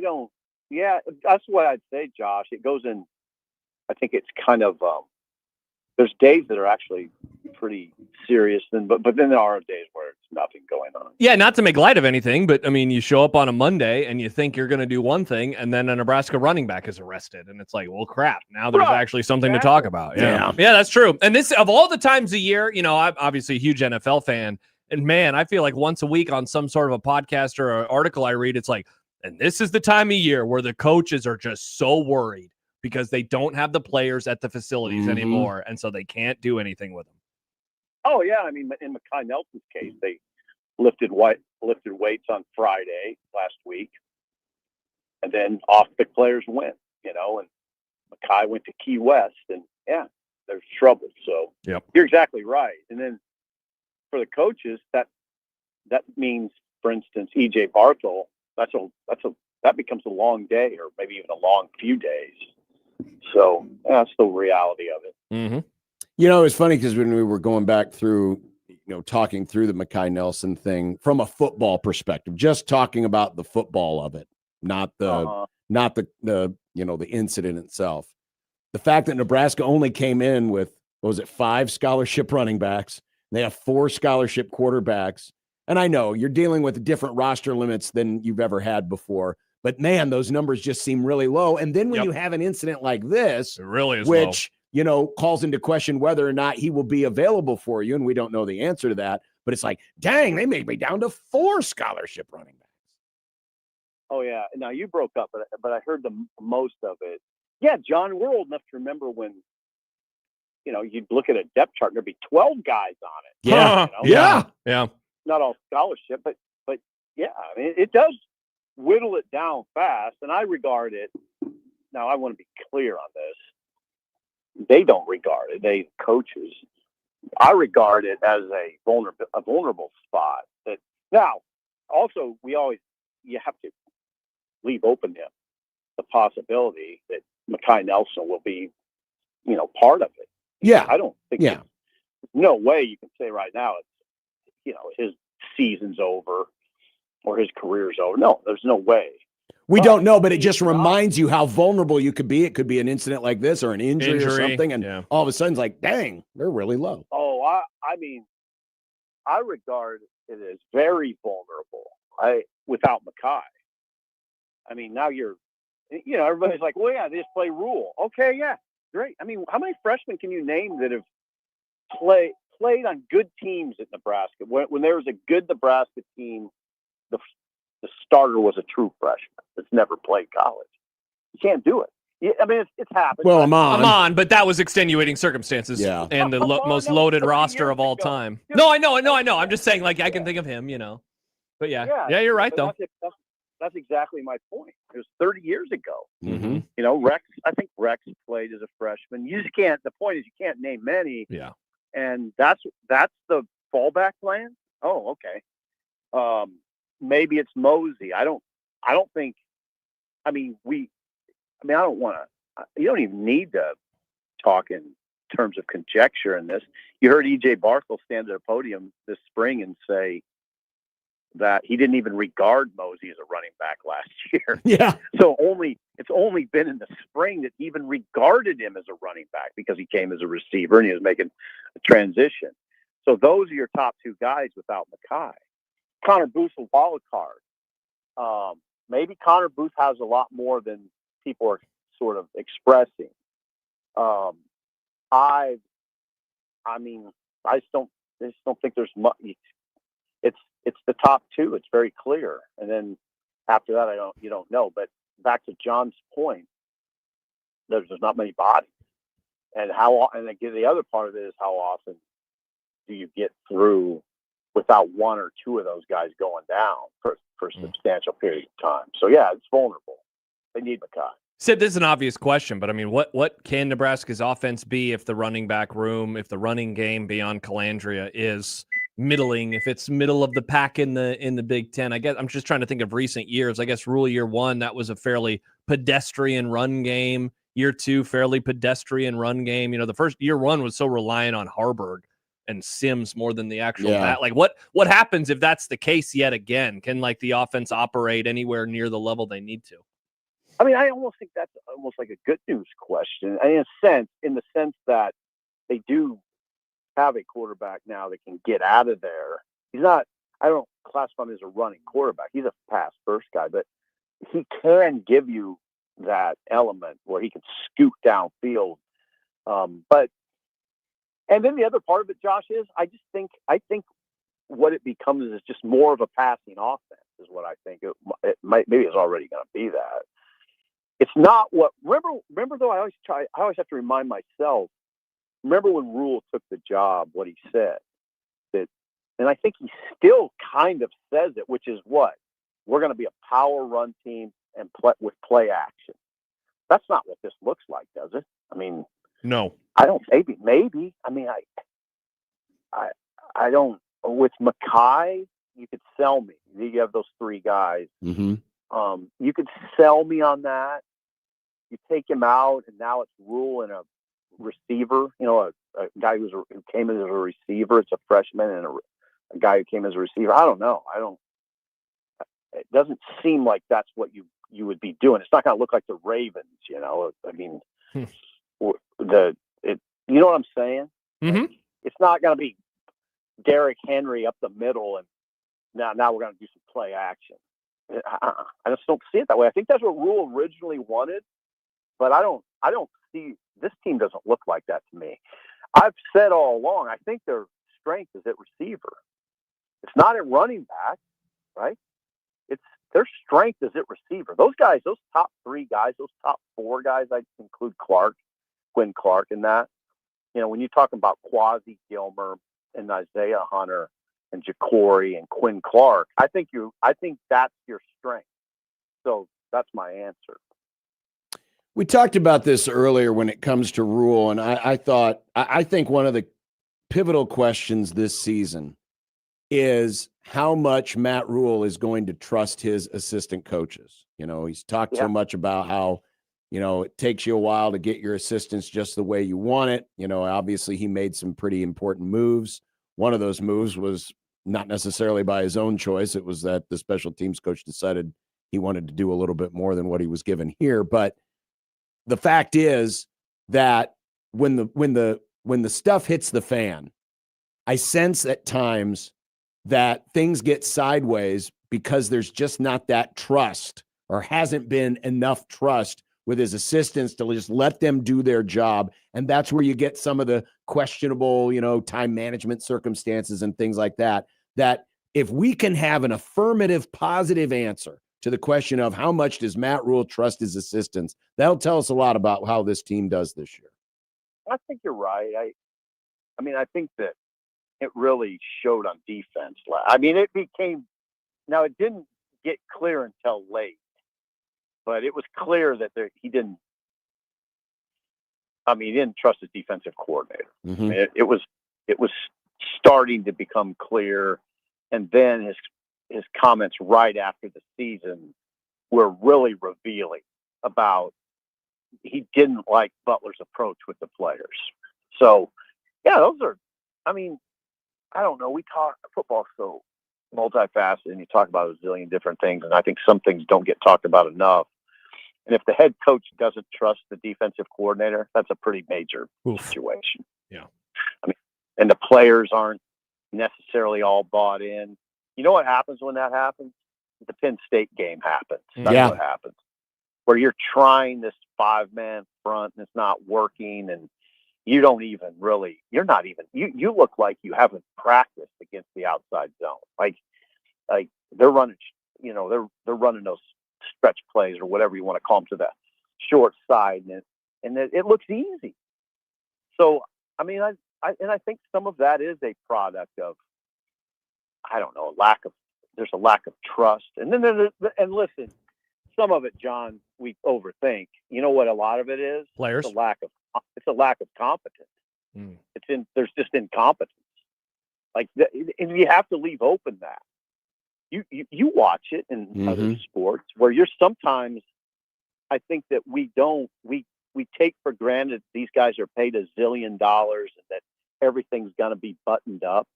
don't. Yeah, that's what I'd say, Josh. It goes in. I think it's kind of. There's days that are actually pretty serious, but then there are days where it's nothing going on. Yeah, not to make light of anything, but I mean, you show up on a Monday and you think you're going to do one thing, and then a Nebraska running back is arrested, and it's like, well, crap. Now there's actually something to talk about. Yeah, that's true. And this, of all the times a year, I'm obviously a huge NFL fan, and man, I feel like once a week on some sort of a podcast or an article I read, it's like, and this is the time of year where the coaches are just so worried because they don't have the players at the facilities anymore, and so they can't do anything with them. Oh yeah, I mean, in Mekhi Nelson's case, they lifted weights on Friday last week, and then off the players went. And Mekhi went to Key West, and there's trouble. So You're exactly right. And then for the coaches, that means, for instance, EJ Barthel, that becomes a long day, or maybe even a long few days. So that's the reality of it. Mm-hmm. It's funny because when we were going back through, talking through the Mekhi Nelson thing from a football perspective, just talking about the football of it, not the incident itself. The fact that Nebraska only came in with, 5 scholarship running backs. They have 4 scholarship quarterbacks. And I know you're dealing with different roster limits than you've ever had before. But man, those numbers just seem really low. And then when you have an incident like this, it really is which, calls into question whether or not he will be available for you. And we don't know the answer to that. But it's like, dang, they may be down to 4 scholarship running backs. Oh, yeah. Now, you broke up, but I heard the most of it. Yeah, John, we're old enough to remember when, you'd look at a depth chart and there'd be 12 guys on it. Yeah. Yeah. Not all scholarship, but yeah, I mean, it does whittle it down fast. And I regard it, now I want to be clear on this. They don't regard it, coaches. I regard it as a vulnerable spot. That now, also, you have to leave open the possibility that Mekhi Nelson will be, part of it. Yeah. I don't think there's no way you can say right now his season's over or his career's over. No, there's no way. We don't know, but it just reminds you how vulnerable you could be. It could be an incident like this or an injury or something, and all of a sudden it's like, dang, they're really low. Oh, I mean, I regard it as very vulnerable. Without Mekhi. I mean, now everybody's like, well, yeah, they just play Rule. Okay, yeah, great. I mean, how many freshmen can you name that have played on good teams at Nebraska? When there was a good Nebraska team, the starter was a true freshman that's never played college. You can't do it. Yeah, I mean, it's happened. Well, I'm on. But that was extenuating circumstances. Yeah. And the most no, loaded 30 roster years of all ago. time. Dude, No, I know. I'm just saying, like, I can think of him, you know. But yeah, you're right, though. That's exactly my point. It was 30 years ago. Mm-hmm. You know, I think Rex played as a freshman. You just can't. The point is, you can't name many. Yeah. And that's the fallback plan. Oh, okay. Maybe it's Mosey. I don't think. I don't want to. You don't even need to talk in terms of conjecture in this. You heard E.J. Barthel stand at a podium this spring and say that he didn't even regard Mosey as a running back last year. Yeah. So it's only been in the spring that he even regarded him as a running back because he came as a receiver and he was making a transition. So those are your top two guys without Mackay. Connor Booth's a wild card. Maybe Connor Booth has a lot more than people are sort of expressing. I just don't think there's much. It's the top two. It's very clear, and then after that, you don't know. But back to John's point, there's not many bodies, and again, the other part of it is how often do you get through without one or two of those guys going down for a substantial period of time. So yeah, it's vulnerable. They need Mackay. Sid, this is an obvious question, but I mean, what can Nebraska's offense be if the running back room, if the running game beyond Calandria is middling, if it's middle of the pack in the Big Ten? I guess I'm just trying to think of recent years. I guess Rule Year 1, that was a fairly pedestrian run game. Year 2, fairly pedestrian run game. You know, the first Year 1 was so reliant on Harburg and Sims more than the actual bat. Like what happens if that's the case yet again? Can like the offense operate anywhere near the level they need to? I mean, I almost think that's almost like a good news question. In the sense that they do have a quarterback now that can get out of there. He's not, I don't classify him as a running quarterback. He's a pass first guy, but he can give you that element where he can scoot downfield. And then the other part of it, Josh, is I think what it becomes is just more of a passing offense is what I think it might, maybe it's already going to be that. It's not what, remember though, I always have to remind myself, remember when Rule took the job, what he said, and I think he still kind of says it, which is what? We're going to be a power run team and with play action. That's not what this looks like, does it? I mean, no. I don't. Maybe. I mean, I don't. With Mackay, you could sell me. You have those three guys. Mm-hmm. You could sell me on that. You take him out, and now it's Rule and a receiver. You know, a guy who came in as a receiver. It's a freshman and a guy who came as a receiver. I don't know. It doesn't seem like that's what you would be doing. It's not going to look like the Ravens. You know, I mean, you know what I'm saying? Mm-hmm. It's not going to be Derrick Henry up the middle and now we're going to do some play action. I just don't see it that way. I think that's what Rule originally wanted, but I don't see, this team doesn't look like that to me. I've said all along, I think their strength is at receiver. It's not at running back, right? It's their strength is at receiver. Those guys, those top three guys, those top four guys, I include Quinn Clark in that. You know, when you're talking about Quasi Gilmer and Isaiah Hunter and Jacory and Quinn Clark, I think that's your strength. So that's my answer. We talked about this earlier when it comes to Rule, and I think one of the pivotal questions this season is how much Matt Rule is going to trust his assistant coaches. You know, he's talked so much about how, you know, it takes you a while to get your assistants just the way you want it. You know, obviously he made some pretty important moves. One of those moves was not necessarily by his own choice. It was that the special teams coach decided he wanted to do a little bit more than what he was given here. But the fact is that when the stuff hits the fan, I sense at times that things get sideways because there's just not that trust, or hasn't been enough trust with his assistants to just let them do their job. And that's where you get some of the questionable, you know, time management circumstances and things like that, that if we can have an affirmative, positive answer to the question of how much does Matt Rule trust his assistants. That'll tell us a lot about how this team does this year. I think you're right. I mean, I think that it really showed on defense. I mean, it didn't get clear until late, but it was clear that he didn't trust his defensive coordinator. Mm-hmm. I mean, it was starting to become clear, and then his comments right after the season were really revealing about he didn't like Butler's approach with the players. So, yeah, those are. I mean, I don't know. We talk football so multifaceted, and you talk about a zillion different things, and I think some things don't get talked about enough. And if the head coach doesn't trust the defensive coordinator, that's a pretty major situation. Yeah. I mean, and the players aren't necessarily all bought in. You know what happens when that happens? The Penn State game happens. That's what happens. Where you're trying this 5-man front and it's not working, and you don't even really, you look like you haven't practiced against the outside zone. Like they're running, they're running those stretch plays or whatever you want to call them to the short side, and it looks easy. So, I mean, I think some of that is a product of, I don't know, there's a lack of trust. And then and listen, some of it, John, we overthink. You know what a lot of it is? Players. It's a lack of competence. There's just incompetence. And you have to leave open that. You watch it in other sports where you're sometimes, I think that we take for granted these guys are paid $1 zillion and that everything's going to be buttoned up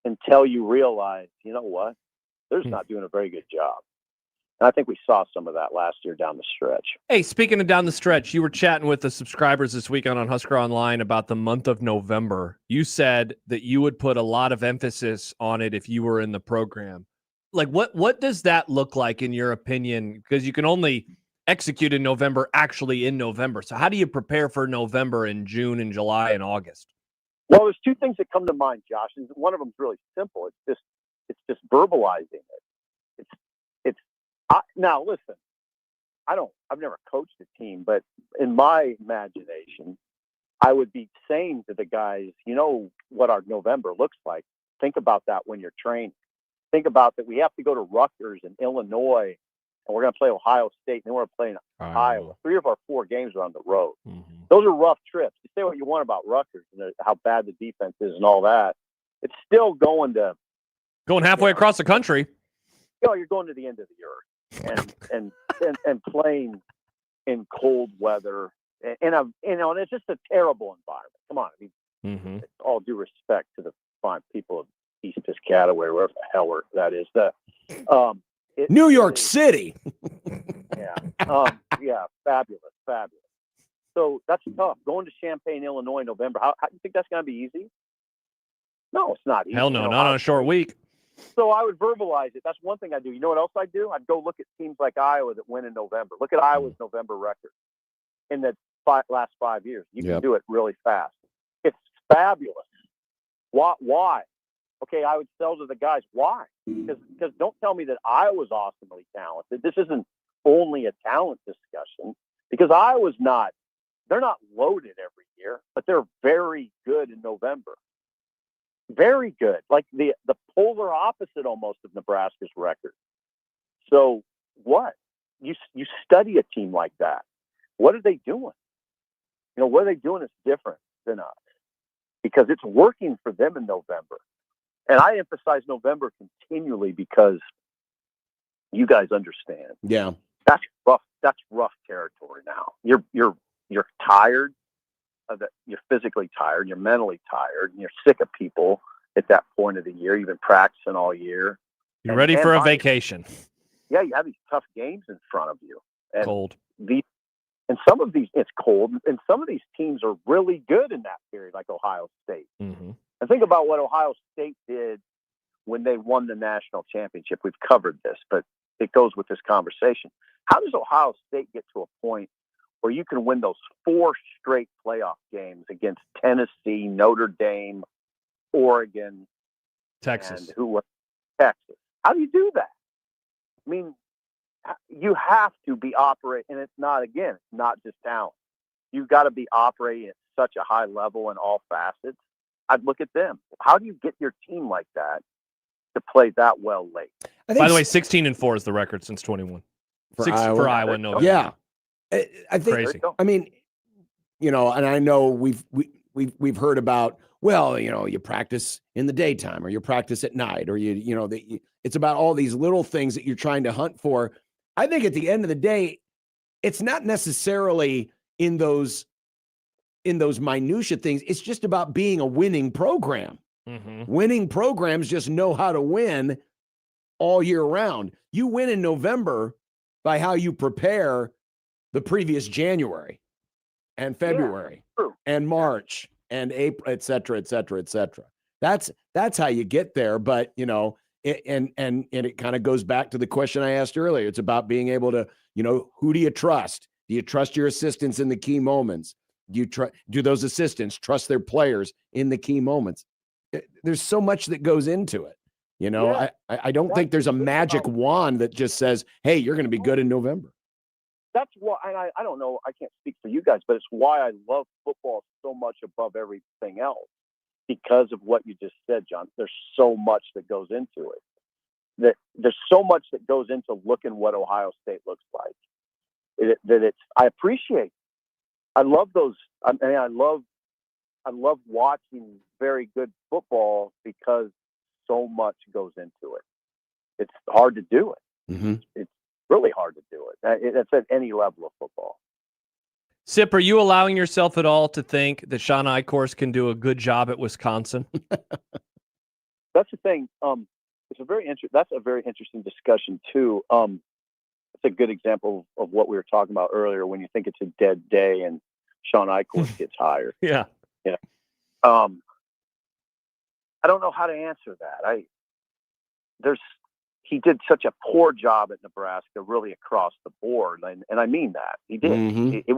until you realize, you know what, they're just not doing a very good job. And I think we saw some of that last year down the stretch. Hey, speaking of down the stretch, you were chatting with the subscribers this weekend on Husker Online about the month of November. You said that you would put a lot of emphasis on it if you were in the program. Like, what does that look like in your opinion? Because you can only execute in November, actually in November. So how do you prepare for November in June and July and August? Well, there's two things that come to mind, Josh, and one of them is really simple. It's just verbalizing it. Now, listen, I've never coached a team, but in my imagination, I would be saying to the guys, you know what our November looks like. Think about that when you're training. Think about that we have to go to Rutgers and Illinois, and we're going to play Ohio State, and then we're playing Iowa. 3 of our 4 games are on the road. Those are rough trips. You say what you want about Rutgers and how bad the defense is and all that. It's still going halfway across the country. You're going to the end of the earth. And playing in cold weather, and it's just a terrible environment. Come on, I mean, all due respect to the fine people of East Piscataway, wherever the hell that is. New York City. Fabulous. So that's tough. Going to Champaign, Illinois, in November. How do you think that's going to be easy? No, it's not easy. Hell no, not on a short week. So I would verbalize it. That's one thing I do. You know what else I do? I'd go look at teams like Iowa that win in November. Look at Iowa's November record in the last 5 years. You can do it really fast. It's fabulous. Why? Okay, I would sell to the guys. Why? Because don't tell me that Iowa's awesomely talented. This isn't only a talent discussion, because Iowa's they're not loaded every year, but they're very good in November. Very good, like the polar opposite almost of Nebraska's record. So what? You study a team like that. What are they doing? What are they doing is different than us, because it's working for them in November. And I emphasize November continually because you guys understand. Yeah, that's rough. That's rough territory now. You're tired. You're physically tired, you're mentally tired, and you're sick of people at that point of the year. You've been practicing all year. You're ready for a vacation. Yeah, you have these tough games in front of you. And cold. And some of these, it's cold, and some of these teams are really good in that period, like Ohio State. And think about what Ohio State did when they won the national championship. We've covered this, but it goes with this conversation. How does Ohio State get to a point where you can win those 4 straight playoff games against Tennessee, Notre Dame, Oregon, Texas? And Texas. How do you do that? I mean, you have to be operating, and it's not just talent. You've got to be operating at such a high level in all facets. I'd look at them. How do you get your team like that to play that well late? By the way, 16-4 is the record since 21 for Iowa. For Iowa in November. Yeah, I think. Crazy. I mean, and I know we've heard about, well, you practice in the daytime or you practice at night, or it's about all these little things that you're trying to hunt for. I think at the end of the day, it's not necessarily in those minutia things. It's just about being a winning program. Mm-hmm. Winning programs just know how to win all year round. You win in November by how you prepare the previous January and February and March and April, et cetera, et cetera, et cetera. That's how you get there. But, and it kind of goes back to the question I asked earlier. It's about being able to, who do you trust? Do you trust your assistants in the key moments? Do those assistants trust their players in the key moments? There's so much that goes into it. I don't think there's a magic wand that just says, hey, you're going to be good in November. That's why, and I don't know, I can't speak for you guys, but it's why I love football so much above everything else, because of what you just said, John. There's so much that goes into it. There's so much that goes into looking what Ohio State looks like. I appreciate. I love those. I love watching very good football because so much goes into it. It's hard to do it. Mm-hmm. It's really hard to do it. It's at any level of football. Sip, are you allowing yourself at all to think that Shawn Eichorst can do a good job at Wisconsin? That's the thing. That's a very interesting discussion too. It's a good example of what we were talking about earlier when you think it's a dead day and Shawn Eichorst gets hired. Yeah. I don't know how to answer that. He did such a poor job at Nebraska, really across the board, and I mean that he did. Mm-hmm. It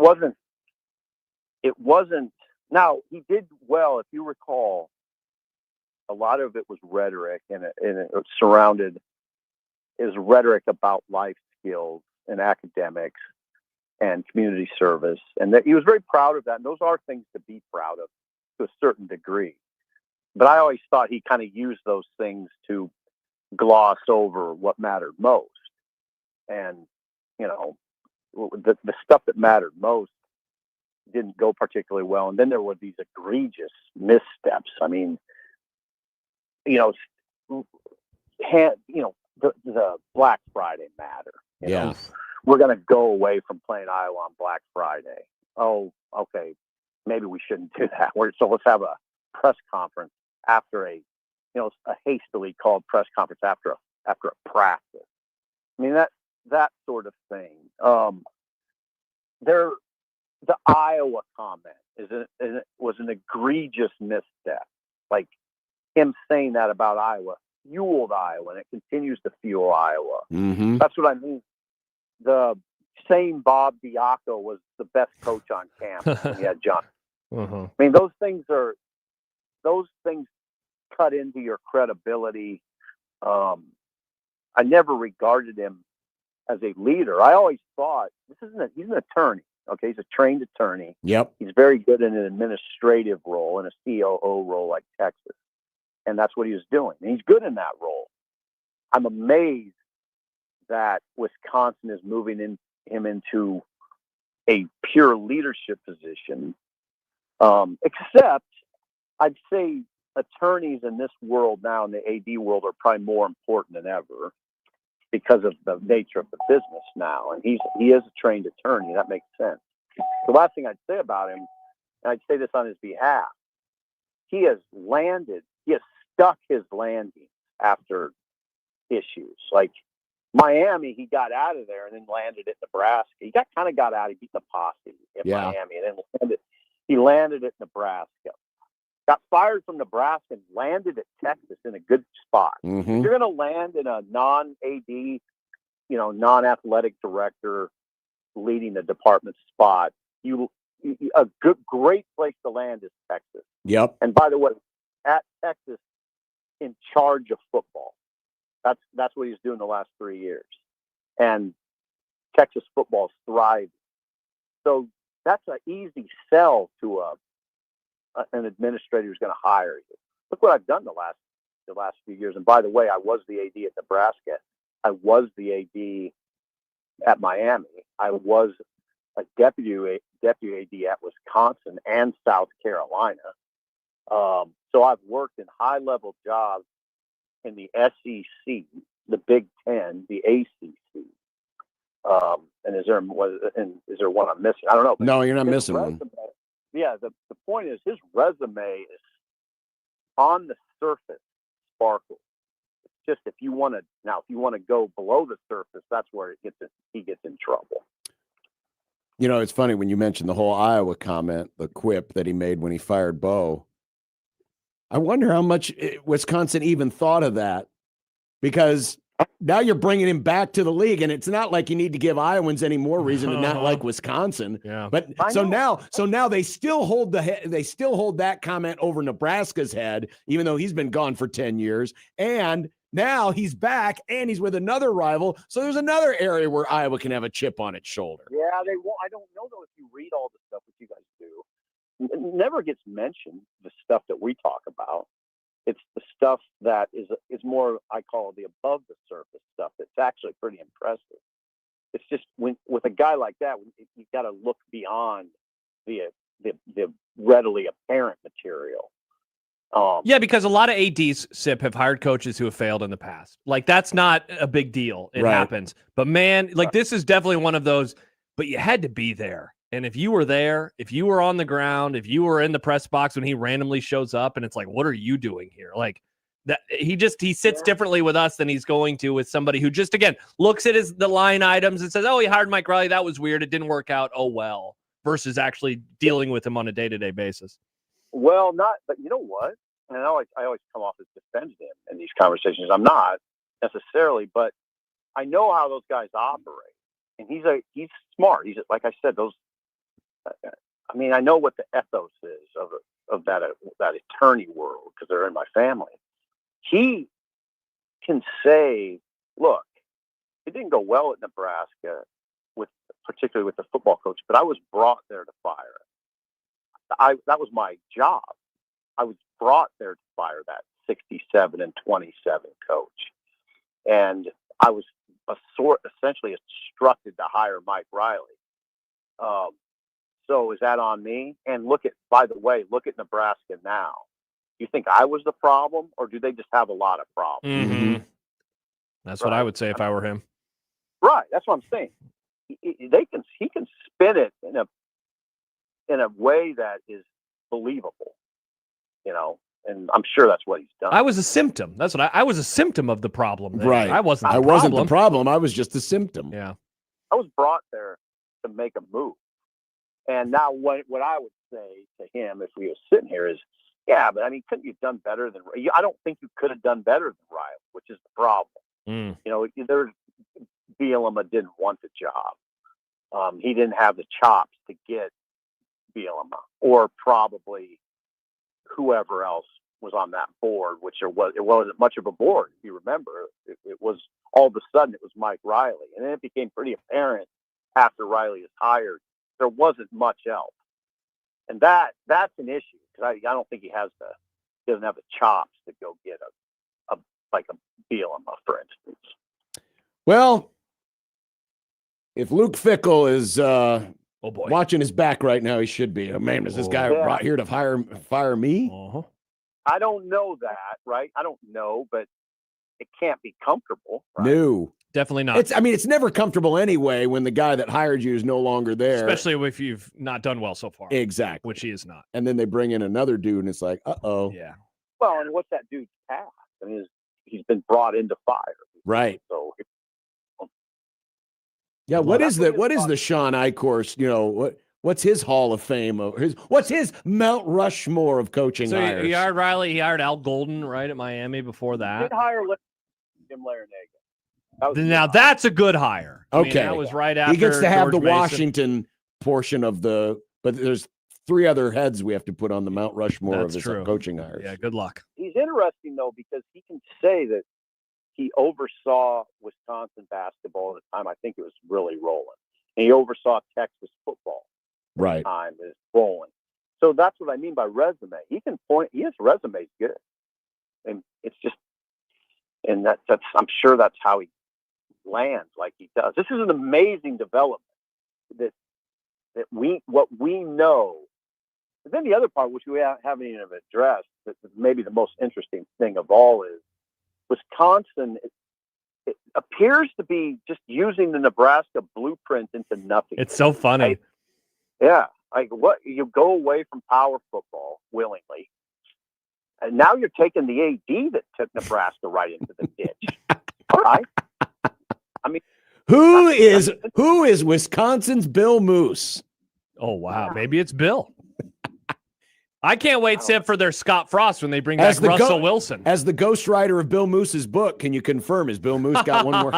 wasn't. Now he did well, if you recall. A lot of it was rhetoric, and it surrounded his rhetoric about life skills and academics and community service, and that he was very proud of that. And those are things to be proud of to a certain degree. But I always thought he kind of used those things to gloss over what mattered most. And, the stuff that mattered most didn't go particularly well. And then there were these egregious missteps. I mean, the Black Friday matter. Yeah. We're going to go away from playing Iowa on Black Friday. Oh, okay. Maybe we shouldn't do that. So let's have a press conference after a hastily called press conference after a practice. I mean, that sort of thing. The Iowa comment was an egregious misstep. Like him saying that about Iowa fueled Iowa, and it continues to fuel Iowa. Mm-hmm. That's what I mean. The same Bob Diaco was the best coach on campus when he had John. Uh-huh. I mean, those things cut into your credibility. I never regarded him as a leader. I always thought he's an attorney. Okay, he's a trained attorney. Yep. He's very good in an administrative role, in a COO role like Texas. And that's what he was doing. And he's good in that role. I'm amazed that Wisconsin is moving him into a pure leadership position. Except I'd say attorneys in this world now, in the AD world, are probably more important than ever because of the nature of the business now. And he is a trained attorney. That makes sense. The last thing I'd say about him, and I'd say this on his behalf, he has stuck his landing after issues. Like Miami, he got out of there and then landed at Nebraska. He got out. He beat the posse at Miami and then he landed at Nebraska. Got fired from Nebraska and landed at Texas in a good spot. Mm-hmm. If you're going to land in a non-AD, non-athletic director leading the department spot, great place to land is Texas. Yep. And by the way, at Texas, in charge of football. That's what he's doing the last 3 years. And Texas football's thriving. So that's an easy sell to an administrator who's going to hire you. Look what I've done the last few years. And by the way, I was the AD at Nebraska. I was the AD at Miami. I was a deputy AD at Wisconsin and South Carolina. So I've worked in high-level jobs in the SEC, the Big Ten, the ACC. And is there one I'm missing? I don't know. No, you're not missing one. Yeah, the point is his resume is on the surface sparkles. It's just if you want to go below the surface, that's where he gets in trouble. You know, it's funny when you mentioned the whole Iowa comment, the quip that he made when he fired Bo. I wonder how much Wisconsin even thought of that, because now you're bringing him back to the league, and it's not like you need to give Iowans any more reason to not like Wisconsin. Yeah. But so now they still hold that comment over Nebraska's head, even though he's been gone for 10 years, and now he's back and he's with another rival. So there's another area where Iowa can have a chip on its shoulder. Yeah, they won't. I don't know though if you read all the stuff that you guys do. It never gets mentioned, the stuff that we talk about. It's the stuff that is more, I call it the above the surface stuff. It's actually pretty impressive. It's just with a guy like that, you got to look beyond the readily apparent material. Yeah, because a lot of ADs, Sip, have hired coaches who have failed in the past. Like, that's not a big deal. It happens. But man, like this is definitely one of those, but you had to be there. And if you were there, if you were on the ground, if you were in the press box when he randomly shows up and it's like, what are you doing here? Like that, he sits differently with us than he's going to with somebody who just, again, looks at the line items and says, oh, he hired Mike Riley. That was weird. It didn't work out. Oh, well, versus actually dealing with him on a day-to-day basis. Well, but you know what? And I always come off as defending him in these conversations. I'm not necessarily, but I know how those guys operate. And he's smart. He's, like I said, I mean, I know what the ethos is of that attorney world because they're in my family. He can say, look, it didn't go well at Nebraska, particularly with the football coach, but I was brought there to fire it. That was my job. I was brought there to fire that 67 and 27 coach. And I was essentially instructed to hire Mike Riley. So is that on me? And by the way, look at Nebraska now. You think I was the problem, or do they just have a lot of problems? Mm-hmm. That's what I would say if I were him. Right. That's what I'm saying. He can spin it in a way that is believable, you know, and I'm sure that's what he's done. I was a symptom. That's what I was a symptom of the problem. There. Right. I wasn't the problem. I was just a symptom. Yeah. I was brought there to make a move. And now what I would say to him if we were sitting here is, yeah, but I mean, couldn't you have done better than – I don't think you could have done better than Riley, which is the problem. You know, Bielema didn't want the job. He didn't have the chops to get Bielema, or probably whoever else was on that board, which it wasn't much of a board, if you remember. It was all of a sudden it was Mike Riley. And then it became pretty apparent after Riley was hired there wasn't much else. And that's an issue because I don't think he doesn't have the chops to go get a Bielema, for instance. Well, if Luke Fickell is watching his back right now, he should be. Oh, man, is this guy brought here to fire me? Uh-huh. I don't know that, right? I don't know, but it can't be comfortable. Right? No. Definitely not. It's never comfortable anyway when the guy that hired you is no longer there. Especially if you've not done well so far. Exactly. Which he is not. And then they bring in another dude and it's like, uh-oh. Yeah. Well, and what's that dude's past? I mean, he's been brought into fire. Right. So yeah, what is the Shawn Eichorst, you know, what's his Hall of Fame what's his Mount Rushmore of coaching hires? He hired Riley, he hired Al Golden right at Miami before that. He did hire Jim Larinaga. Now that's a good hire. Okay. That was right after he gets to have George the Mason. Washington portion of but there's 3 other heads we have to put on the Mount Rushmore of his coaching hires. Yeah, good luck. He's interesting though because he can say that he oversaw Wisconsin basketball at the time. I think it was really rolling. And he oversaw Texas football at Right. the time is rolling. So that's what I mean by resume. He can point. His resume is good, and it's just, and that's I'm sure that's how he lands like he does. This is an amazing development that what we know. And then the other part, which we haven't even addressed, that maybe the most interesting thing of all is Wisconsin. It appears to be just using the Nebraska blueprint into nothing. It's so funny. Right? Yeah. Like what, you go away from power football willingly, and now you're taking the AD that took Nebraska right into the ditch. All right. I mean, who is Wisconsin's Bill Moose? Oh wow, maybe it's Bill. I can't wait, Sip, for their Scott Frost when they bring back Russell Wilson. As the ghostwriter of Bill Moose's book, can you confirm, has Bill Moose got one more?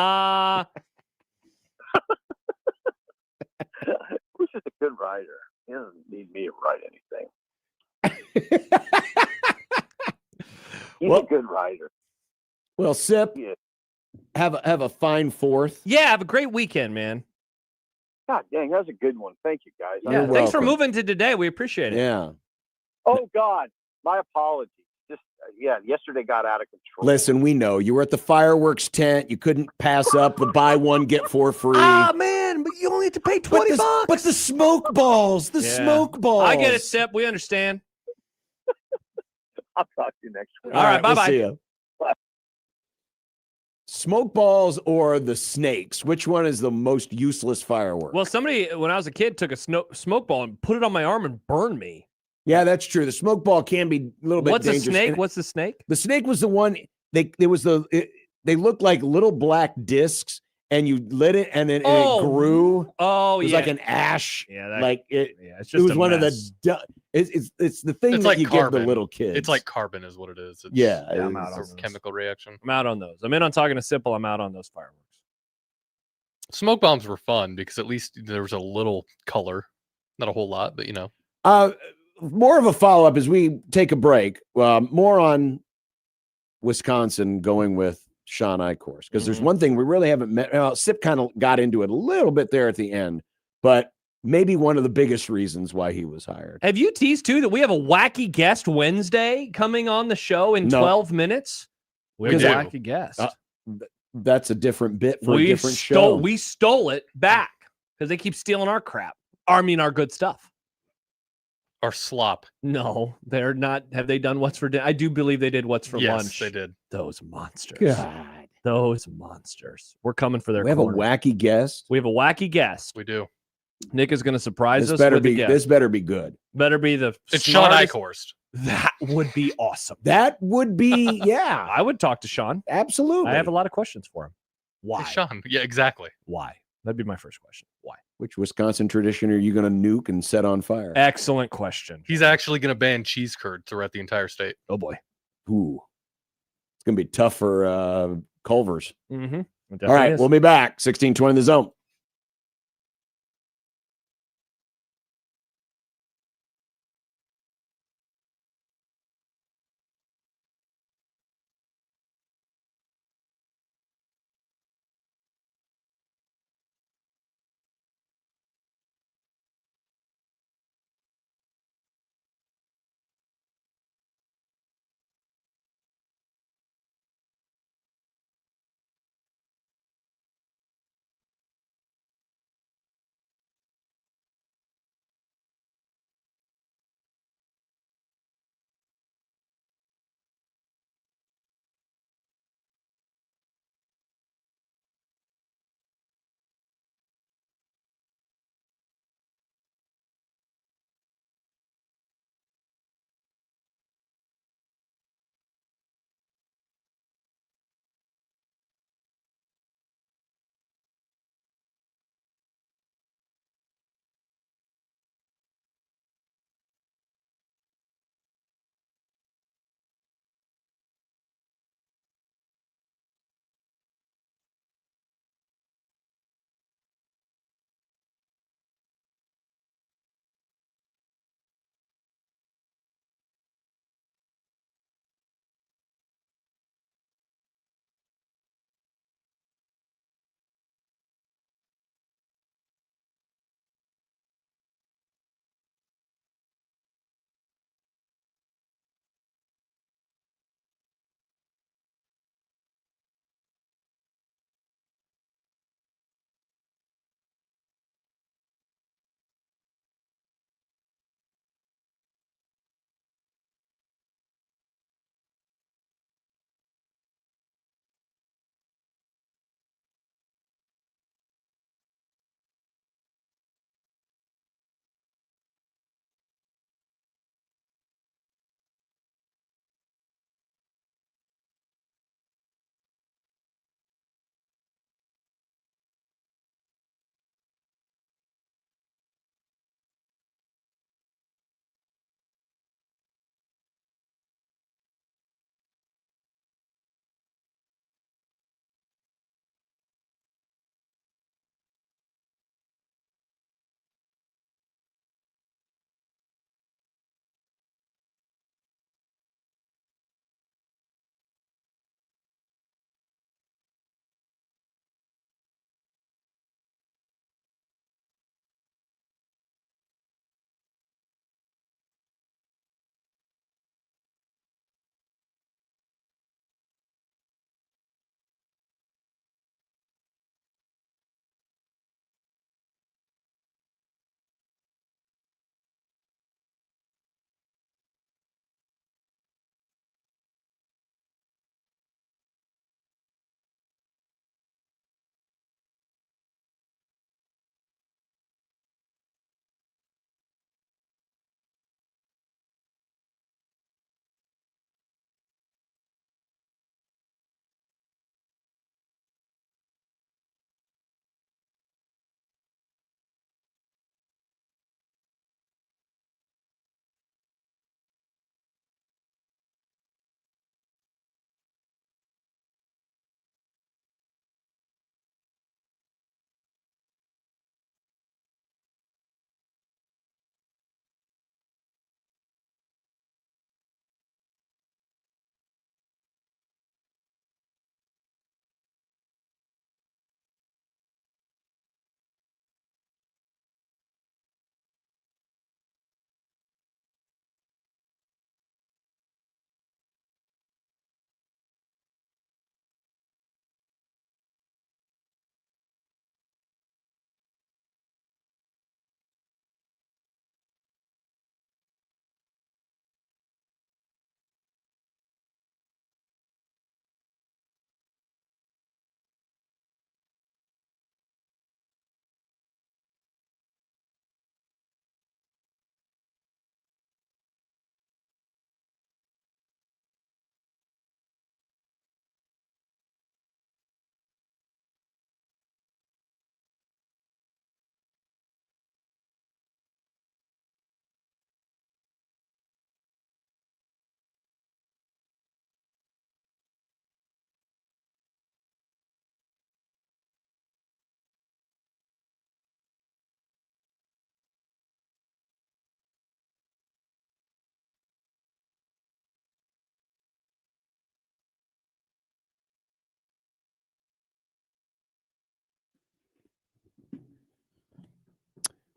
Moose is a good writer. He doesn't need me to write anything. He's a good writer. Well, Sip, have a fine 4th. Yeah, have a great weekend, man. God dang, that was a good one. Thank you, guys. Yeah, thanks for moving to today. We appreciate it. Yeah. Oh, God. My apologies. Just, yesterday got out of control. Listen, we know you were at the fireworks tent. You couldn't pass up the buy one, get 4 free. Ah, man, but you only have to pay $20. But the smoke balls, smoke balls. I get it, Sip. We understand. I'll talk to you next week. All right, bye-bye. We'll see you. Smoke balls or the snakes? Which one is the most useless firework? Well, somebody, when I was a kid, took a smoke ball and put it on my arm and burned me. Yeah, that's true. The smoke ball can be a little bit dangerous. What's the snake? What's the snake? The snake was the one. They looked like little black discs, and you lit it, and then it grew. Oh, it was like an ash. Yeah, it's just was a one mess. of the. It's the thing It's that like you carbon. give the little kids. It's like carbon is what it is. It's, yeah, I'm out on it's a those. chemical reaction. I'm out on those. I'm in on talking to Sipple. I'm out on those fireworks. Smoke bombs were fun because at least there was a little color, not a whole lot, but more of a follow up as we take a break. More on Wisconsin going with Shawn Eichorst, because there's one thing we really haven't met. Sip kind of got into it a little bit there at the end, but maybe one of the biggest reasons why he was hired. Have you teased too that we have a wacky guest Wednesday coming on the show in 12 minutes? We have a wacky guest. That's a different bit for a different show. We stole it back because they keep stealing our crap. Our good stuff. Our slop. No, they're not. Have they done what's for dinner? I do believe they did what's for lunch. Yes, they did. Those monsters. God. Those monsters. We're coming for their We have corner. a wacky guest. We have a wacky guest. We do. Nick is going to surprise us. This better be good. Better be the It's Shawn smartest- Eichorst. That would be awesome. That would be, yeah. I would talk to Shawn. Absolutely. I have a lot of questions for him. Why? Hey, Shawn. Yeah, exactly. Why? That'd be my first question. Why? Which Wisconsin tradition are you going to nuke and set on fire? Excellent question. He's actually going to ban cheese curd throughout the entire state. Oh, boy. Ooh. It's going to be tough for Culver's. Mm-hmm. All right, we'll be back. 1620 The Zone.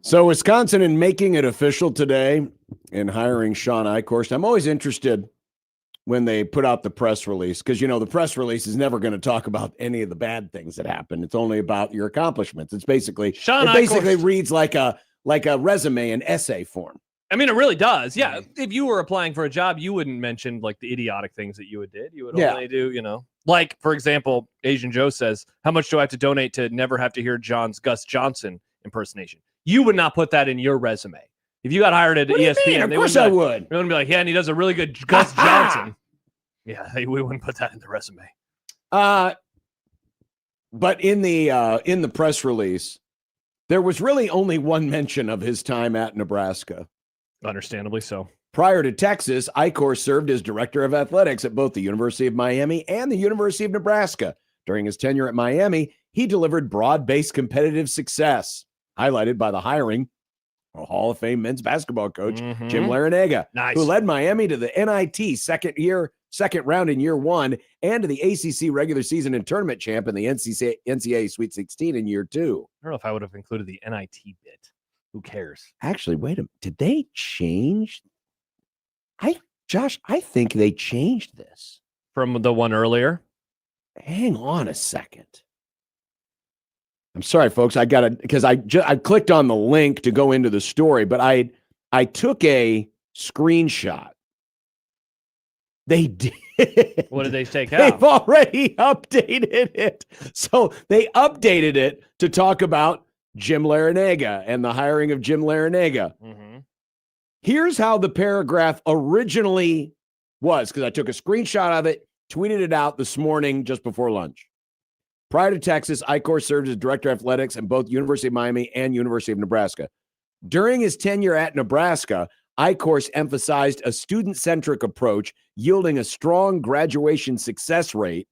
So Wisconsin, in making it official today in hiring Shawn Eichorst, I'm always interested when they put out the press release, because, you know, the press release is never going to talk about any of the bad things that happen. It's only about your accomplishments. It's basically, Shawn it basically Eichorst reads like a resume, an essay form. I mean, it really does. Yeah. If you were applying for a job, you wouldn't mention like the idiotic things that you would did. You would only do, you know, like, for example, Asian Joe says, how much do I have to donate to never have to hear John's Gus Johnson impersonation? You would not put that in your resume. If you got hired at ESPN, Of course I would. They wouldn't be like, yeah, and he does a really good Gus Johnson. Yeah, we wouldn't put that in the resume. But in the press release, there was really only one mention of his time at Nebraska. Understandably so. Prior to Texas, Eichorst served as director of athletics at both the University of Miami and the University of Nebraska. During his tenure at Miami, he delivered broad-based competitive success, highlighted by the hiring of Hall of Fame men's basketball coach Jim Larrañaga, who led Miami to the NIT second round in year one, and to the ACC regular season and tournament champ in the NCAA Sweet 16 in year two. I don't know if I would have included the NIT bit. Who cares? Actually, wait a minute. Did they change? Josh, I think they changed this. From the one earlier? Hang on a second. I'm sorry, folks. I got to, because I clicked on the link to go into the story, but I took a screenshot. They did. What did they take out? They've already updated it. So they updated it to talk about Jim Larrañaga and the hiring of Jim Larrañaga. Here's how the paragraph originally was, because I took a screenshot of it, tweeted it out this morning just before lunch. Prior to Texas, Eichorst served as director of athletics at both University of Miami and University of Nebraska. During his tenure at Nebraska, Eichorst emphasized a student-centric approach, yielding a strong graduation success rate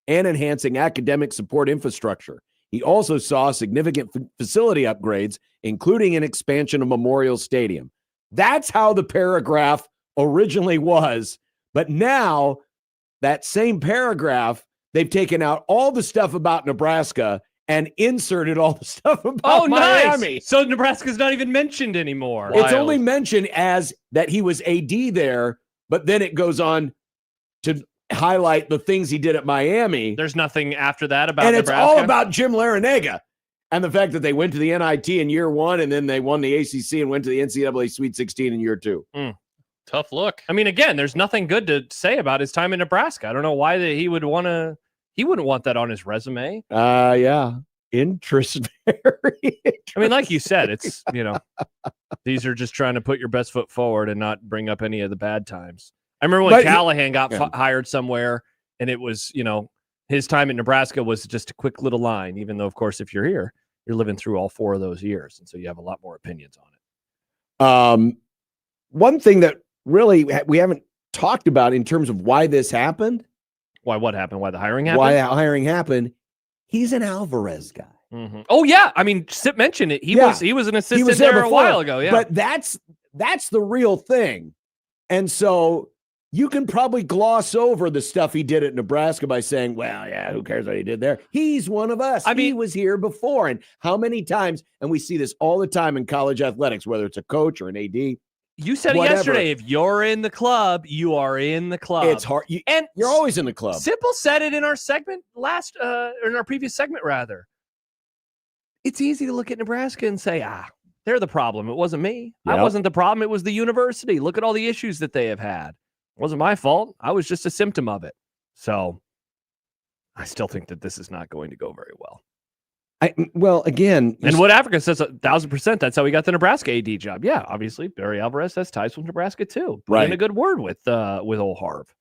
and enhancing academic support infrastructure. He also saw significant facility upgrades, including an expansion of Memorial Stadium. That's how the paragraph originally was. But now, that same paragraph, they've taken out all the stuff about Nebraska and inserted all the stuff about Miami. Nice. So Nebraska's not even mentioned anymore. It's only mentioned as that he was AD there, but then it goes on to highlight the things he did at Miami. There's nothing after that about Nebraska. Nebraska? It's all about Jim Larrañaga and the fact that they went to the NIT in year one, and then they won the ACC and went to the NCAA Sweet 16 in year two. Tough look. I mean, again, there's nothing good to say about his time in Nebraska. I don't know why he would want to. He wouldn't want that on his resume. Yeah. Interest. Very I mean, like you said, it's, you know, these are just trying to put your best foot forward and not bring up any of the bad times. I remember when Callahan got hired somewhere, and it was, you know, his time in Nebraska was just a quick little line, even though, of course, if you're here, you're living through all 4 of those years. And so you have a lot more opinions on it. One thing that really we haven't talked about in terms of why this happened. Why what happened? Why the hiring happened? Why the hiring happened. He's an Alvarez guy. Oh yeah, I mean, Sip mentioned it. He was an assistant there a while ago. Yeah, but that's the real thing. And so you can probably gloss over the stuff he did at Nebraska by saying, "Well, yeah, who cares what he did there? He's one of us. I mean, he was here before." And how many times? And we see this all the time in college athletics, whether it's a coach or an AD. You said it yesterday. If you're in the club, you are in the club. It's hard, and you're always in the club. Simple said it in our segment in our previous segment, rather. It's easy to look at Nebraska and say, they're the problem. It wasn't me. Yep. I wasn't the problem. It was the university. Look at all the issues that they have had. It wasn't my fault. I was just a symptom of it. So I still think that this is not going to go very well. Again, and what Africa says 1,000%. That's how we got the Nebraska AD job. Yeah, obviously, Barry Alvarez has ties with Nebraska too. Put in a good word with old Harv.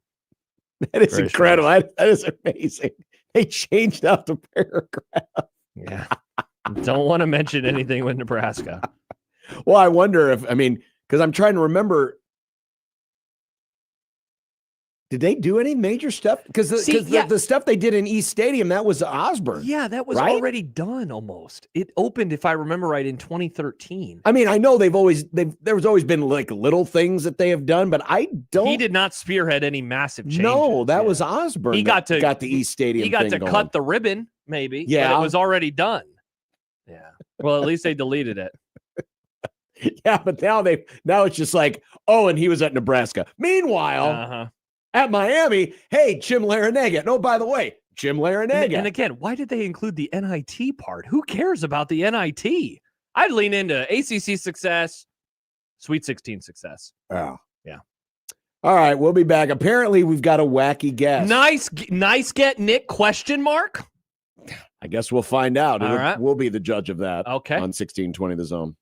That is incredible. That is amazing. They changed out the paragraph. Yeah, don't want to mention anything with Nebraska. Well, I wonder because I'm trying to remember. Did they do any major stuff? Because the stuff they did in East Stadium, that was Osborne. Yeah, that was already done almost. It opened, if I remember right, in 2013. I mean, I know there's always been like little things that they have done, but he did not spearhead any massive changes. No, that was Osborne. He got the East Stadium. He got to going. cut the ribbon, maybe. Yeah, but it was already done. Yeah. Well, at least they deleted it. Yeah, but now it's just like, oh, and he was at Nebraska. Meanwhile, at Miami, hey, Jim Larinaga. No, by the way, Jim Larinaga. And again, why did they include the NIT part? Who cares about the NIT? I'd lean into ACC success, Sweet 16 success. Oh. Yeah. All right, we'll be back. Apparently, we've got a wacky guess. Nice get, Nick, question mark? I guess we'll find out. All right. We'll be the judge of that. Okay. On 1620 The Zone.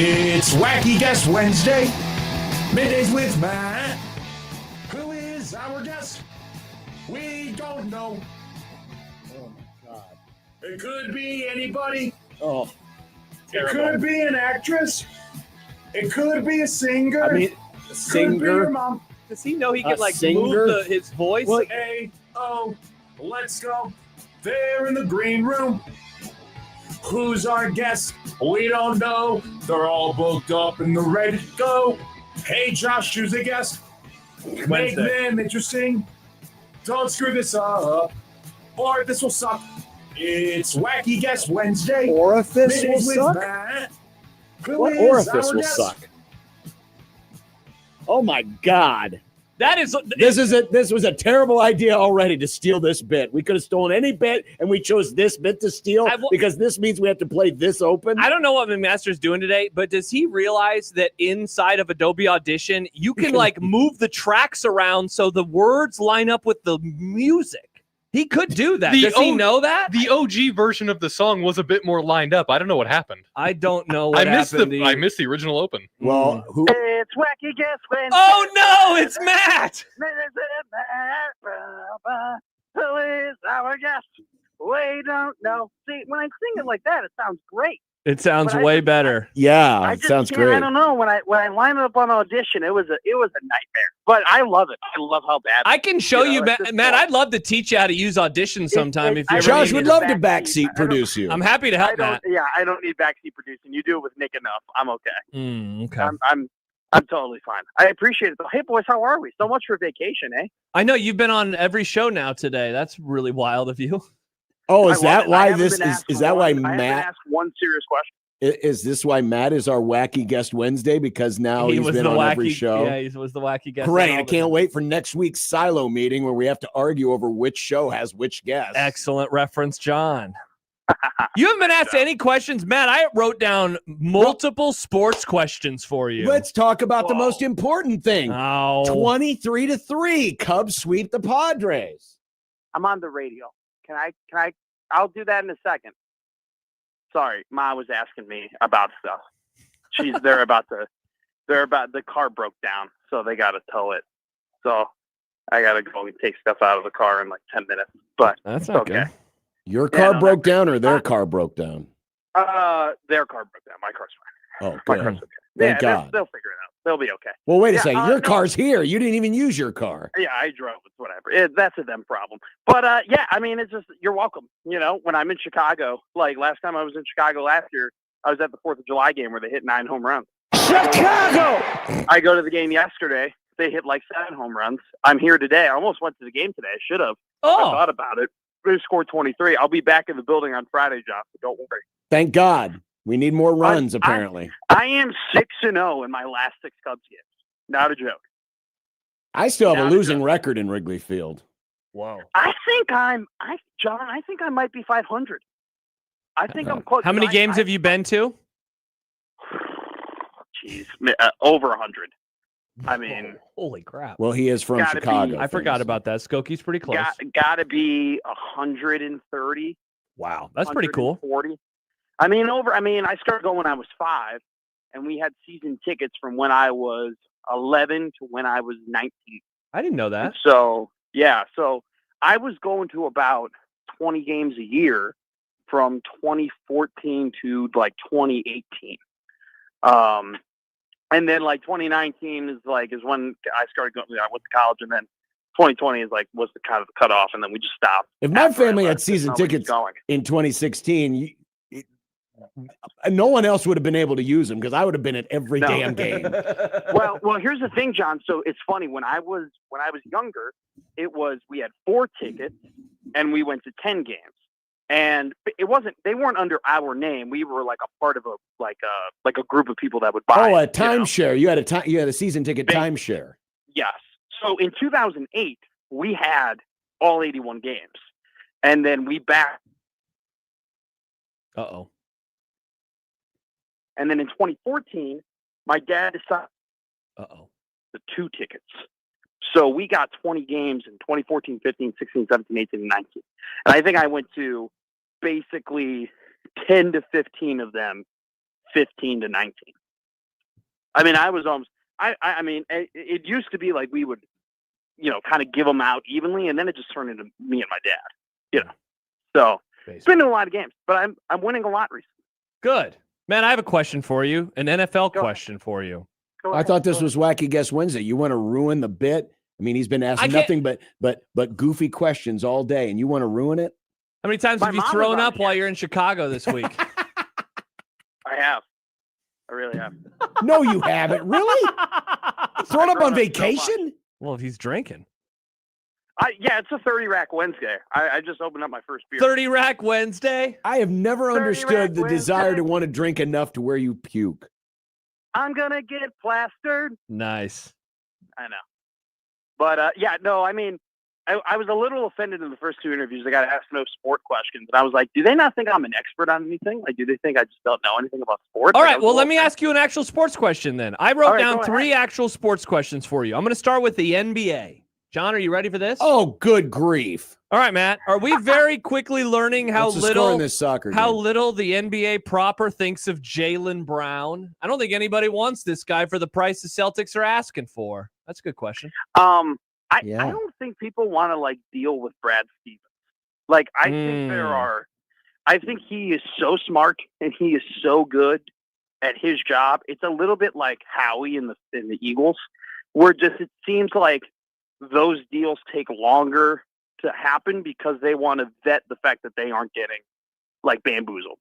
It's Wacky Guest Wednesday. Middays with Matt. Who is our guest? We don't know. Oh my God. It could be anybody. Oh, it could be an actress. It could be a singer. I mean, Could be singer. your mom. Does he know he can like singer? move his voice? Well, Let's go. They're in the green room. Who's our guest? We don't know. They're all booked up and they're ready to go. Hey, Josh, choose a guest. Make them interesting. Don't screw this up, or this will suck. It's Wacky Guest Wednesday. Orifice will Middays with suck? Matt. Who What is orifice our will guest? suck? Oh my God. That is This was a terrible idea already to steal this bit. We could have stolen any bit, and we chose this bit to steal because this means we have to play this open. I don't know what McMaster's doing today, but does he realize that inside of Adobe Audition, you can like move the tracks around so the words line up with the music? He could do that. Does he know that? The OG version of the song was a bit more lined up. I don't know what happened. I don't know what happened. I missed the original open. Well, who? It's Wacky Guest Wednesday. Oh no, it's Matt. Who is our guest? We don't know. See, when I sing it like that, it sounds great. It sounds way better. Yeah, it sounds great. I don't know. When I line it up on Audition, it was a nightmare. But I love it. I love how bad. I can show you, Matt. I'd love to teach you how to use Audition sometime. If you Josh would love to backseat produce you. I'm happy to help Matt. Yeah, I don't need backseat producing. You do it with Nick enough. I'm okay. Okay. I'm totally fine. I appreciate it though. Hey boys, how are we? So much for vacation, eh? I know you've been on every show now today. That's really wild of you. Oh, is that why this is that why I haven't Matt asked one serious question. is this why Matt is our Wacky Guest Wednesday? Because now he's been on every show. Yeah, he was the wacky guest. Great. I can't wait for next week's silo meeting where we have to argue over which show has which guest. Excellent reference, John. You haven't been asked any questions, Matt. I wrote down multiple sports questions for you. Let's talk about the most important thing. 23-3. Cubs sweep the Padres. I'm on the radio. Can I I'll do that in a second. Sorry, Ma was asking me about stuff. They're about the car broke down, so they gotta tow it. So I gotta go and take stuff out of the car in like 10 minutes. But that's not okay. good. Your car broke down or their car broke down? Their car broke down. My car's fine. Oh, My good. car's okay. Thank God. They'll figure it out. They'll be okay. Well, wait a second. Your car's here. You didn't even use your car. Yeah, I drove. It's whatever. That's a them problem. But yeah, I mean, it's just you're welcome. You know, when I'm in Chicago, like last time I was in Chicago last year, I was at the 4th of July game where they hit 9 home runs. Chicago. I go to the game yesterday. They hit like 7 home runs. I'm here today. I almost went to the game today. I should have. I thought about it. They scored 23. I'll be back in the building on Friday, Josh. So don't worry. Thank God. We need more runs, apparently. I am 6-0 in my last 6 Cubs games. Not a joke. I still have a losing record in Wrigley Field. Wow. John, I think I might be 500. I think I'm close. How many games have you been to? Jeez, over 100. I mean, holy crap. Well, he is from Chicago. I forgot about that. Skokie's pretty close. Got to be 130. Wow, that's pretty cool. 40. I started going when I was 5, and we had season tickets from when I was 11 to when I was 19. I didn't know that. And so, yeah, so I was going to about 20 games a year from 2014 to like 2018. And then like 2019 is when I started going. I went to college, and then 2020 was the kind of the cutoff, and then we just stopped. If my family had season tickets in 2016, no one else would have been able to use them because I would have been at every damn game. Well, here's the thing, John. So it's funny when I was younger, we had 4 tickets and we went to 10 games, and they weren't under our name. We were like a part of a group of people that would buy. Oh, a timeshare. You had a season ticket timeshare. Yes. So in 2008, we had all 81 games, and then we backed. Uh-oh. And then in 2014, my dad decided the 2 tickets. So we got 20 games in 2014, 15, 16, 17, 18, and 19. And I think I went to basically 10 to 15 of them, 15 to 19. I mean, I was almost. I mean, it used to be like we would, kind of give them out evenly, and then it just turned into me and my dad. So it's been in a lot of games, but I'm winning a lot recently. Good, man. I have a question for you, an NFL question for you. I thought this was Wacky Guess Wednesday. You want to ruin the bit? I mean, he's been asked nothing but goofy questions all day, and you want to ruin it? How many times have you thrown up while you're in Chicago this week? I have. I really have. No, you haven't. Really? Thrown up on vacation? Well, if he's drinking. Yeah, it's a 30-rack Wednesday. I just opened up my first beer. 30-rack Wednesday? I have never understood the desire to want to drink enough to where you puke. I'm going to get plastered. Nice. I know. But, yeah, no, I mean, I was a little offended in the first two interviews. I got asked no sport questions. And I was like, do they not think I'm an expert on anything? Like, do they think I just don't know anything about sports? All right, well, let me ask you an actual sports question then. I wrote down 3 actual sports questions for you. I'm going to start with the NBA. John, are you ready for this? Oh, good grief. All right, Matt. Are we very quickly learning how little in this soccer how game? little the NBA proper thinks of Jaylen Brown? I don't think anybody wants this guy for the price the Celtics are asking for. That's a good question. I don't think people want to deal with Brad Stevens. I think I think he is so smart and he is so good at his job. It's a little bit like Howie in the Eagles, where it seems like those deals take longer to happen because they want to vet the fact that they aren't getting bamboozled.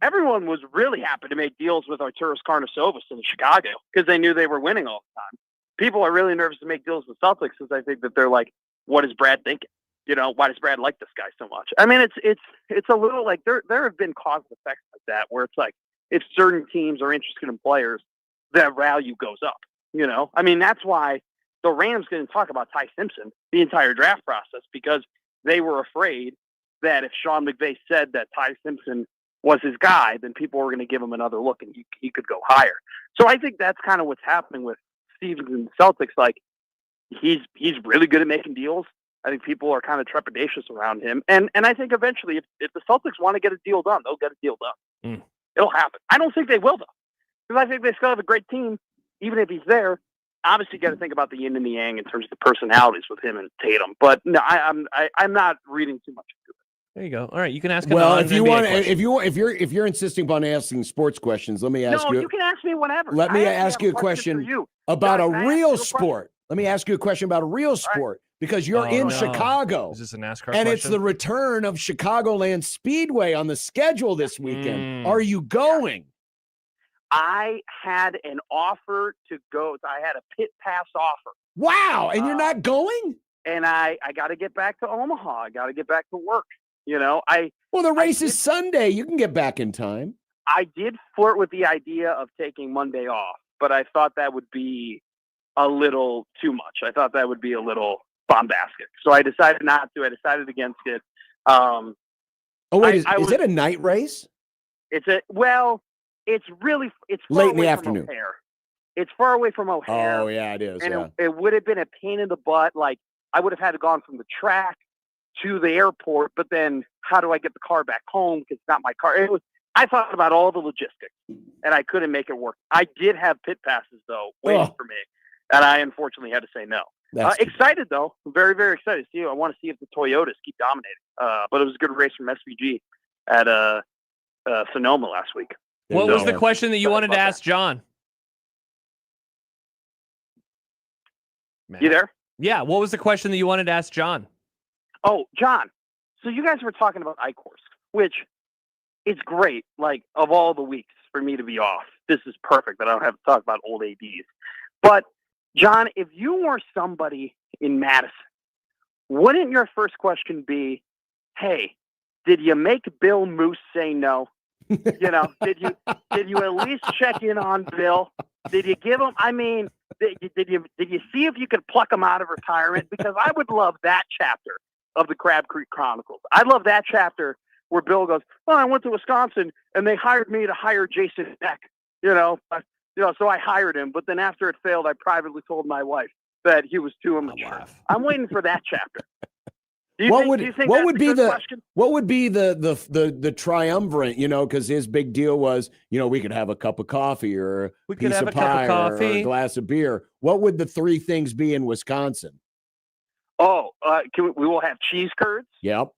Everyone was really happy to make deals with Arturas Karnisovas in Chicago because they knew they were winning all the time. People are really nervous to make deals with Celtics because I think that they're like, what is Brad thinking? Why does Brad like this guy so much? I mean, it's a little there have been cause and effects like that where it's like if certain teams are interested in players, their value goes up. I mean, that's why the Rams didn't talk about Ty Simpson the entire draft process because they were afraid that if Sean McVay said that Ty Simpson was his guy, then people were going to give him another look and he could go higher. So I think that's kind of what's happening with Stevens and the Celtics. He's really good at making deals. I think people are kind of trepidatious around him. And I think eventually if the Celtics want to get a deal done, they'll get a deal done. It'll happen. I don't think they will, though, because I think they still have a great team. Even if he's there, obviously you got to think about the yin and the yang in terms of the personalities with him and Tatum. But no, I'm not reading too much into it. There you go. All right, you can ask. Well, if you're insisting upon asking sports questions, let me ask you. No, you can ask me whenever. Let me ask you a question about a real sport. Let me ask you a question about a real sport because you're in Chicago. Is this a NASCAR and question? It's the return of Chicagoland Speedway on the schedule this weekend. Are you going? I had an offer to go. I had a pit pass offer. Wow. And you're not going? And I got to get back to Omaha. I got to get back to work. Well, the race is Sunday. You can get back in time. I did flirt with the idea of taking Monday off, but I thought that would be a little too much. I thought that would be a little bombastic. So I decided not to. I decided against it. Is it a night race? It's late in the afternoon. It's far away from O'Hare. Oh yeah, it is. And it would have been a pain in the butt. I would have had to gone from the track to the airport, but then how do I get the car back home? Because it's not my car. I thought about all the logistics and I couldn't make it work. I did have pit passes though, waiting for me. And I unfortunately had to say no. Excited though. Very, very excited to see you. I want to see if the Toyotas keep dominating. But it was a good race from SVG at Sonoma last week. What was the question that you wanted to ask John? You there? Yeah. What was the question that you wanted to ask John? Oh, John. So you guys were talking about Eichorst, which it's great. Of all the weeks for me to be off, this is perfect that I don't have to talk about old ADs. But John, if you were somebody in Madison, wouldn't your first question be, hey, did you make Bill Moose say no? Did you at least check in on Bill? Did you give him? I mean, did you see if you could pluck him out of retirement? Because I would love that chapter of the Crab Creek Chronicles. I love that chapter where Bill goes, "Well, I went to Wisconsin and they hired me to hire Jason Beck." So I hired him, but then after it failed, I privately told my wife that he was too immature. I'm waiting for that chapter. What would be the question? what would be the triumvirate? You know, because his big deal was, you know, we could have a cup of coffee or a piece of pie or a glass of beer. What would the three things be in Wisconsin? Oh, we will have cheese curds. Yep.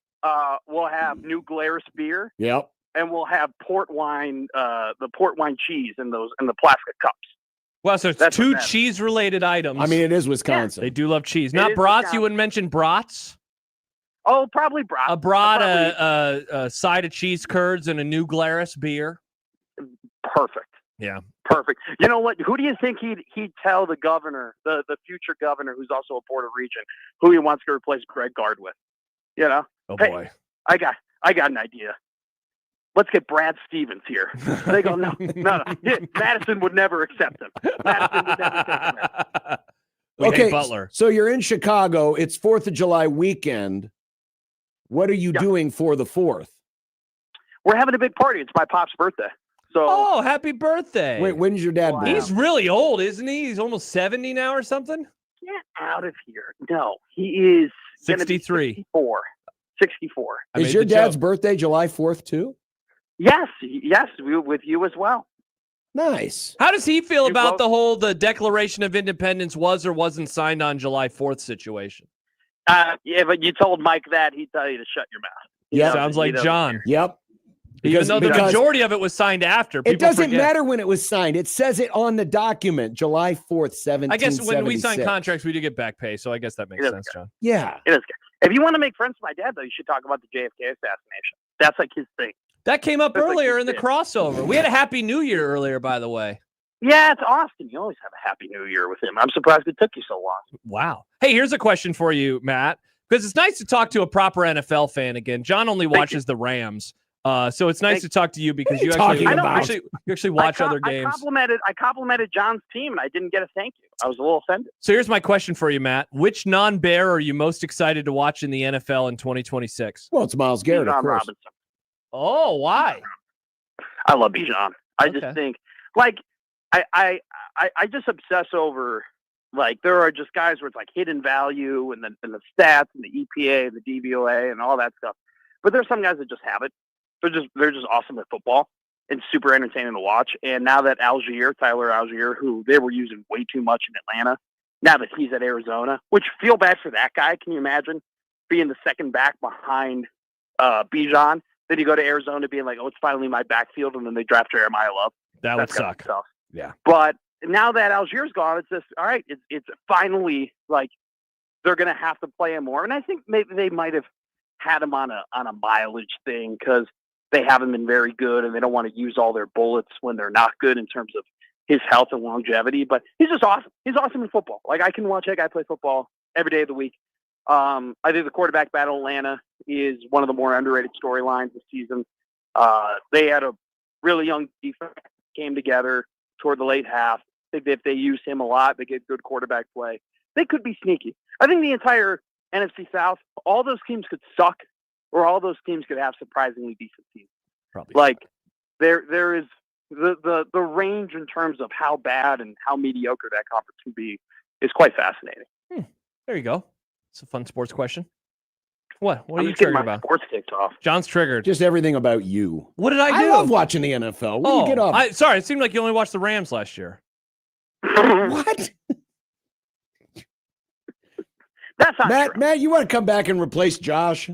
We'll have New Glarus beer. Yep. And we'll have port wine, the port wine cheese in the plastic cups. Well, so it's two cheese-related items. I mean, it is Wisconsin. They do love cheese. Not brats. Wisconsin. You wouldn't mention brats? Oh, probably brats. A brat, a side of cheese curds, and a New Glarus beer. Perfect. Yeah. Perfect. You know what? Who do you think he'd tell the governor, the future governor, who's also a Board of Regent, who he wants to replace Greg Gard with? You know? Oh, boy. I got an idea. Let's get Brad Stevens here. They go, no. Madison would never accept him. Okay, Butler. So you're in Chicago. It's 4th of July weekend. What are you doing for the 4th? We're having a big party. It's my pop's birthday. So, happy birthday. Wait, when's your dad born? He's really old, isn't he? He's almost 70 now or something? Get out of here. No, he is 63. 64. Is your dad's birthday July 4th too? Yes, with you as well. Nice. How does he feel about the Declaration of Independence was or wasn't signed on July 4th situation? Yeah, but you told Mike that, he'd tell you to shut your mouth. Yeah, sounds like John. Yep. Even though the majority of it was signed after. It doesn't matter when it was signed. It says it on the document, July 4th, 1776. I guess when we sign contracts, we do get back pay, so I guess that makes sense, John. Yeah. It is good. If you want to make friends with my dad, though, you should talk about the JFK assassination. That's like his thing. That came up earlier in the crossover. We had a Happy New Year earlier, by the way. Yeah, it's Austin. You always have a Happy New Year with him. I'm surprised it took you so long. Wow. Hey, here's a question for you, Matt, because it's nice to talk to a proper NFL fan again. John only watches the Rams. So it's nice to talk to you because you actually watch other games. I complimented John's team, and I didn't get a thank you. I was a little offended. So here's my question for you, Matt. Which non-Bear are you most excited to watch in the NFL in 2026? Well, it's Myles Garrett, of course. Robinson. Oh, why? I love Bijan. I just think, like, I just obsess over, like, there are just guys where it's like hidden value and the stats and the EPA and the DVOA and all that stuff. But there's some guys that just have it. They're just awesome at football and super entertaining to watch. And now that Tyler Algier, who they were using way too much in Atlanta, now that he's at Arizona, which feel bad for that guy. Can you imagine being the second back behind Bijan? Then you go to Arizona being like, oh, it's finally my backfield, and then they draft Jeremiah Love. That would suck. Yeah. But now that Algier's gone, it's just, all right, it's finally like they're going to have to play him more. And I think maybe they might have had him on a mileage thing because they haven't been very good and they don't want to use all their bullets when they're not good in terms of his health and longevity. But he's just awesome. He's awesome in football. Like, I can watch that guy play football every day of the week. I think the quarterback battle in Atlanta is one of the more underrated storylines this season. They had a really young defense, came together toward the late half. I think that if they use him a lot, they get good quarterback play. They could be sneaky. I think the entire NFC South, all those teams could suck, or all those teams could have surprisingly decent teams. Probably. Like, there is the range in terms of how bad and how mediocre that conference can be is quite fascinating. There you go. It's a fun sports question. What are I'm you just getting triggered my about? sports kicks off. John's triggered. Just everything about you. What did I do? I love watching the NFL. When you get up? Sorry, it seemed like you only watched the Rams last year. What? That's not Matt, you want to come back and replace Josh?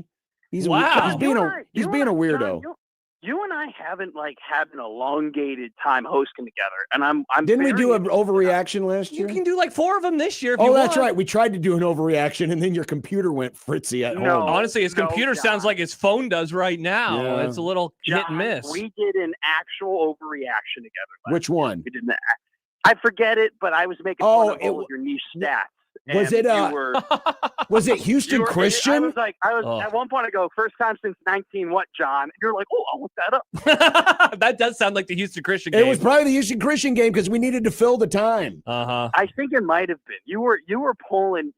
He's being a weirdo. John, you and I haven't had an elongated time hosting together, and I'm. Didn't we do an overreaction last year? You can do like 4 of them this year. That's right. We tried to do an overreaction, and then your computer went fritzy at home. Honestly, his computer sounds like his phone does right now. Yeah. It's a little hit and miss. We did an actual overreaction together. Which one? We did that. I forget it, but I was making fun of all of your niche stats. Was it was it Houston Christian? I was at one point I go, first time since 19 what, John? And you're like, oh, I'll look that up. That does sound like the Houston Christian game. It was probably the Houston Christian game because we needed to fill the time. I think it might have been. You were pulling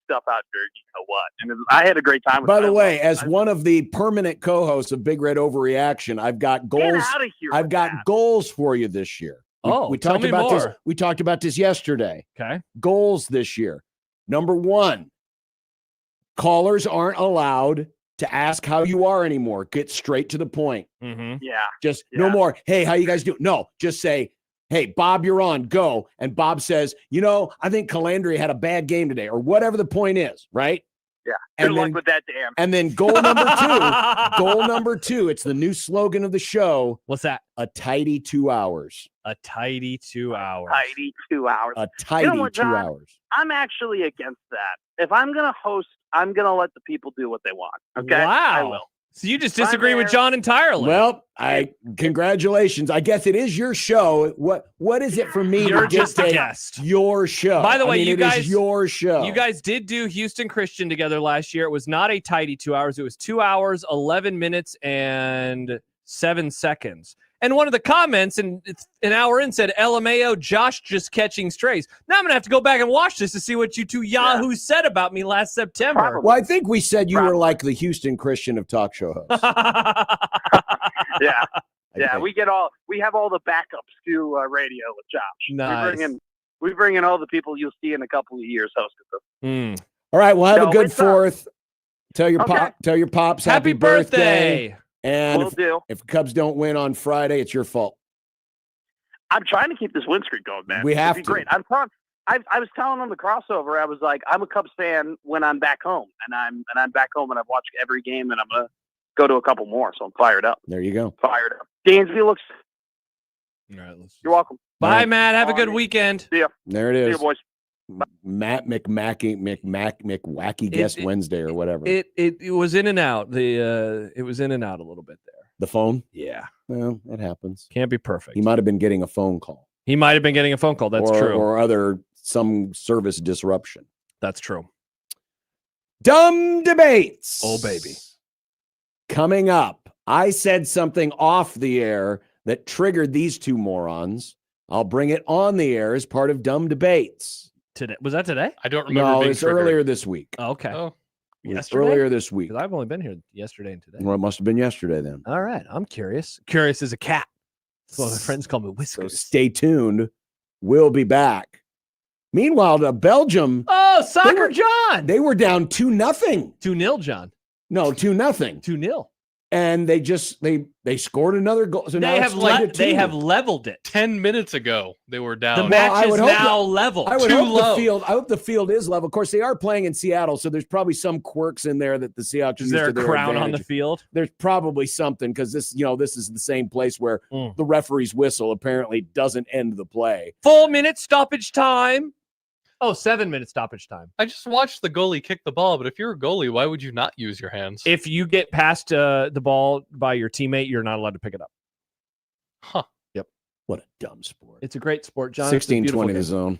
stuff out there, you know what? And I had a great time with By the way, as one of the permanent co-hosts of Big Red Overreaction, I've got goals. Get out of here. I've got goals for you this year. We talked about this. We talked about this yesterday. Okay. Goals this year. Number 1, callers aren't allowed to ask how you are anymore. Get straight to the point. Mm-hmm. Yeah. Just no more, hey, how you guys doing? No, just say, hey, Bob, you're on, go. And Bob says, I think Calandria had a bad game today, or whatever the point is, right? Yeah. And Good luck with that, Dan. And then goal number two, it's the new slogan of the show. What's that? A tidy 2 hours. A tidy 2 hours. Tidy 2 hours. A tidy 2 hours. I'm actually against that. If I'm going to host, I'm going to let the people do what they want. Okay? Wow. I will. So you just disagree with John entirely. Well, congratulations. I guess it is your show. What is it for me You're to just a dictate guest. your show? By the way, it is your show. You guys did do Houston Christian together last year. It was not a tidy 2 hours. It was 2 hours, 11 minutes, and 7 seconds. And one of the comments, and it's an hour in, said, LMAO, Josh just catching strays. Now I'm going to have to go back and watch this to see what you two yahoos said about me last September. Well, I think we said you were like the Houston Christian of talk show hosts. Yeah. Yeah, we have all the backups to radio with Josh. Nice. We bring in all the people you'll see in a couple of years hosting them. All right, well, have a good 4th. Tell your pops happy birthday. And if Cubs don't win on Friday, it's your fault. I'm trying to keep this win streak going, man. We have It'd be great. I was telling on the crossover, I was like, I'm a Cubs fan when I'm back home, and I'm back home, and I've watched every game, and I'm gonna go to a couple more, so I'm fired up. There you go. Fired up. Dansby looks. All right, You're welcome. Bye, Matt. Have a good weekend. See ya. There it is. See ya, boys. Matt McWacky guest Wednesday or whatever. It was in and out. It was in and out a little bit there. The phone? Yeah. Well, it happens. Can't be perfect. He might have been getting a phone call. That's true. Or some service disruption. That's true. Dumb debates. Oh, baby. Coming up. I said something off the air that triggered these two morons. I'll bring it on the air as part of Dumb Debates. Today was that today? I don't remember. No, being it's triggered. earlier this week. Oh, okay. Oh, yesterday? Earlier this week. Because I've only been here yesterday and today. Well, it must have been yesterday then. All right. I'm curious. Curious as a cat. That's what my friends call me, Whiskers. So stay tuned. We'll be back. Meanwhile, Belgium. Oh, Soccer John. They were down 2-0. 2-0, John. No, 2-0. 2-0. And they scored another goal. So now they have leveled it. 10 minutes ago, they were down. The match is now level. I hope the field is level. Of course, they are playing in Seattle, so there's probably some quirks in there that the Seahawks is there a crown on the field? There's probably something because this is the same place where the referee's whistle apparently doesn't end the play. 4 minute stoppage time. Oh, 7 minute stoppage time. I just watched the goalie kick the ball, but if you're a goalie, why would you not use your hands? If you get past the ball by your teammate, you're not allowed to pick it up. Huh. Yep. What a dumb sport. It's a great sport, John. 16-20 the zone.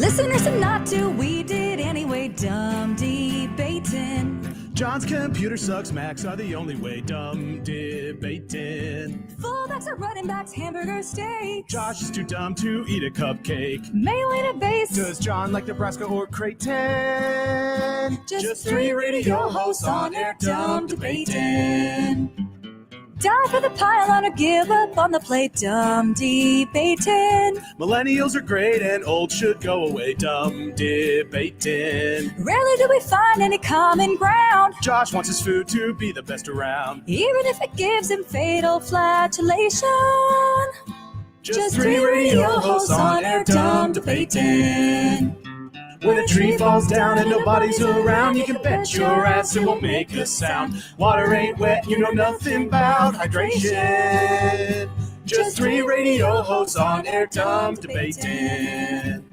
Listeners and not to, we did anyway. Dumb debating. John's computer sucks, Macs are the only way. Dumb debating. Fullbacks are running backs, hamburger steaks. Josh is too dumb to eat a cupcake. Melee to base. Does John like Nebraska or Creighton? Just three radio hosts on air, dumb debating. Die for the pylon or give up on the plate, dumb debating. Millennials are great and old should go away, dumb debating. Rarely do we find any common ground. Josh wants his food to be the best around. Even if it gives him fatal flatulation. Just three radio hosts on air, dumb debating. When a tree falls down and nobody's around, you can bet your ass it won't make a sound. Water ain't wet, you know nothing about hydration. Just three radio hosts on air, dumb debating.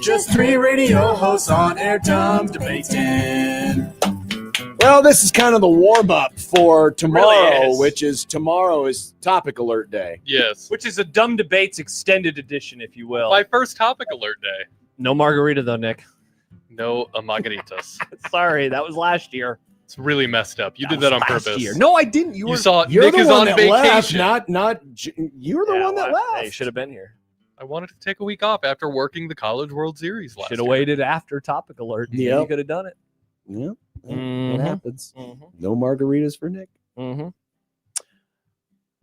Just three radio hosts on air, dumb debating. Well, this is kind of the warm-up for tomorrow, Really is. which is tomorrow is Topic Alert Day. Yes. Which is a Dumb Debates extended edition, if you will. My first Topic Alert Day. No margarita, though, Nick. No margaritas. Sorry, that was last year. It's really messed up. You did that on Last purpose. year. No, I didn't. You saw You're Nick the is one on that vacation. left, you're the one that left. Hey, should have been here. I wanted to take a week off after working the College World Series last Should year. have waited after Topic Alert. Yep. You could have done it. Yeah, Mhm. it happens. Mhm. No margaritas for Nick. Mm-hmm.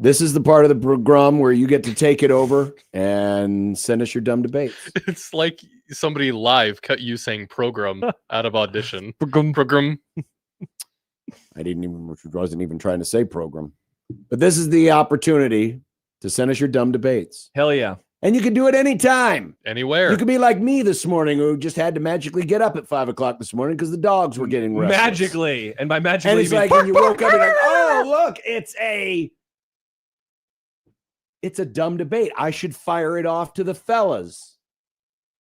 This is the part of the program where you get to take it over and send us your dumb debates. It's like somebody live cut you saying program out of audition. Program. Wasn't even trying to say program. But this is the opportunity to send us your dumb debates. Hell yeah. And you can do it anytime. Anywhere. You could be like me this morning, who just had to magically get up at 5 o'clock this morning because the dogs were getting restless. Magically. And by magically, And it's you mean- like, and you woke up and like, oh, look, it's a dumb debate. I should fire it off to the fellas.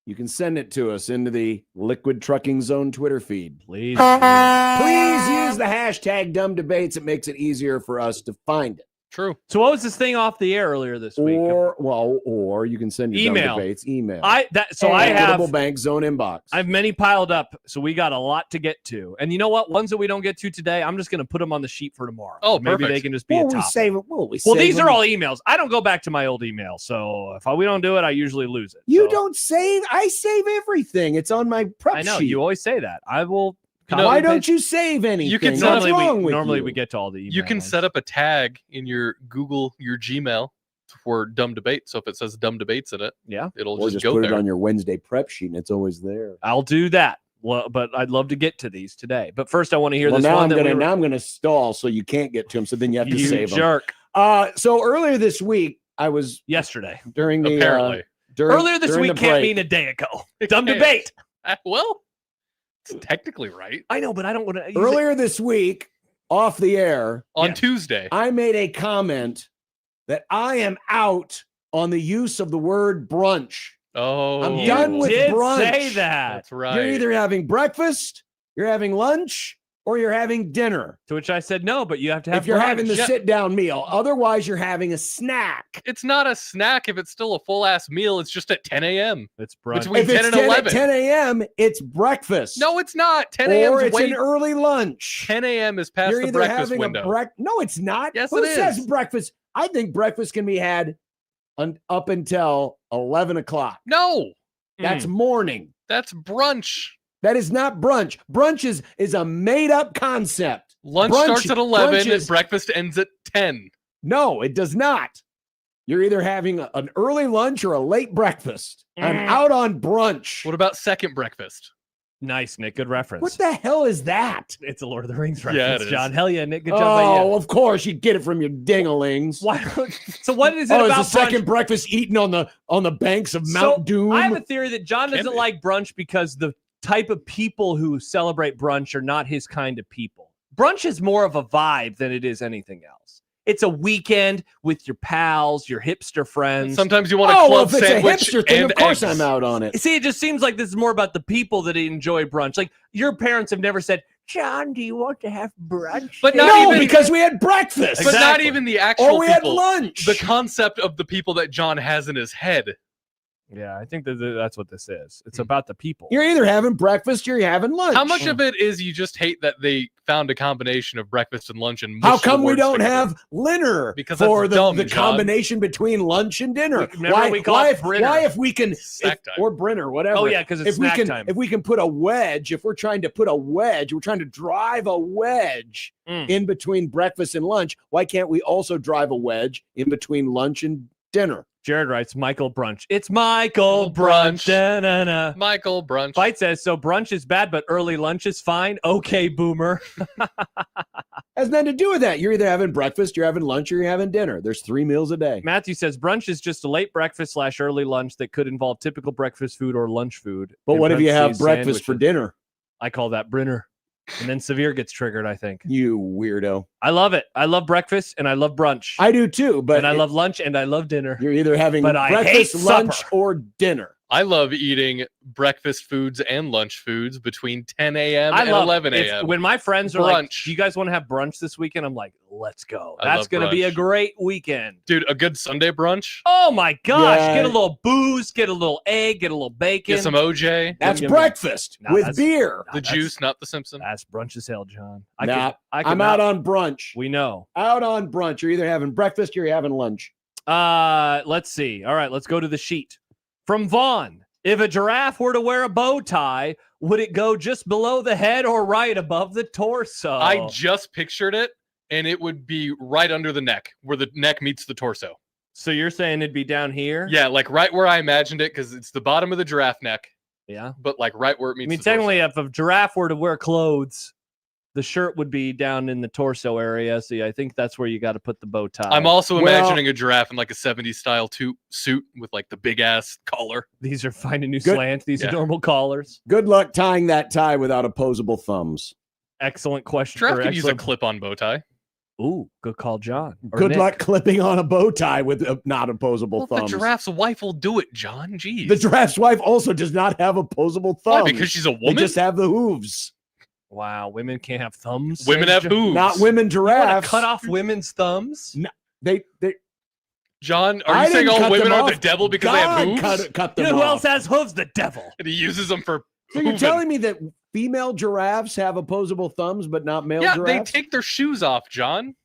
You can send it to us into the Liquid Trucking Zone Twitter feed. Please. Please use the hashtag dumb debates. It makes it easier for us to find it. True. So what was this thing off the air earlier this week? Or you can send your Email. dumb debates. Email. I have Equitable Bank Zone inbox. I have many piled up, so we got a lot to get to. And you know what? Ones that we don't get to today, I'm just going to put them on the sheet for tomorrow. Oh, maybe perfect. they can just be a topic. Well, These are all emails. I don't go back to my old email, so if we don't do it, I usually lose it. You So, don't save. I save everything. It's on my prep I know sheet. you always say that. I will. Why don't you save anything? You can What's normally wrong with normally you? we get to all the emails. You can set up a tag in your Google, your Gmail for dumb debate. So if it says dumb debates in it, yeah, it'll Or just just go put there. it on your Wednesday prep sheet, and it's always there. I'll do that. Well, but I'd love to get to these today. But first, I want to hear Well, this now one. I'm gonna stall so you can't get to them. So then you have to You save them. jerk. So earlier this week, I was Yesterday. during the Apparently. Earlier this during week the can't break. mean a day ago. Dumb can't. debate. Well, it's technically right. I know, but I don't want to. Earlier this week, off the air, On Tuesday. I made a comment that I am out on the use of the word brunch. Oh, I'm done with did brunch. say that. That's right. You're either having breakfast, you're having lunch, or you're having dinner. To which I said no, but you have to have. If you're brunch. having the sit-down meal, otherwise you're having a snack. It's not a snack if it's still a full ass meal. It's just at 10 a.m. It's brunch. Between If 10 it's and 10 11. at 10 a.m., it's breakfast. No, it's not. 10 a.m. Or is it's way. an early lunch. 10 a.m. is past You're the either breakfast having window. No, it's not. Yes, Who it says is. breakfast? I think breakfast can be had up until 11 o'clock. No, That's morning. that's brunch. That is not brunch. Brunch is a made-up concept. Lunch Brunch- starts at 11 brunch and is- breakfast ends at 10. No, it does not. You're either having an early lunch or a late breakfast. I'm out on brunch. What about second breakfast? Nice, Nick. Good reference. What the hell is that? It's a Lord of the Rings Yeah, reference, it is. John. Hell yeah, Nick. Good job by you. Oh, of course you get it from your dingalings. Why? So what is it Oh, about it's the second brunch? breakfast eaten on the banks of Mount So, Doom. I have a theory that John doesn't be. like brunch because the type of people who celebrate brunch are not his kind of people. Brunch is more of a vibe than it is anything else. It's a weekend with your pals, your hipster friends. Sometimes you want a Oh, well, club if it's a sandwich hipster thing, and of course eggs. I'm out on it. See, it just seems like this is more about the people that enjoy brunch. Like your parents have never said, "John, do you want to have brunch?" But not No, even because we had breakfast. But not Exactly. even the actual Or we had people. lunch. The concept of the people that John has in his head. Yeah, I think that's what this is. It's about the people. You're either having breakfast or you're having lunch. How much of it is you just hate that they found a combination of breakfast and lunch and How mushed the come we words don't together? have dinner Because for that's the, dumb, the John. combination between lunch and dinner? Remember we call it Brinner. Why if we can Snack time. or Brinner, whatever. Oh, yeah, 'cause it's if we snack can time. if we can put a wedge, if we're trying to put a wedge, we're trying to drive a wedge in between breakfast and lunch. Why can't we also drive a wedge in between lunch and dinner? Jared writes, Michael Brunch. It's Michael Brunch. Da-na-na. Michael Brunch. Fight says, so brunch is bad, but early lunch is fine. Okay, boomer. Has nothing to do with that. You're either having breakfast, you're having lunch, or you're having dinner. There's 3 meals a day. Matthew says, brunch is just a late breakfast / early lunch that could involve typical breakfast food or lunch food. But In what if you have parentheses, breakfast for sandwiches. dinner? I call that Brinner. And then Severe gets triggered, I think. You weirdo. I love it. I love breakfast and I love brunch. I do too, but and I love lunch and I love dinner. You're either having But I breakfast, hate lunch, supper. or dinner. I love eating breakfast foods and lunch foods between 10 a.m. I and love 11 if- a.m. When my friends are like, Brunch. do you guys want to have brunch this weekend? I'm like, let's go. I That's love going to be a brunch. great weekend. Dude, a good Sunday brunch. Oh my gosh. Yeah. Get a little booze, get a little egg, get a little bacon. Get some OJ. That's Yum, yum, yum. breakfast No, with that's- beer. The juice, not the Simpson. That's brunch as hell, John. I'm out on brunch. We know. Out on brunch. You're either having breakfast or you're having lunch. Let's see. All right, let's go to the sheet. From Vaughn. If a giraffe were to wear a bow tie, would it go just below the head or right above the torso? I just pictured it, and it would be right under the neck, where the neck meets the torso. So you're saying it'd be down here? Yeah, like right where I imagined it, because it's the bottom of the giraffe neck, Yeah. but like right where it I meets mean, the torso. technically, if a giraffe were to wear clothes, the shirt would be down in the torso area. So I think that's where you got to put the bow tie. I'm also Well- imagining a giraffe in like a 70s style suit with like the big ass collar. These are find a new Good- slant. These Yeah. are normal collars. Good luck tying that tie without opposable thumbs. Excellent question. Giraffe or could use a excellent- clip-on bow tie. Ooh, good call, John. Or Good Nick. luck clipping on a bow tie with not opposable Well, the thumbs. giraffe's wife will do it, John. Jeez. The giraffe's wife also does not have opposable Why? thumbs. Because she's a They woman? just have the hooves. Wow, women can't have thumbs. Women says have John. hooves. Not women You want giraffes. to cut off women's thumbs? They John, are I you saying didn't all cut women them are the off. devil because they have God hooves? cut You them know who off. else has hooves? The devil. And he uses them for So you're hooving. telling me that female giraffes have opposable thumbs, but not male Yeah, giraffes? they take their shoes off, John.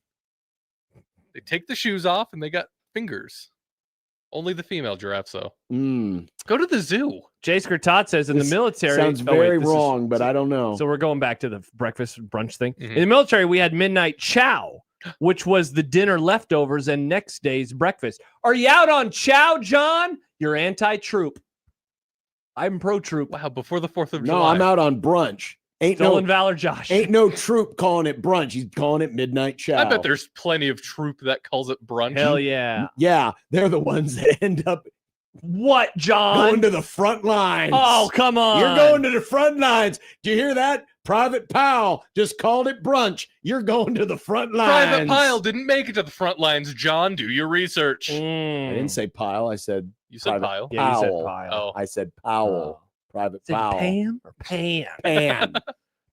They take the shoes off and they got fingers. Only the female giraffes, though. Go to the zoo. Jay Skirtot says in This the military. sounds oh, wait, very this is- wrong, but I don't know. So we're going back to the breakfast brunch thing. Mhm. In the military, we had midnight chow, which was the dinner leftovers and next day's breakfast. Are you out on chow, John? You're anti-troop. I'm pro-troop. Wow, before the 4th of No, July. I'm out on brunch. Ain't Stolen no valor, Josh. ain't no troop calling it brunch. He's calling it midnight chow. I bet there's plenty of troop that calls it brunch. Hell yeah. Yeah, they're the ones that end up What, John? going to the front lines. Oh, come on. You're going to the front lines. Do you hear that? Private Powell just called it brunch. You're going to the front lines. Private Pile didn't make it to the front lines, John. Do your research. I didn't say Pile. I said You said Private Pile. Yeah, you said Powell. Pile. Oh. I said Powell. Private Is it Powell. Pam or Pan? Pan.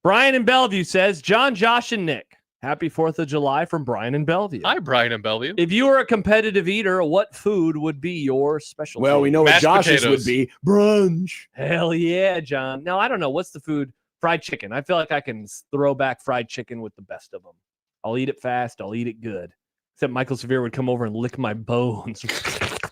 Brian in Bellevue says, John, Josh, and Nick. Happy 4th of July from Brian in Bellevue. Hi, Brian and Bellevue. If you were a competitive eater, what food would be your specialty? Well, we know what Mashed Josh's potatoes. would be. Brunch. Hell yeah, John. No, I don't know. What's the food? Fried chicken. I feel like I can throw back fried chicken with the best of them. I'll eat it fast. I'll eat it good. Except Michael Severe would come over and lick my bones.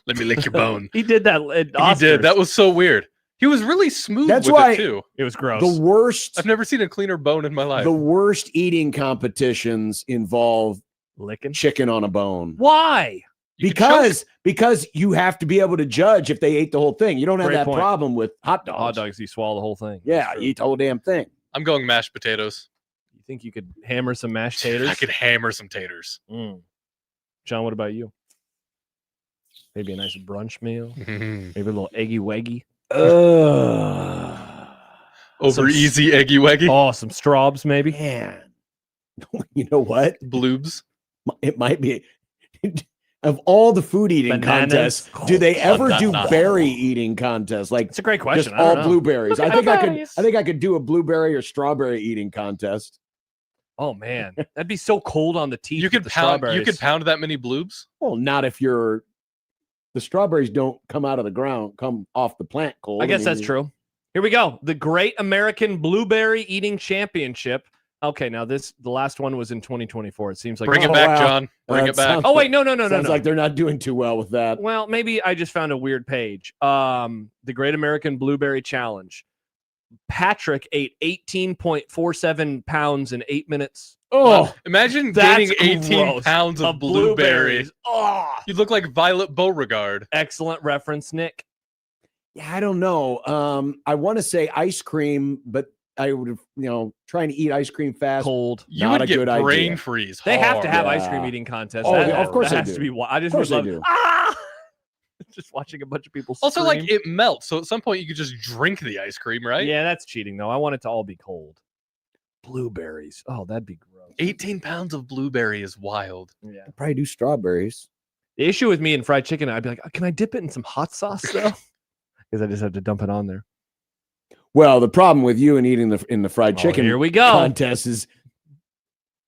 Let me lick your bone. He did that at He Oscars. did. That was so weird. He was really smooth That's with why- it, too. It was gross. The worst I've never seen a cleaner bone in my life. the worst eating competitions involve Licking. chicken on a bone. Why? You could choke. Because you have to be able to judge if they ate the whole thing. You don't have Great that point. problem with hot dogs. Hot dogs, you swallow the whole thing. Yeah, That's true. you eat the whole damn thing. I'm going mashed potatoes. You think you could hammer some mashed taters? I could hammer some taters. Mm. John, what about you? Maybe a nice brunch meal. Maybe a little eggy weggy. Over Some- easy eggy weggy. Oh, some straws maybe. Man, you know what? Bloobs. It might be. Of all the food eating Bananas. contests, do they ever do Banana. berry eating contests? Like It's a great just question. I don't all know. blueberries. Look I at think the I could. berries. I think I could do a blueberry or strawberry eating contest. Oh man, that'd be so cold on the teeth. You with could the pound. You strawberries. could pound that many bloobs. Well, not if you're the strawberries don't come out of the ground, come off the plant cold. I guess that's true. Here we go. The Great American Blueberry Eating Championship. Okay, now the last one was in 2024. It seems like Bring it back, John. Bring it back. Oh wait, no. Sounds like they're not doing too well with that. Well, maybe I just found a weird page. The Great American Blueberry Challenge. Patrick ate 18.47 pounds in 8 minutes. Oh, imagine gaining that's 18 gross. pounds of blueberries. Oh, You look like Violet Beauregard. excellent reference, Nick. Yeah, I don't know. I want to say ice cream, but I would have, trying to eat ice cream fast. Cold. You Not would a get good brain idea. freeze. They have to have Yeah. ice cream eating contests. Oh, That- of course that they has do. to be. I just Of course would they love. do. Ah! Just watching a bunch of people. Also, like scream. it melts, so at some point you could just drink the ice cream, right? Yeah, that's cheating though. I want it to all be cold. Blueberries. Oh, that'd be gross. 18 pounds of blueberry is wild. Yeah. Probably do strawberries. The issue with me and fried chicken, I'd be like, can I dip it in some hot sauce though? Because I just have to dump it on there. Well, the problem with you and eating in the fried chicken here we go. contest is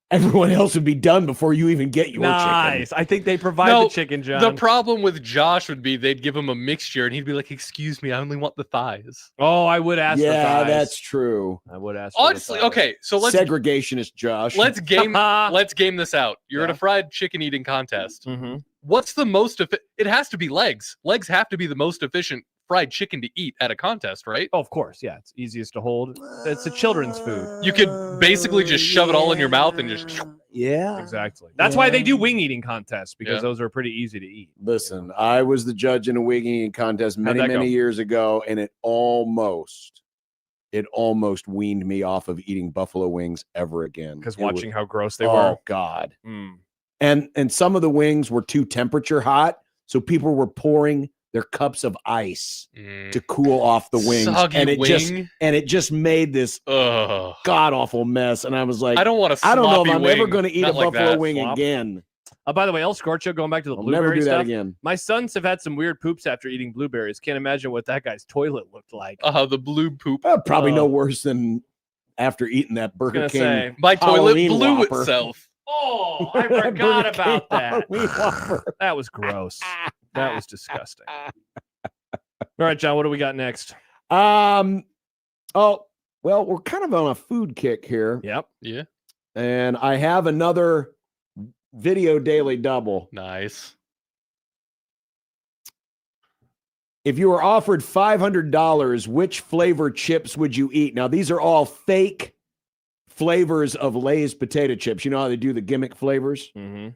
everyone else would be done before you even get your chicken. Nice. I think they provide No, the chicken, John. The problem with Josh would be they'd give him a mixture and he'd be like, "Excuse me, I only want the thighs." Oh, I would ask for Yeah, thighs. that's true. I would ask for the Honestly, thighs. okay, so Segregationist Josh. let's game this out. You're at Yeah. a fried chicken eating contest. Mm-hmm. What's the most it has to be legs. Legs have to be the most efficient fried chicken to eat at a contest, right? Oh, of course. Yeah, it's easiest to hold. It's a children's food. You could basically just shove it all in your mouth and just Yeah. Exactly. That's why they do wing eating contests, because Yeah. those are pretty easy to eat. Listen, I was the judge in a wing eating contest How'd many, that go? many years ago, and it almost weaned me off of eating buffalo wings ever again. Because It was- watching how gross they oh were. God. Mm. And some of the wings were too temperature hot, so people were pouring their cups of ice to cool off the wings, Soggy and wing. it just made this Ugh. god awful mess. And I was like, I don't want a I don't know if sloppy I'm ever wing. going to eat Not a like buffalo that. wing Flop. again. By the way, El Scorcho, going back to the I'll blueberry never do that stuff. again. My sons have had some weird poops after eating blueberries. Can't imagine what that guy's toilet looked like. The blue poop. Probably no worse than after eating that Burger gonna King. say, My toilet Halloween blew Whopper. itself. Oh, I Burger forgot King about that. Halloween Whopper. That was gross. That was disgusting. All right, John, what do we got next? Oh, well, we're kind of on a food kick here. Yep. Yeah. And I have another video daily double. Nice. If you were offered $500, which flavor chips would you eat? Now, these are all fake flavors of Lay's potato chips. You know how they do the gimmick flavors? Mm-hmm.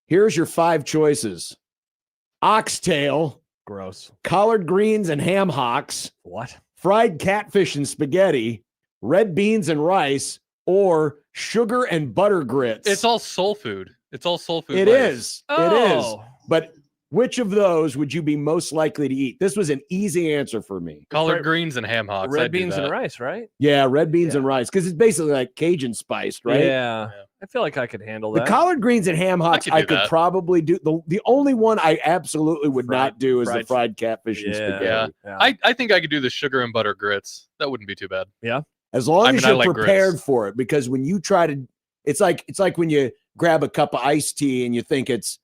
Here's your 5 choices: oxtail, Gross. collard greens and ham hocks, What? fried catfish and spaghetti, red beans and rice, or sugar and butter grits. It's all soul food. It's all soul food. It Lay's. is. It is. Oh. But which of those would you be most likely to eat? This was an easy answer for me. Collard greens and ham hocks. Red I'd do beans and that. rice, right? Yeah, red beans and rice, because it's basically like Cajun spiced, right? Yeah. I feel like I could handle The that. collard greens and ham hocks, could I do could that. probably do. The only one I absolutely would not do is the fried- fried catfish and spaghetti. Yeah. I think I could do the sugar and butter grits. That wouldn't be too bad. Yeah. As long I as mean, I you're like prepared grits. for it, because when you try to, it's like when you grab a cup of iced tea and you think it's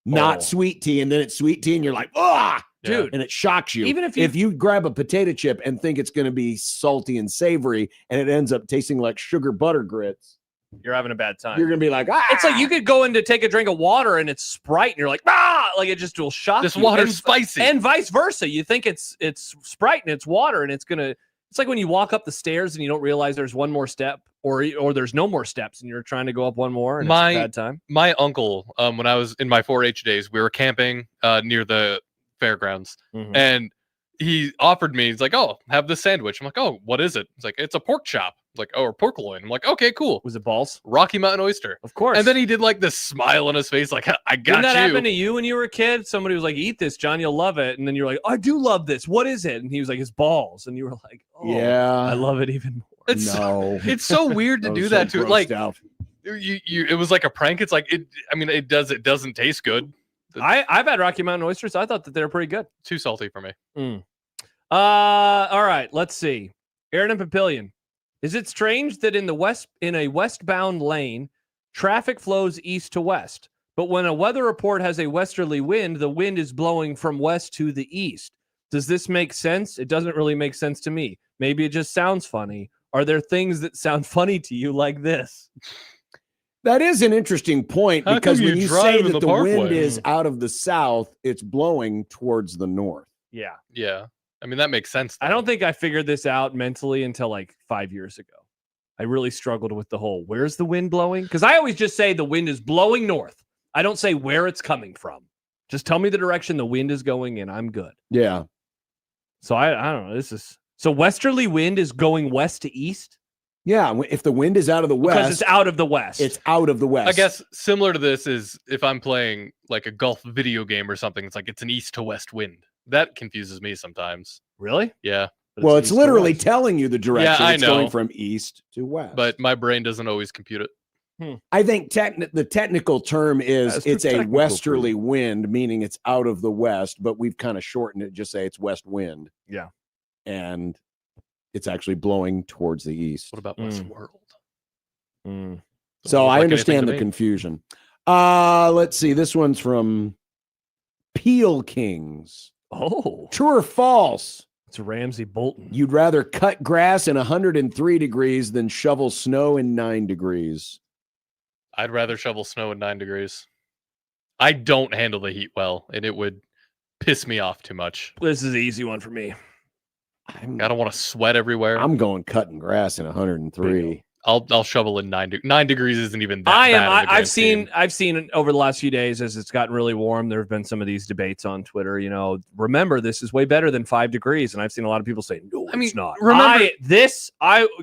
not Oh. sweet tea, and then it's sweet tea, and you're like, ah, Dude. and it shocks you. Even if you grab a potato chip and think it's going to be salty and savory, and it ends up tasting like sugar butter grits, You're having a bad time. you're going to be like, ah. It's like you could go in to take a drink of water and it's Sprite, and you're like, ah, like it just will shock This you. water's and, spicy. and vice versa. You think it's Sprite and it's water, and it's gonna. It's like when you walk up the stairs and you don't realize there's one more step, or there's no more steps, and you're trying to go up one more, and it's a bad time. My uncle, when I was in my 4-H days, we were camping near the fairgrounds, Mhm. and he offered me. He's like, "Oh, have this sandwich." I'm like, "Oh, what is it?" He's like, "It's a pork chop." I'm like, "Oh, or pork loin." I'm like, "Okay, cool." Was it balls? Rocky Mountain oyster, of course. And then he did like this smile on his face, like, "I got Didn't that you." happen to you when you were a kid? Somebody was like, "Eat this, John, you'll love it," and then you're like, "I do love this. What is it?" And he was like, "It's balls," and you were like, "Oh, Yeah. I love it even more." It's No. it's so weird to I was do so that to grossed like out. you. It was like a prank. It's like it. I mean, it doesn't taste good. I've had Rocky Mountain oysters. I thought that they were pretty good. Too salty for me. All right, let's see. Aaron and Papillion. Is it strange that in a westbound lane, traffic flows east to west, But when a weather report has a westerly wind, the wind is blowing from west to the east. Does this make sense? It doesn't really make sense to me. Maybe it just sounds funny. Are there things that sound funny to you like this? That is an interesting point because when you say that the wind is out of the south, it's blowing towards the north. Yeah. Yeah. I mean, that makes sense. I don't think I figured this out mentally until like 5 years ago. I really struggled with the whole, where's the wind blowing? Because I always just say the wind is blowing north. I don't say where it's coming from. Just tell me the direction the wind is going in. I'm good. Yeah. So I don't know. So westerly wind is going west to east? Yeah. If the wind is out of the west. Because it's out of the west. It's out of the west. I guess similar to this is if I'm playing like a golf video game or something, it's like it's an east to west wind. That confuses me sometimes. Really? Yeah. Well, it's literally telling you the direction. Yeah, I it's know. going from east to west. But my brain doesn't always compute it. I think the technical term is it's a westerly wind, meaning it's out of the west, but we've kind of shortened it, just say it's west wind. Yeah. And it's actually blowing towards the east. What about West World? So I Like understand the anything to me. confusion. Let's see. This one's from Peel Kings. Oh. True or false? It's Ramsey Bolton. You'd rather cut grass in 103 degrees than shovel snow in 9 degrees. I'd rather shovel snow in 9 degrees. I don't handle the heat well, and it would piss me off too much. This is an easy one for me. I don't want to sweat everywhere. I'm going cutting grass in 103. I'll shovel in 9 degrees. 9 degrees isn't even that bad. I've seen over the last few days as it's gotten really warm, there have been some of these debates on Twitter. You know, remember this is way better than 5 degrees, and I've seen a lot of people say, "No, it's not."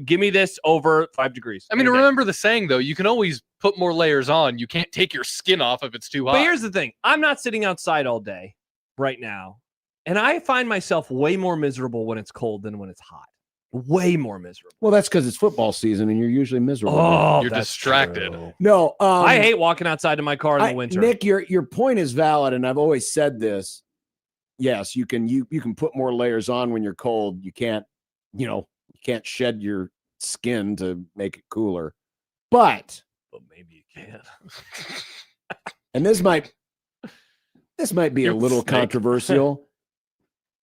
Give me this over 5 degrees. I mean, remember the saying though, you can always put more layers on. You can't take your skin off if it's too hot. But here's the thing: I'm not sitting outside all day right now, and I find myself way more miserable when it's cold than when it's hot. Way more miserable. Well, that's because it's football season and you're usually miserable. Oh, you're distracted. True. No, I hate walking outside in my car in the winter. Nick, your point is valid, and I've always said this. Yes, you can put more layers on when you're cold. You can't shed your skin to make it cooler. But maybe you can. And this might be a little snake. controversial.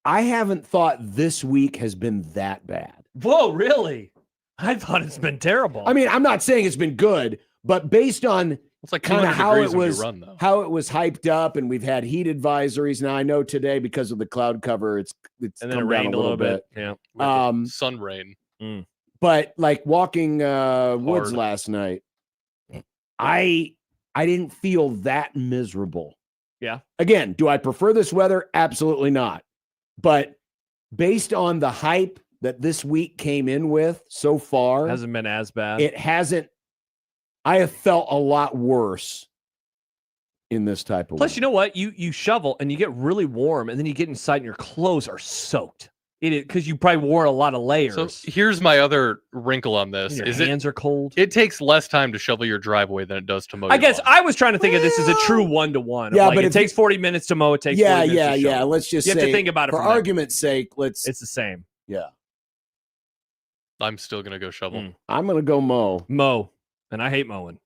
I haven't thought this week has been that bad. Whoa, really? I thought it's been terrible. I mean, I'm not saying it's been good, but based on it's like kind of how it was though. how it was hyped up, and we've had heat advisories. Now I know today because of the cloud cover, it's and then come it rained down a little bit. Yeah. Sun rain. But like walking woods Hard. last night, I didn't feel that miserable. Yeah. Again, do I prefer this weather? Absolutely not. But based on the hype that this week came in with so far, Hasn't been as bad. it hasn't. I have felt a lot worse in this type of Plus, weather. you know what? You shovel and you get really warm, and then you get inside and your clothes are soaked. It is because you probably wore a lot of layers. So here's my other wrinkle on this: your is hands are cold. It takes less time to shovel your driveway than it does to mow. I your guess lawn. I was trying to think of this as a true 1-to-1. Yeah, Like, but it if takes 40 minutes to mow. It takes 40 minutes to shovel. Let's just you say, have to think about it for from that. argument's sake. It's the same. Yeah, I'm still gonna go shovel. I'm gonna go mow. And I hate mowing.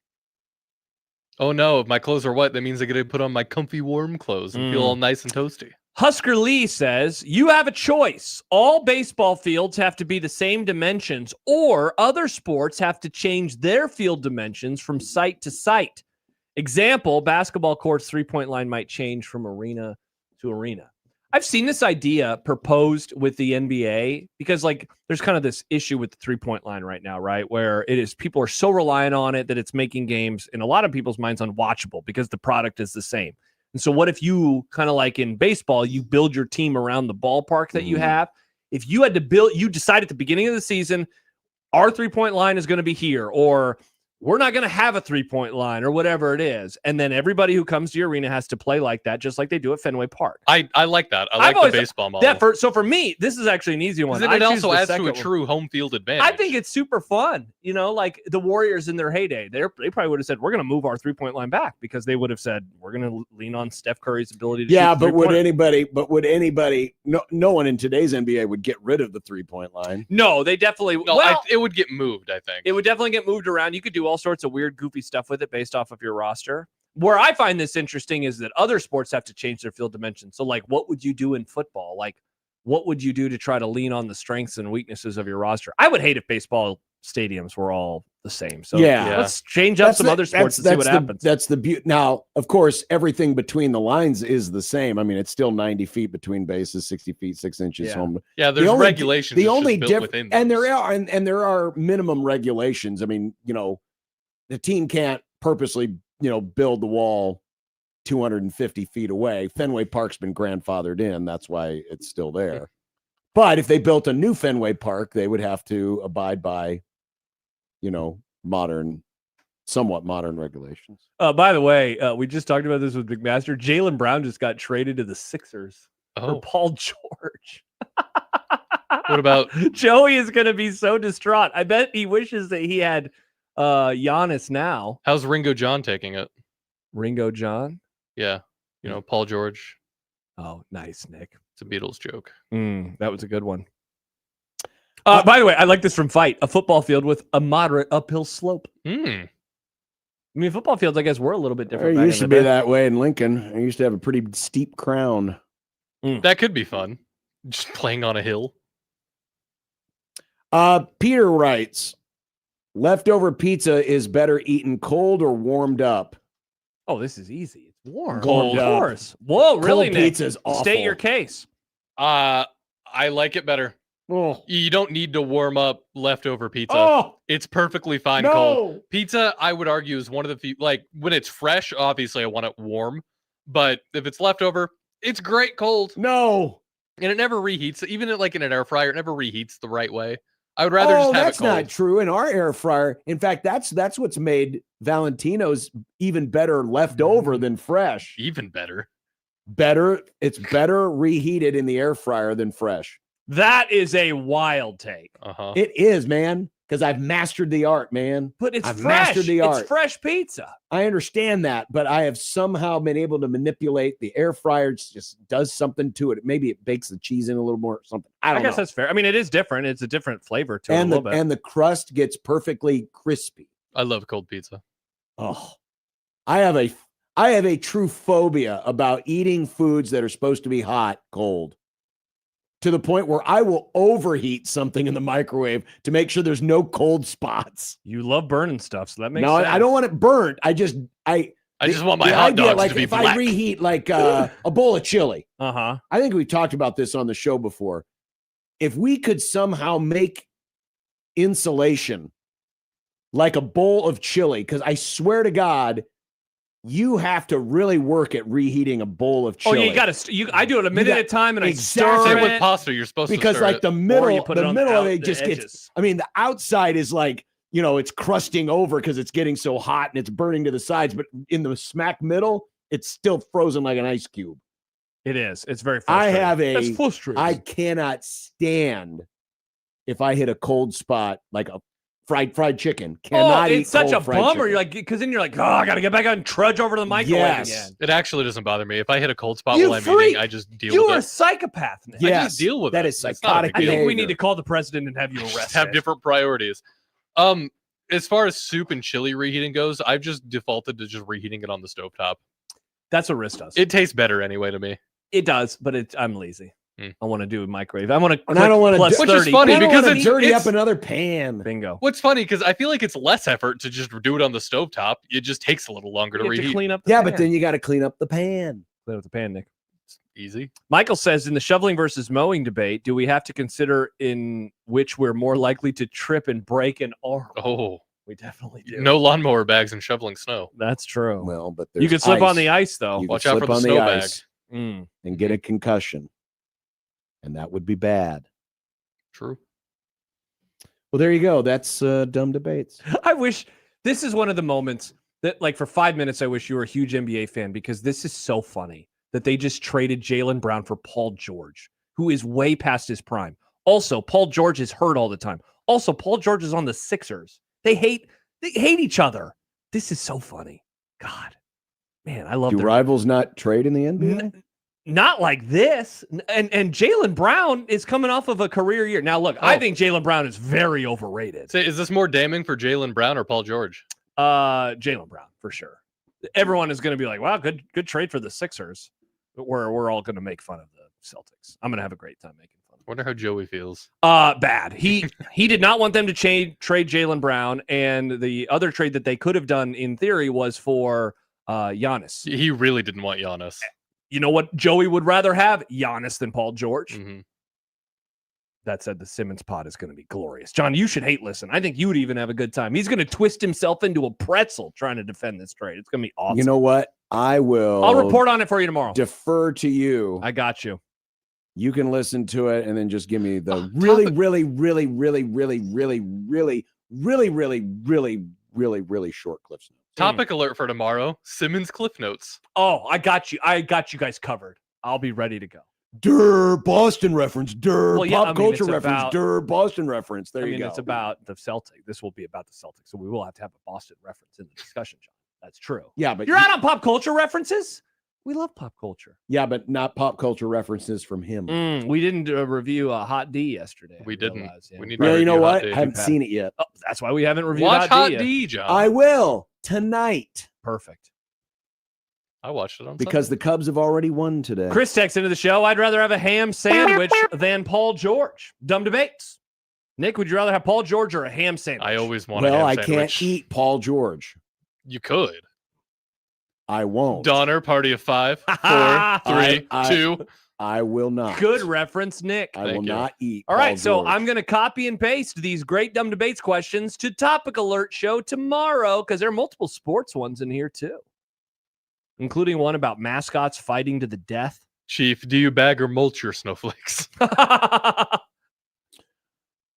Oh no! If my clothes are wet, that means I get to put on my comfy, warm clothes and feel all nice and toasty. Husker Lee says, you have a choice. All baseball fields have to be the same dimensions, or other sports have to change their field dimensions from site to site. Example, basketball courts 3-point line might change from arena to arena. I've seen this idea proposed with the NBA because, like, there's kind of this issue with the 3-point line right now, right? Where it is people are so reliant on it that it's making games in a lot of people's minds unwatchable because the product is the same. And so what if you kind of like in baseball, you build your team around the ballpark that you have? If you had to build, you decide at the beginning of the season, our 3-point line is going to be here, or we're not going to have a 3-point line, or whatever it is. And then everybody who comes to your arena has to play like that, just like they do at Fenway Park. I like that. I like the baseball model. So for me, this is actually an easy one. Then it also adds to a true home field advantage. I think it's super fun. You know, like the Warriors in their heyday, they probably would have said, we're going to move our 3-point line back, because they would have said, we're going to lean on Steph Curry's ability to shoot but would anybody, no one in today's NBA would get rid of the 3-point line. No, they definitely, it would get moved, I think. It would definitely get moved around. You could do all sorts of weird, goofy stuff with it based off of your roster. where I find this interesting is that other sports have to change their field dimension. So, like, what would you do in football? Like, what would you do to try to lean on the strengths and weaknesses of your roster? I would hate if baseball stadiums were all the same. So let's change up some other sports and see what happens. That's the beauty. Now, of course, everything between the lines is the same. I mean, it's still 90 feet between bases, 60 feet, 6 inches home. Yeah, there's regulations. The only difference, and there are minimum regulations. I mean, the team can't purposely, build the wall 250 feet away. Fenway Park's been grandfathered in. That's why it's still there. But if they built a new Fenway Park, they would have to abide by, somewhat modern regulations. By the way, we just talked about this with McMaster. Jaylen Brown just got traded to the Sixers for Paul George. What about Joey is going to be so distraught. I bet he wishes that he had Giannis now. How's Ringo John taking it? Ringo John? Yeah. Paul George. Oh, nice, Nick. It's a Beatles joke. That was a good one. By the way, I like this from Fight. A football field with a moderate uphill slope. I mean, football fields, I guess, were a little bit different. It used to be that way in Lincoln. I used to have a pretty steep crown. That could be fun. Just playing on a hill. Peter writes, leftover pizza is better eaten cold or warmed up? Oh, this is easy. It's warm. Cold, of course. Whoa, really, cold Nick? pizza's awful. State your case. I like it better. Oh. You don't need to warm up leftover pizza. Oh. It's perfectly fine cold. Pizza, I would argue, is one of the few, like, when it's fresh, obviously I want it warm. But if it's leftover, it's great cold. No. And it never reheats. Even in an air fryer, it never reheats the right way. I would rather just have it that's cold. not true. In our air fryer, in fact, that's what's made Valentino's even better leftover than fresh. Even better. It's better reheated in the air fryer than fresh. That is a wild take. It is, man, because I've mastered the art, man. But I've fresh. Mastered the art. It's fresh pizza. I understand that, but I have somehow been able to manipulate the air fryer. It just does something to it. Maybe it bakes the cheese in a little more or something. I guess that's fair. I mean, it is different. It's a different flavor to it a little bit. And the crust gets perfectly crispy. I love cold pizza. Oh, I have a true phobia about eating foods that are supposed to be hot cold, to the point where I will overheat something in the microwave to make sure there's no cold spots. You love burning stuff, so that makes sense. No, I don't want it burnt. I just want my hot dogs to be if black. I reheat like a bowl of chili. I think we talked about this on the show before. If we could somehow make insulation like a bowl of chili, because I swear to God, you have to really work at reheating a bowl of chili. Oh, you got to. I do it a minute at a time, and exactly. I stir Same it. with pasta. You're supposed to because stir like it. the middle of it the just edges. gets. I mean, the outside is like, it's crusting over because it's getting so hot and it's burning to the sides, but in the smack middle, it's still frozen like an ice cube. It is. It's very frustrating. That's frustrating. I cannot stand if I hit a cold spot like a fried chicken. Cannot eat it's such a fried bummer. chicken. You're like, because then you're like, I got to get back out and trudge over to the microwave again. It actually doesn't bother me. If I hit a cold spot while I'm eating, I just deal with it. You're a psychopath, Nick. I just deal with it. That is It's not a psychotic big deal. I think we need to call the president and have you arrested. Just have different priorities. As far as soup and chili reheating goes, I've just defaulted to just reheating it on the stovetop. That's what Riz does. It tastes better anyway to me. It does, but I'm lazy. I want to do a microwave. I want to. And I don't want to. Which is funny because it's dirty up another pan. Bingo. What's funny because I feel like it's less effort to just do it on the stovetop. It just takes a little longer to reheat. Clean up. The pan. pan. But then you got to clean up the pan. Clean up the pan, Nick. It's easy. Michael says in the shoveling versus mowing debate, do we have to consider in which we're more likely to trip and break an arm? Oh, we definitely do. No lawnmower bags and shoveling snow. That's true. Well, but you can slip on the ice though. You Watch can out slip for the on snow bag. ice and get a concussion, and that would be bad. True. Well, there you go. That's dumb debates. I wish this is one of the moments that, like, for 5 minutes, I wish you were a huge NBA fan because this is so funny that they just traded Jaylen Brown for Paul George, who is way past his prime. Also, Paul George is hurt all the time. Also, Paul George is on the Sixers. They hate each other. This is so funny. God, man, I love. Do rivals not trade in the NBA? Not like this. And Jaylen Brown is coming off of a career year. Now, look, I think Jaylen Brown is very overrated. So is this more damning for Jaylen Brown or Paul George? Jaylen Brown for sure. everyone is going to be like, wow, good trade for the Sixers. But we're all going to make fun of the Celtics. I'm going to have a great time making fun. Wonder how Joey feels. Bad. He did not want them to trade Jaylen Brown, and the other trade that they could have done in theory was for Giannis. He really didn't want Giannis. You know what Joey would rather have? Giannis than Paul George. Mm-hmm. That said, the Simmons pod is going to be glorious. John, you should hate listen. I think you would even have a good time. He's going to twist himself into a pretzel trying to defend this trade. It's going to be awesome. You know what? I'll report on it for you tomorrow. Defer to you. I got you. You can listen to it and then just give me the really short Cliffs Notes. Topic alert for tomorrow. Simmons Cliff Notes. Oh, I got you. I got you guys covered. I'll be ready to go. Boston reference. Pop culture reference. Boston reference. There you go. It's about the Celtics. This will be about the Celtics, so we will have to have a Boston reference in the discussion, John. That's true. Yeah, but you're out on pop culture references. We love pop culture. Yeah, but not pop culture references from him. We didn't review Hot D yesterday. We didn't. Yeah. We need you know what? I haven't seen it yet. Oh, that's why we haven't reviewed Watch Hot D, John. I will tonight. Perfect. I watched it on because Sunday. The Cubs have already won today. Chris texts into the show. I'd rather have a ham sandwich than Paul George. Dumb debates. Nick, would you rather have Paul George or a ham sandwich? I always want a ham sandwich. Well, I can't eat Paul George. You could. I won't. Donner, party of 5, 4, 3, 2. I will not. Good reference, Nick. I will not eat. All right, Paul so George. I'm going to copy and paste these great dumb debates questions to Topic Alert Show tomorrow because there are multiple sports ones in here too, including one about mascots fighting to the death. Chief, do you bag or mulch your snowflakes?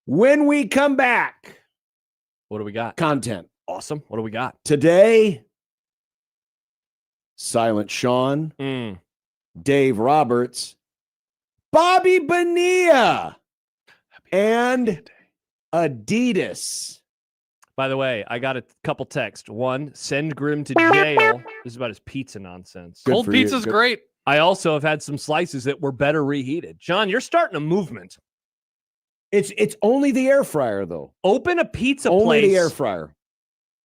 When we come back, what do we got? Content. Awesome. What do we got? Today, Silent Shawn, Dave Roberts, Bobby Bonilla, and Adidas. By the way, I got a couple texts. One, send Grim to jail. This is about his pizza nonsense. Cold pizza's great. I also have had some slices that were better reheated. John, you're starting a movement. It's only the air fryer, though. Open a pizza only place. Only the air fryer.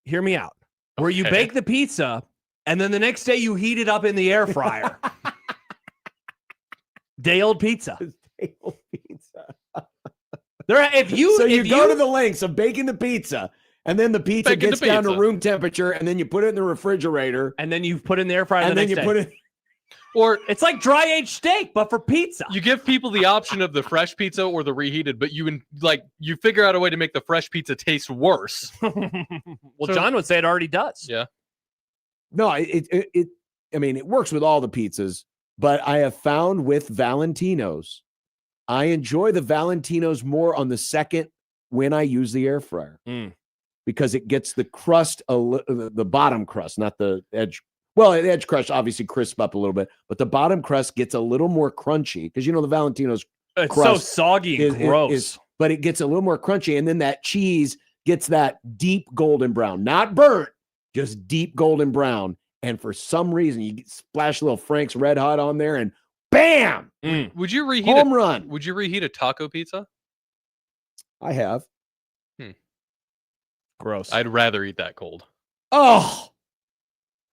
Hear me out. Where you bake the pizza, and then the next day you heat it up in the air fryer. Day old pizza. Day old pizza. You go to the lengths of baking the pizza, and then the pizza gets down to room temperature, and then you put it in the refrigerator, and then you put it in the air fryer, and then you put it. Or it's like dry aged steak, but for pizza. You give people the option of the fresh pizza or the reheated, but you figure out a way to make the fresh pizza taste worse. Well, John would say it already does. Yeah. No, it works with all the pizzas, but I have found with Valentino's, I enjoy the Valentino's more on the second when I use the air fryer because it gets the crust, the bottom crust, not the edge. Well, the edge crust obviously crisp up a little bit, but the bottom crust gets a little more crunchy because the Valentino's it's so soggy and gross. But it gets a little more crunchy, and then that cheese gets that deep golden brown, not burnt, just deep golden brown. And for some reason, you splash a little Frank's Red Hot on there, and bam! Would you reheat home run? Would you reheat a taco pizza? I have. Gross. I'd rather eat that cold. Oh.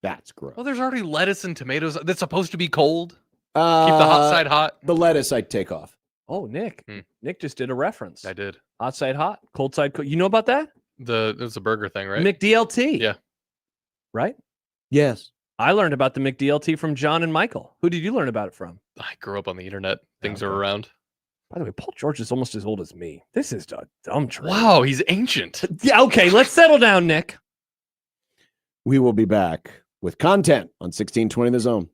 That's gross. Well, there's already lettuce and tomatoes that's supposed to be cold. Keep the hot side hot. The lettuce I'd take off. Oh, Nick. Nick just did a reference. I did. Hot side hot, cold side cold. You know about that? It's a burger thing, right? McDLT. Yeah. Right? Yes. I learned about the McDLT from John and Michael. Who did you learn about it from? I grew up on the internet. Things are around. By the way, Paul George is almost as old as me. This is a dumb trade. Wow, he's ancient. Yeah, okay, let's settle down, Nick. We will be back with content on 1620 The Zone.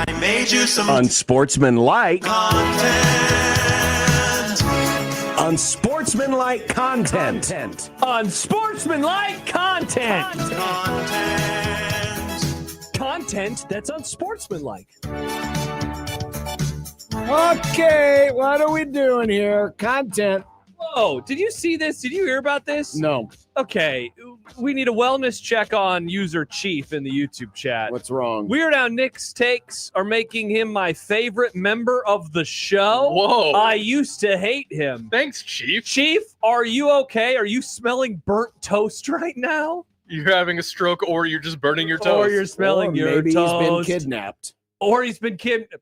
I made you some Unsportsmanlike content. Unsportsmanlike content. Unsportsmanlike content. Content that's unsportsmanlike. Okay, what are we doing here? Content. Whoa, did you see this? Did you hear about this? No. Okay, we need a wellness check on user Chief in the YouTube chat. What's wrong? Weird Al Nick's takes are making him my favorite member of the show. Whoa. I used to hate him. Thanks, Chief. Chief, are you okay? Are you smelling burnt toast right now? You're having a stroke, or you're just burning your toast. Or you're smelling your maybe toast. he's been kidnapped. Or he's been kidnapped.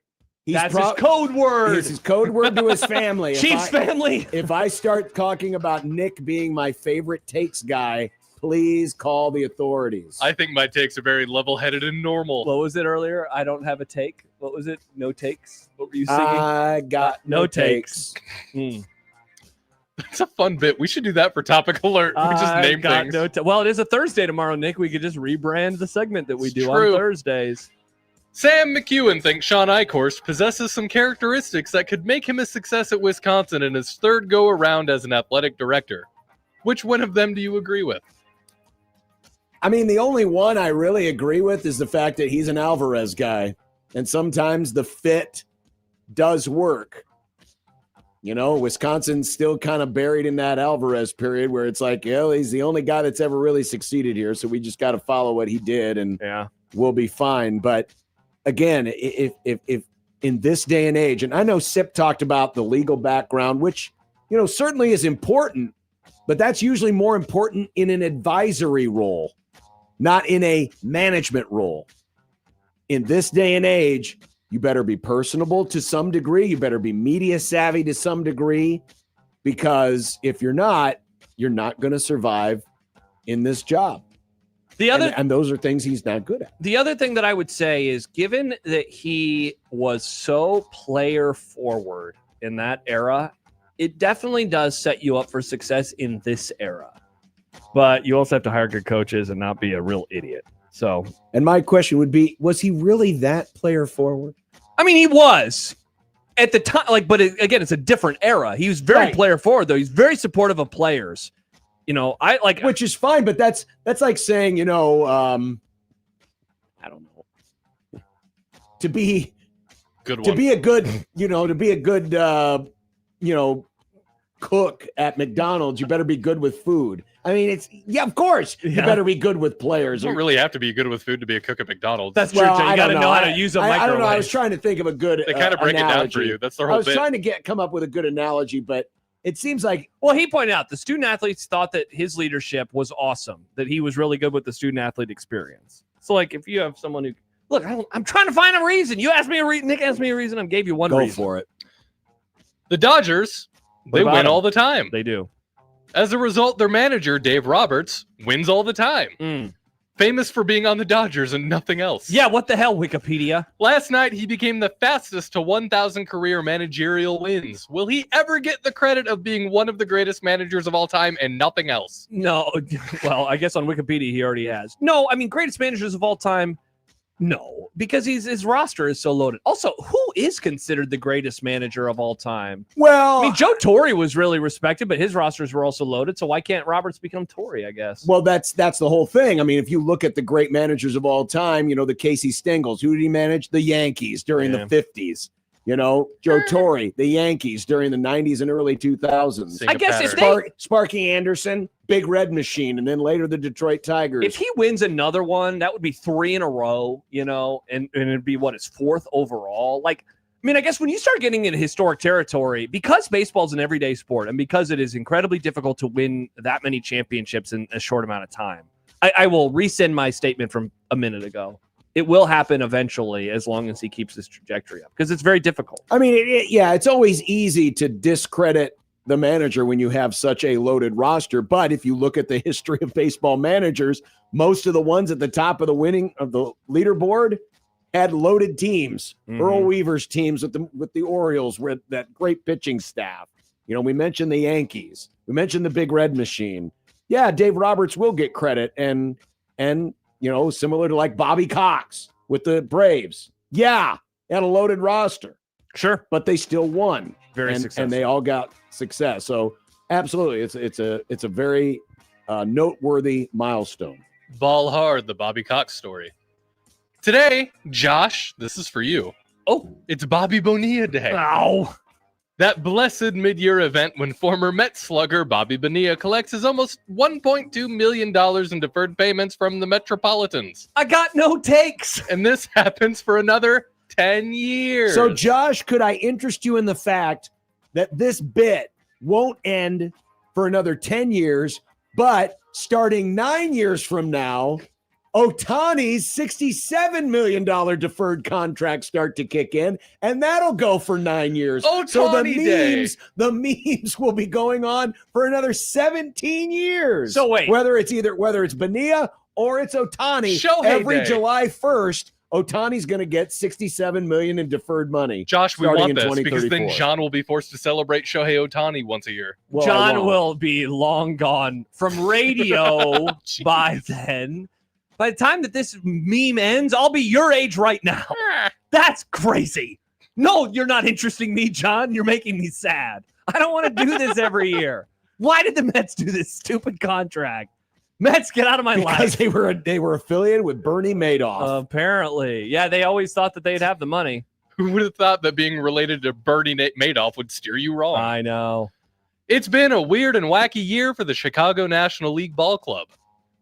That's his his code word. It's his code word to his family. Chief's family. If I start talking about Nick being my favorite takes guy, please call the authorities. I think my takes are very level-headed and normal. What was it earlier? I don't have a take. What was it? No takes? What were you singing? I got no takes. It's a fun bit. We should do that for Topic Alert. We just name things. Well, it is a Thursday tomorrow, Nick. We could just rebrand the segment that we do on Thursdays. Sam McEwen thinks Shawn Eichorst possesses some characteristics that could make him a success at Wisconsin in his third go-around as an athletic director. Which one of them do you agree with? I mean, the only one I really agree with is the fact that he's an Alvarez guy. And sometimes the fit does work. You know, Wisconsin's still kind of buried in that Alvarez period where it's like, yeah, he's the only guy that's ever really succeeded here. So we just got to follow what he did and we'll be fine. But again, if in this day and age, and I know Sip talked about the legal background, which, you know, certainly is important, but that's usually more important in an advisory role, not in a management role. In this day and age, you better be personable to some degree. You better be media savvy to some degree, because if you're not going to survive in this job. And those are things he's not good at. The other thing that I would say is, given that he was so player forward in that era, it definitely does set you up for success in this era. But you also have to hire good coaches and not be a real idiot. So, and my question would be, was he really that player forward? I mean, he was at the time, again, it's a different era. He was very player forward, though. He's very supportive of players. You know, which is fine, but that's like saying, you know, I don't know, to be a good cook at McDonald's, you better be good with food. I mean, of course, you better be good with players. You don't really have to be good with food to be a cook at McDonald's. That's true. You got to know how to use a microwave. I don't know. I was trying to think of a good They kind of break analogy. it down for you. That's their whole bit. I was trying to come up with a good analogy, but it seems like... Well, he pointed out the student athletes thought that his leadership was awesome, that he was really good with the student athlete experience. So, like, if you have someone who... Look, I'm trying to find a reason. You asked me a reason. Nick asked me a reason. I gave you one reason. Go for it. The Dodgers, they win all the time. They do. As a result, their manager, Dave Roberts, wins all the time. Famous for being on the Dodgers and nothing else. Yeah, what the hell, Wikipedia? Last night, he became the fastest to 1,000 career managerial wins. Will he ever get the credit of being one of the greatest managers of all time and nothing else? No. Well, I guess on Wikipedia, he already has. No, I mean, greatest managers of all time, no, because his roster is so loaded. Also, who is considered the greatest manager of all time? Well, I mean, Joe Torre was really respected, but his rosters were also loaded. So why can't Roberts become Torre, I guess? Well, that's the whole thing. I mean, if you look at the great managers of all time, you know, the Casey Stengels, who did he manage? The Yankees during the 50s. You know, Joe Torre, the Yankees during the 90s and early 2000s. I guess if Sparky Anderson, Big Red Machine, and then later the Detroit Tigers. If he wins another one, that would be 3 in a row, you know, and it'd be his 4th overall. Like, I mean, I guess when you start getting into historic territory, because baseball's an everyday sport and because it is incredibly difficult to win that many championships in a short amount of time, I will rescind my statement from a minute ago. It will happen eventually as long as he keeps this trajectory up, because it's very difficult. I mean, it's always easy to discredit the manager when you have such a loaded roster. But if you look at the history of baseball managers, most of the ones at the top of the leaderboard had loaded teams. Earl Weaver's teams with the Orioles with that great pitching staff. You know, we mentioned the Yankees. We mentioned the Big Red Machine. Yeah, Dave Roberts will get credit, and you know, similar to like Bobby Cox with the Braves. Yeah, They had a loaded roster. Sure. But they still won. Very and, successful. And they all got success. So absolutely, it's a very noteworthy milestone. Ball hard, the Bobby Cox story. Today, Josh, this is for you. Oh, it's Bobby Bonilla Day. Ow. That blessed mid-year event when former Mets slugger Bobby Bonilla collects his almost $1.2 million in deferred payments from the Metropolitans. I got no takes. And this happens for another 10 years. So, Josh, could I interest you in the fact that this bit won't end for another 10 years, but starting 9 years from now, Ohtani's $67 million deferred contract start to kick in, and that'll go for 9 years. So the memes will be going on for another 17 years. So wait. Whether it's Bonilla or it's Ohtani, Shohei every Day. July 1st, Ohtani's going to get $67 million in deferred money. Josh, we starting want in this because then 2034. John will be forced to celebrate Shohei Ohtani once a year. Well, I John won't. will be long gone from radio by then. By the time that this meme ends, I'll be your age right now. That's crazy. No, you're not interesting me, John. You're making me sad. I don't want to do this every year. Why did the Mets do this stupid contract? Mets, get out of my Because life. they were affiliated with Bernie Madoff. Apparently. Yeah, they always thought that they'd have the money. Who would have thought that being related to Bernie Madoff would steer you wrong? I know. It's been a weird and wacky year for the Chicago National League Ball Club.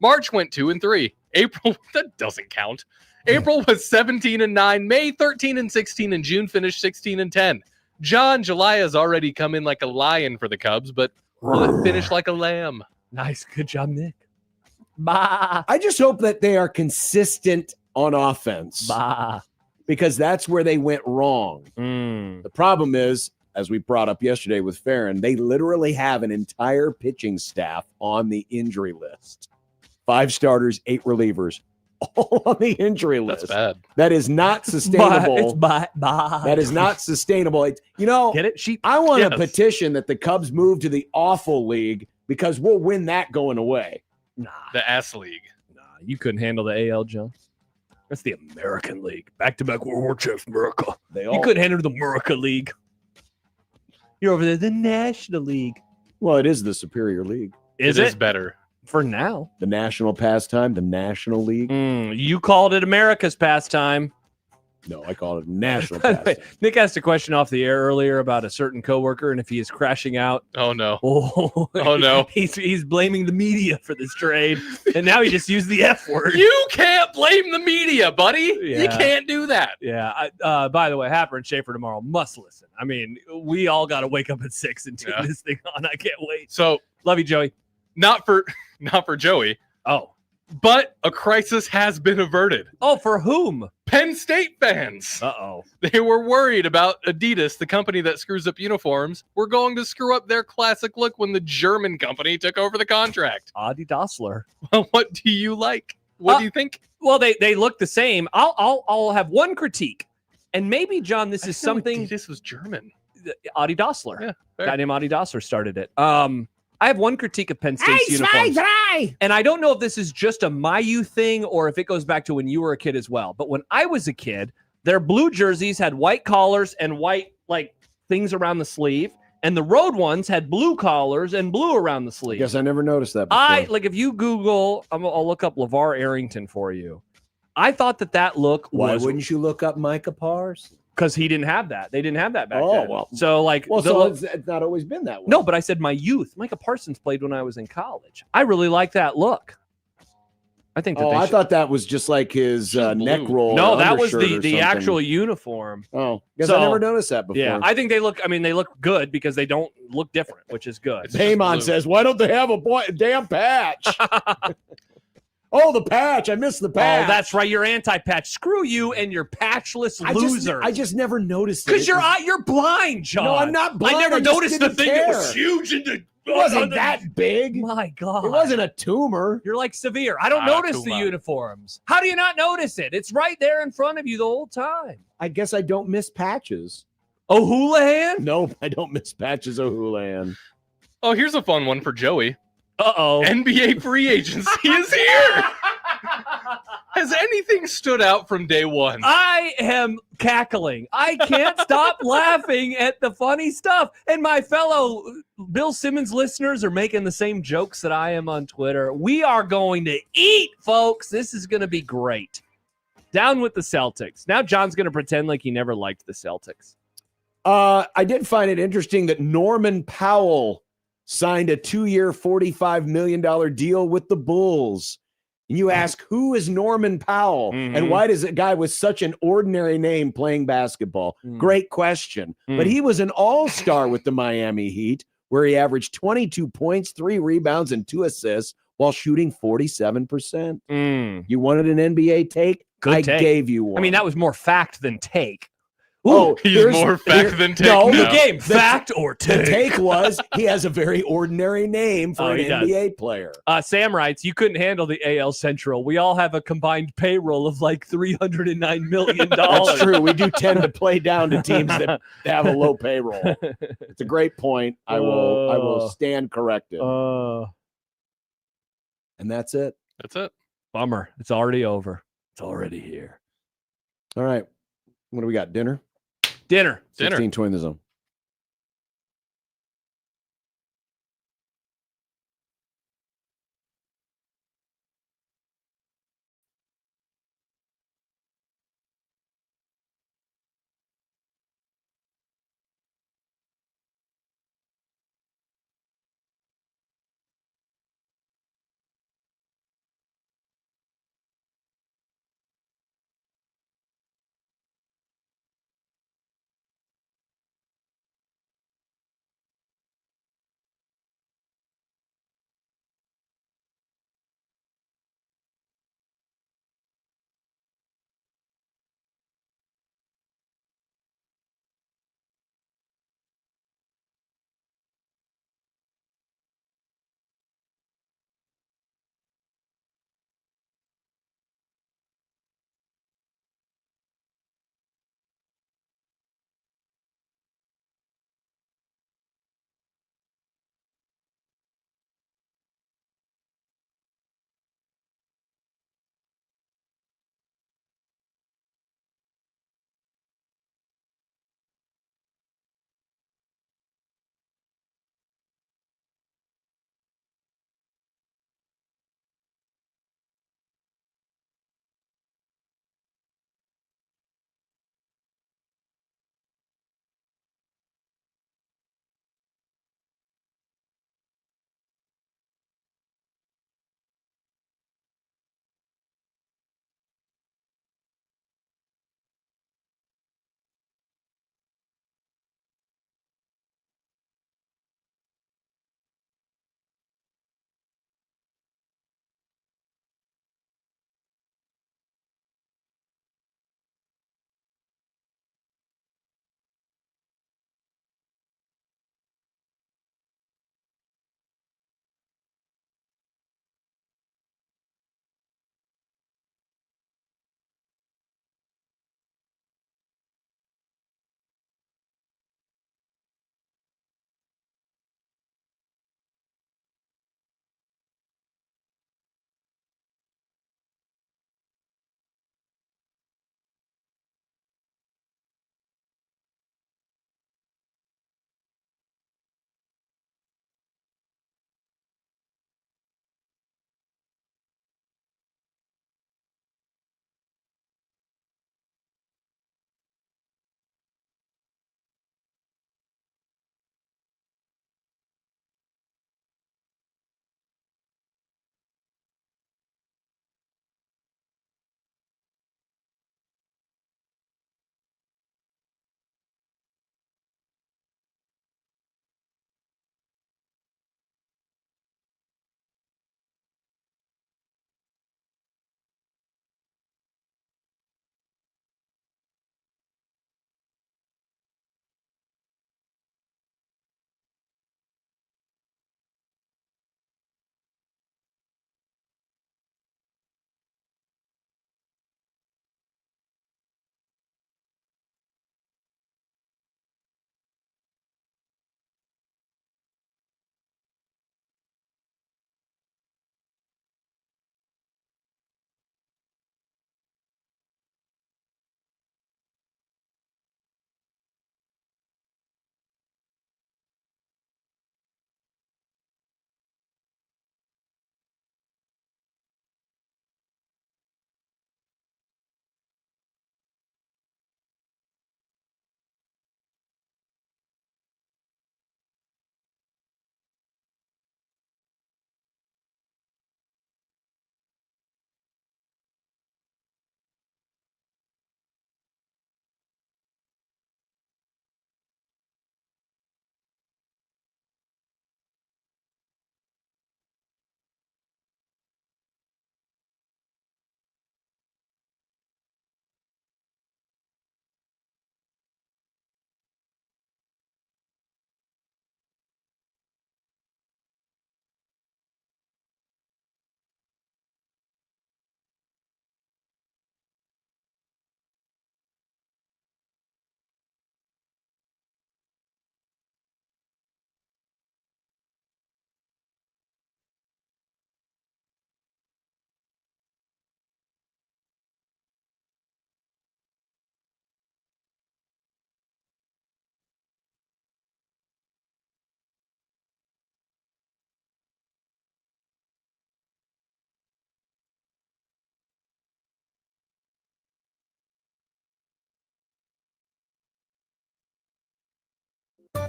March went 2-3. April, that doesn't count. April was 17-9. May 13-16, and June finished 16-10. John, July has already come in like a lion for the Cubs, but will it finish like a lamb? Nice. Good job, Nick. Bah. I just hope that they are consistent on offense. Bah. Because that's where they went wrong. The problem is, as we brought up yesterday with Farron, they literally have an entire pitching staff on the injury list. 5 starters, 8 relievers, all on the injury list. That's bad. That is not sustainable. Bah. That is not sustainable. Get it? I want Yes. a petition that the Cubs move to the awful league because we'll win that going away. Nah. The ass league. Nah, you couldn't handle the AL, John. That's the American League. Back-to-back World War champs, America. You couldn't handle the America League. You're over there, the National League. Well, it is the superior league. Is It it? is better. For now. The national pastime, the National League. You called it America's pastime. No, I call it national By the way, pastime. Nick asked a question off the air earlier about a certain coworker and if he is crashing out. Oh, no. Oh no. He's blaming the media for this trade, and now he just used the F word. You can't blame the media, buddy. You Yeah. can't do that. Yeah. By the way, Happer and Schaefer tomorrow must listen. I mean, we all got to wake up at 6 and turn this thing on. I can't wait. So Love you, Joey. not for Joey, Oh. but a crisis has been averted. Oh, for whom? Penn State fans. Uh-oh. They were worried about Adidas, the company that screws up uniforms, were going to screw up their classic look when the German company took over the contract. Adi Dassler. Well, what do you like? What do you think? Well, they look the same. I'll have one critique, and maybe John, this is something. This was German. Adi Dassler. Yeah, fair. Guy named Adi Dassler started it. I have one critique of Penn State's uniforms. And I don't know if this is just a my youth thing or if it goes back to when you were a kid as well. But when I was a kid, their blue jerseys had white collars and white things around the sleeve. And the road ones had blue collars and blue around the sleeve. Guess I never noticed that before. If you Google, I'll look up LeVar Arrington for you. I thought that look Why was. wouldn't you look up Micah Pars? Because he didn't have that. They didn't have that back then. Oh, well. So it's not always been that way. No, but I said my youth. Micah Parsons played when I was in college. I really like that look. I think that I thought that was just like his neck roll. No, or that was undershirt or the something. actual uniform. Oh, guess I never noticed that before. Yeah, I think they look good because they don't look different, which is good. Paymon says, why don't they have a damn patch? Oh, the patch. I missed the patch. Oh, that's right. You're anti-patch. Screw you and your patchless loser. I just never noticed it. Because you're blind, John. No, I'm not blind. I never just noticed the didn't thing that was care. huge in the. It wasn't that big. My God. It wasn't a tumor. You're like severe. I don't notice the uniforms. How do you not notice it? It's right there in front of you the whole time. I guess I don't miss patches. Oh, Houlihan? Nope, I don't miss patches of Houlihan. Oh, here's a fun one for Joey. Uh-oh. NBA free agency is here. Has anything stood out from day one? I am cackling. I can't stop laughing at the funny stuff. And my fellow Bill Simmons listeners are making the same jokes that I am on Twitter. We are going to eat, folks. This is going to be great. Down with the Celtics. Now John's going to pretend like he never liked the Celtics. I did find it interesting that Norman Powell signed a 2-year, $45 million deal with the Bulls. And you ask, who is Norman Powell? And why does a guy with such an ordinary name playing basketball? Great question. But he was an all-star with the Miami Heat, where he averaged 22 points, 3 rebounds, and 2 assists while shooting 47%. You wanted an NBA take? Good take. Gave you one. I mean, that was more fact than take. Ooh, he's more fact than take. No, new game, fact or take. The take was he has a very ordinary name for an NBA player. Sam writes, you couldn't handle the AL Central. We all have a combined payroll of like $309 million. That's true. We do tend to play down to teams that have a low payroll. It's a great point. I will stand corrected. And that's it. That's it. Bummer. It's already over. It's already here. All right. What do we got? Dinner? Dinner. 16-20 in the zone.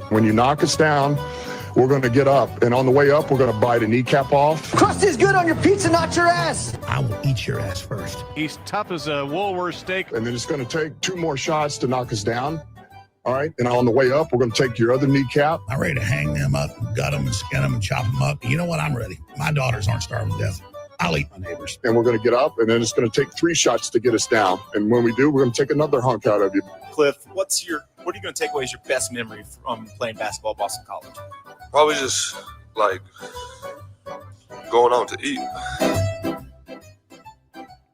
When you knock us down, we're going to get up, and on the way up, we're going to bite a kneecap off. Crust is good on your pizza, not your ass. I will eat your ass first. He's tough as a Woolworth steak. And then it's going to take 2 more shots to knock us down. All right. And on the way up, we're going to take your other kneecap. I'm ready to hang them up, gut them, and skin them, and chop them up. You know what? I'm ready. My daughters aren't starving to death. I'll eat my neighbors. And we're going to get up, and then it's going to take 3 shots to get us down. And when we do, we're going to take another hunk out of you. Cliff, what are you going to take away as your best memory from playing basketball at Boston College? Probably just like going out to eat.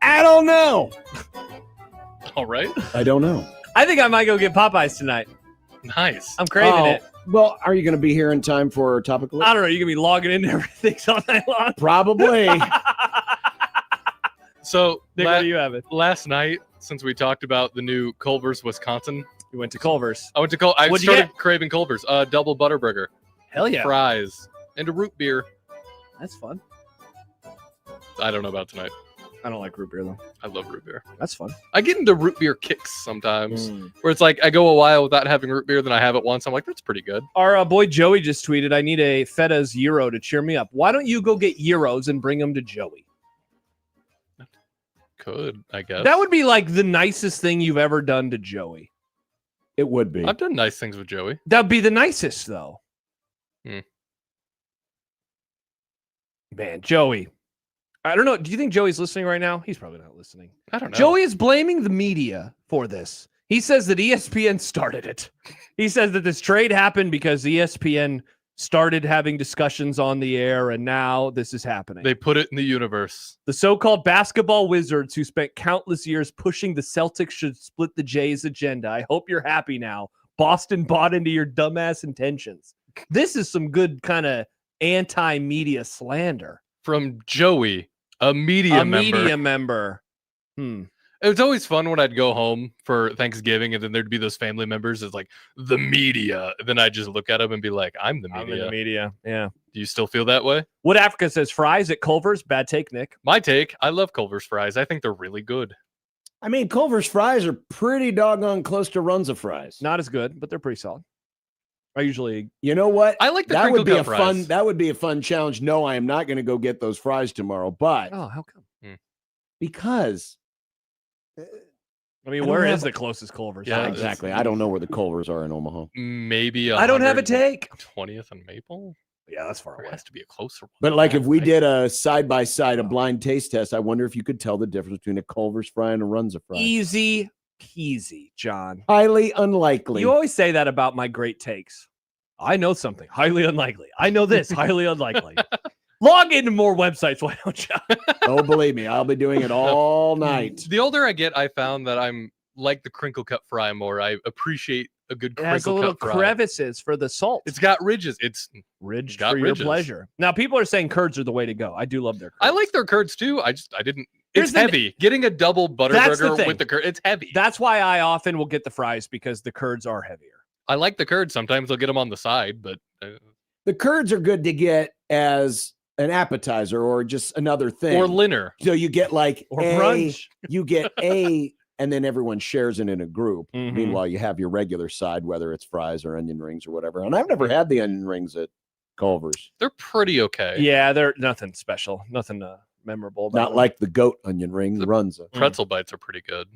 I don't know. All right. I don't know. I think I might go get Popeyes tonight. Nice. I'm craving it. Well, are you going to be here in time for Topical? I don't know. You're going to be logging into everything all night long? Probably. So, Nick, what do you have? Last night, since we talked about the new Culver's, Wisconsin. You went to Culver's. I went to I What'd you started get? craving Culver's. Double Butterburger. Hell yeah. Fries. And a root beer. That's fun. I don't know about tonight. I don't like root beer, though. I love root beer. That's fun. I get into root beer kicks sometimes, where it's like I go a while without having root beer, then I have it once. I'm like, that's pretty good. Our boy Joey just tweeted, I need a Feta's Gyro to cheer me up. Why don't you go get Gyros and bring them to Joey? Could, I guess. That would be like the nicest thing you've ever done to Joey. It would be. I've done nice things with Joey. That'd be the nicest, though. Man, Joey. I don't know. Do you think Joey's listening right now? He's probably not listening. I don't know. Joey is blaming the media for this. He says that ESPN started it. He says that this trade happened because ESPN started having discussions on the air, and now this is happening. They put it in the universe. The so-called basketball wizards who spent countless years pushing the Celtics should split the Jays agenda. I hope you're happy now. Boston bought into your dumbass intentions. This is some good kind of anti-media slander. From Joey, a media member. It was always fun when I'd go home for Thanksgiving and then there'd be those family members. It's like the media. And then I'd just look at them and be like, I'm the media. I'm in the media. Yeah. Do you still feel that way? Wood Africa says fries at Culver's. Bad take, Nick. My take. I love Culver's fries. I think they're really good. I mean, Culver's fries are pretty doggone close to Runza fries. Not as good, but they're pretty solid. I usually, you know what? I like the that crinkle would be cut a fries. fun. That would be a fun challenge. No, I am not going to go get those fries tomorrow. But how come? Because I mean, where is the closest Culver's? Yeah, exactly. I don't know where the Culver's are in Omaha. Maybe I don't have a take. 20th and Maple. Yeah, that's far away. There has to be a closer one. But like, if we did a side by side, a blind taste test, I wonder if you could tell the difference between a Culver's fry and a Runza fry. Easy peasy, John. Highly unlikely. You always say that about my great takes. I know something highly unlikely. I know this highly unlikely. Log into more websites, why don't you? Oh, believe me, I'll be doing it all night. The older I get, I found that I'm like the crinkle cut fry more. I appreciate a good It has a crinkle little cut fry. crevices for the salt. It's got ridges. It's ridged got for ridges. your pleasure. Now, people are saying curds are the way to go. I do love their curds. I like their curds too. I didn't. Here's It's the- heavy. Getting a double That's the Butterburger thing. with the curd, it's heavy. That's why I often will get the fries because the curds are heavier. I like the curds. Sometimes I'll get them on the side, but The curds are good to get as an appetizer or just another thing. or Linner. So you get like Or a, brunch. You get a, and then everyone shares it in a group. Mhm. Meanwhile, you have your regular side, whether it's fries or onion rings or whatever. And I've never had the onion rings at Culver's. They're pretty okay. Yeah, they're nothing special, nothing memorable. About Not them. like the goat onion ring, the Runza. Pretzel bites are pretty good.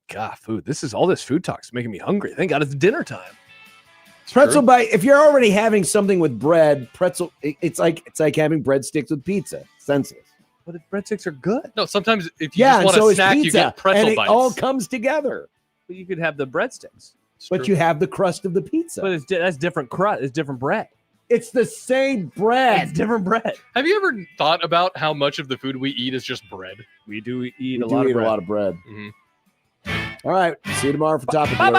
God, food. This is all this food talk's making me hungry. Thank God it's dinner time. Pretzel bite. If you're already having something with bread, pretzel. It's like having breadsticks with pizza. Senseless. But breadsticks are good. No, sometimes if you Yeah, just and want so a is snack, you pizza, get pretzel and it bites. all comes together. But you could have the breadsticks. But you have the crust of the pizza. But that's different crust. It's different bread. It's the same bread. It's different bread. Have you ever thought about how much of the food we eat is just bread? We do eat We a do lot eat of bread. a lot of bread. Mhm. All right. See you tomorrow for Topic. Bye-bye.